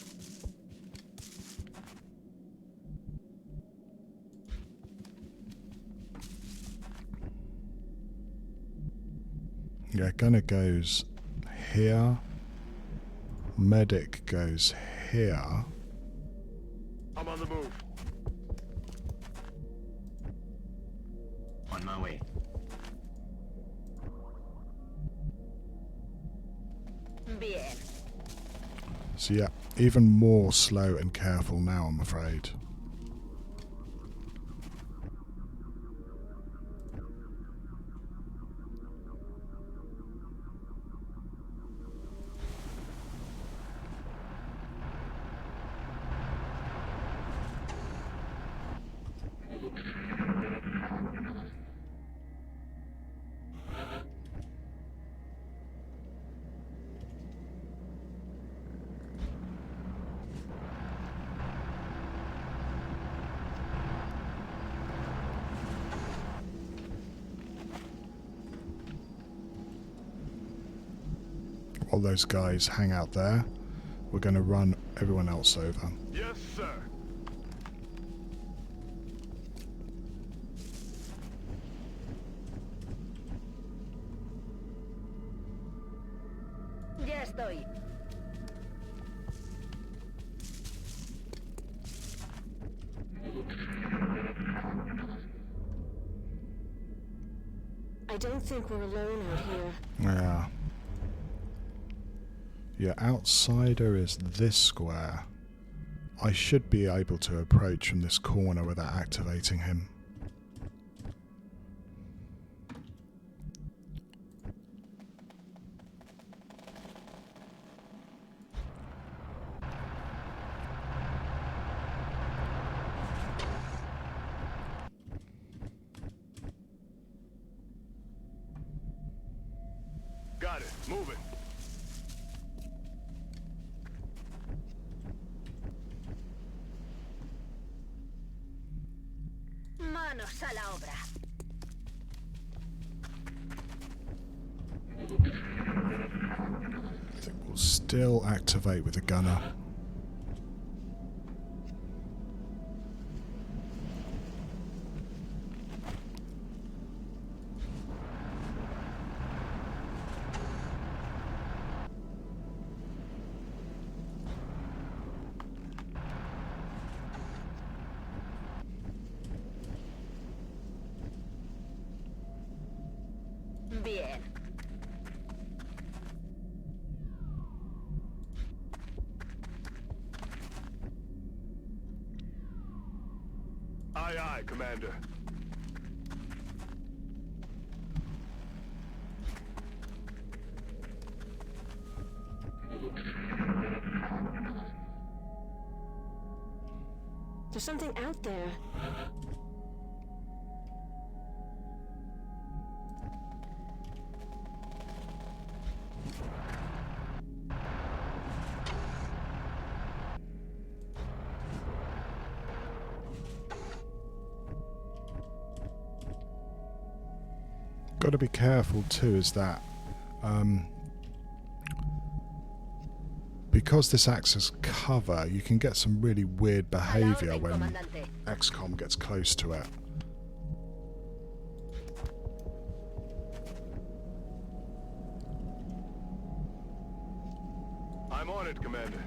Yeah, gunner goes here. Medic goes here. I'm on the move. On my way. Bien. So yeah, even more slow and careful now, I'm afraid. All those guys hang out there. We're going to run everyone else over. Yes, sir. Ya estoy. I don't think we're alone out here. Yeah. Your outsider is this square. I should be able to approach from this corner without activating him. Got it. Moving. Manos a la obra. I think we'll still activate with the gunner. Bien. Aye, aye, Commander. There's something out there. Got to be careful too, is that because this acts as cover, you can get some really weird behaviour when XCOM gets close to it. I'm on it, Commander.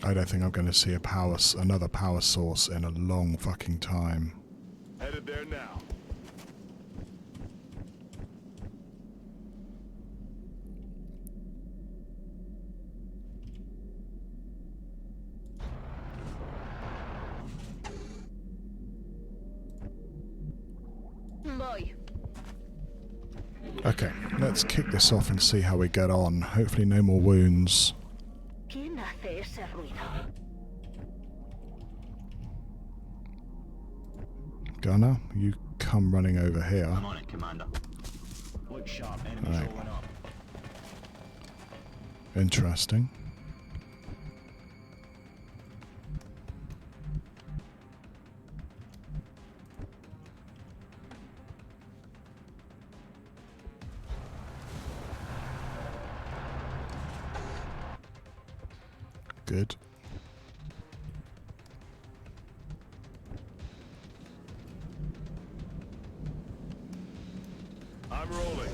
I don't think I'm going to see another power source in a long fucking time. Headed there now. Voy. Okay, let's kick this off and see how we get on. Hopefully no more wounds. ¿Quién hace ese ruido? Gunner, you come running over here. I'm on it, Commander. Look sharp, enemies Right. rolling up. Interesting. Good. I'm rolling.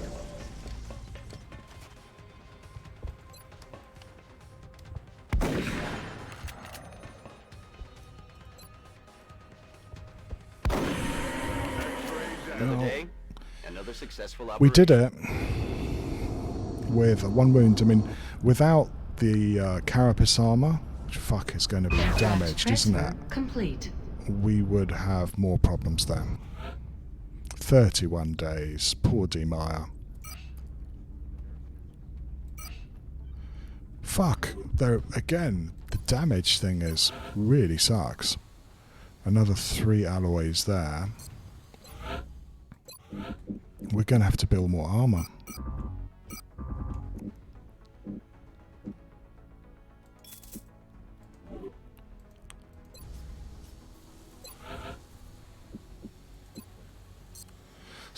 Another day, another successful operation. We did it with one wound. I mean, without the carapace armor, which fuck is going to be damaged, isn't it? Transfer complete. We would have more problems then. 31 days. Poor D. Meyer. Fuck. There again, the damage thing really sucks. Another 3 alloys there. We're going to have to build more armor.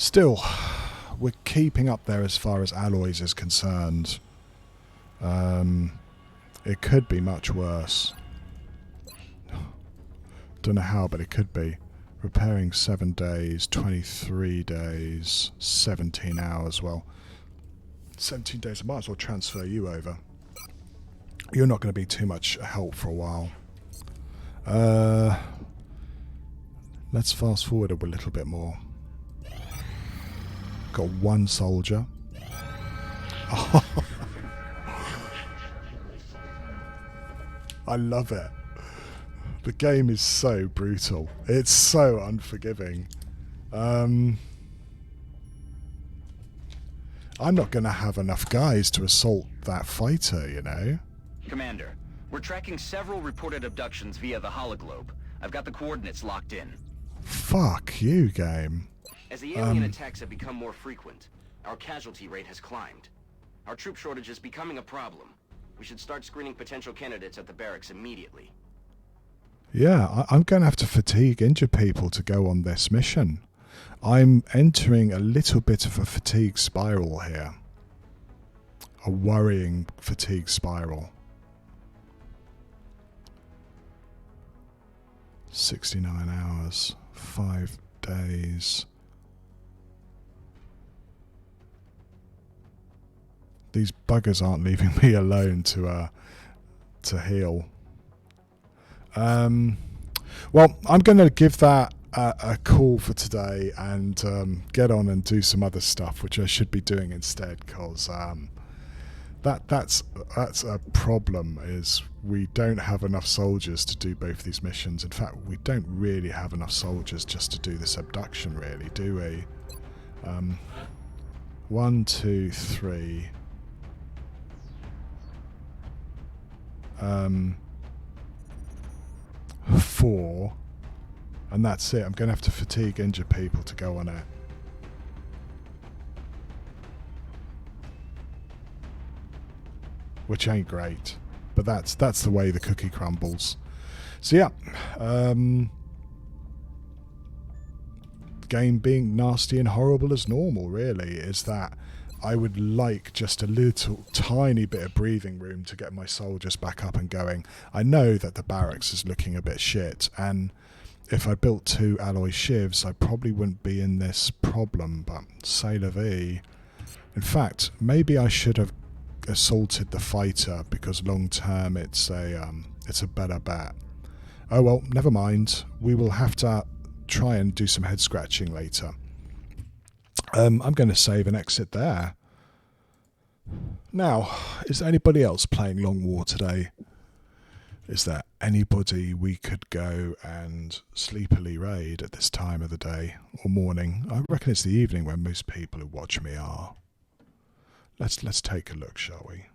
Still, we're keeping up there as far as alloys is concerned. It could be much worse. Don't know how, but it could be. Repairing 7 days, 23 days, 17 hours. Well, 17 days, I might as well transfer you over. You're not going to be too much help for a while. Let's fast forward a little bit more. Got 1 soldier. I love it. The game is so brutal. It's so unforgiving. I'm not going to have enough guys to assault that fighter, you know. Commander, we're tracking several reported abductions via the hologlobe. I've got the coordinates locked in. Fuck you, game. As the alien attacks have become more frequent, our casualty rate has climbed. Our troop shortage is becoming a problem. We should start screening potential candidates at the barracks immediately. Yeah, I'm going to have to fatigue injured people to go on this mission. I'm entering a little bit of a fatigue spiral here. A worrying fatigue spiral. 69 hours, 5 days. These buggers aren't leaving me alone to heal. Well, I'm going to give that a call for today and get on and do some other stuff, which I should be doing instead, because that's a problem. Is we don't have enough soldiers to do both these missions. In fact, we don't really have enough soldiers just to do this abduction, really, do we? 1, 2, 3. 4, and that's it. I'm going to have to fatigue injured people to go on it. Which ain't great, but that's the way the cookie crumbles. So yeah, game being nasty and horrible as normal, really, is that I would like just a little tiny bit of breathing room to get my soldiers back up and going. I know that the barracks is looking a bit shit, and if I built 2 alloy shivs, I probably wouldn't be in this problem, but c'est la vie. In fact, maybe I should have assaulted the fighter, because long term it's a better bet. Oh well, never mind. We will have to try and do some head scratching later. I'm going to save and exit there. Now, is there anybody else playing Long War today? Is there anybody we could go and sleepily raid at this time of the day or morning? I reckon it's the evening when most people who watch me are. Let's take a look, shall we?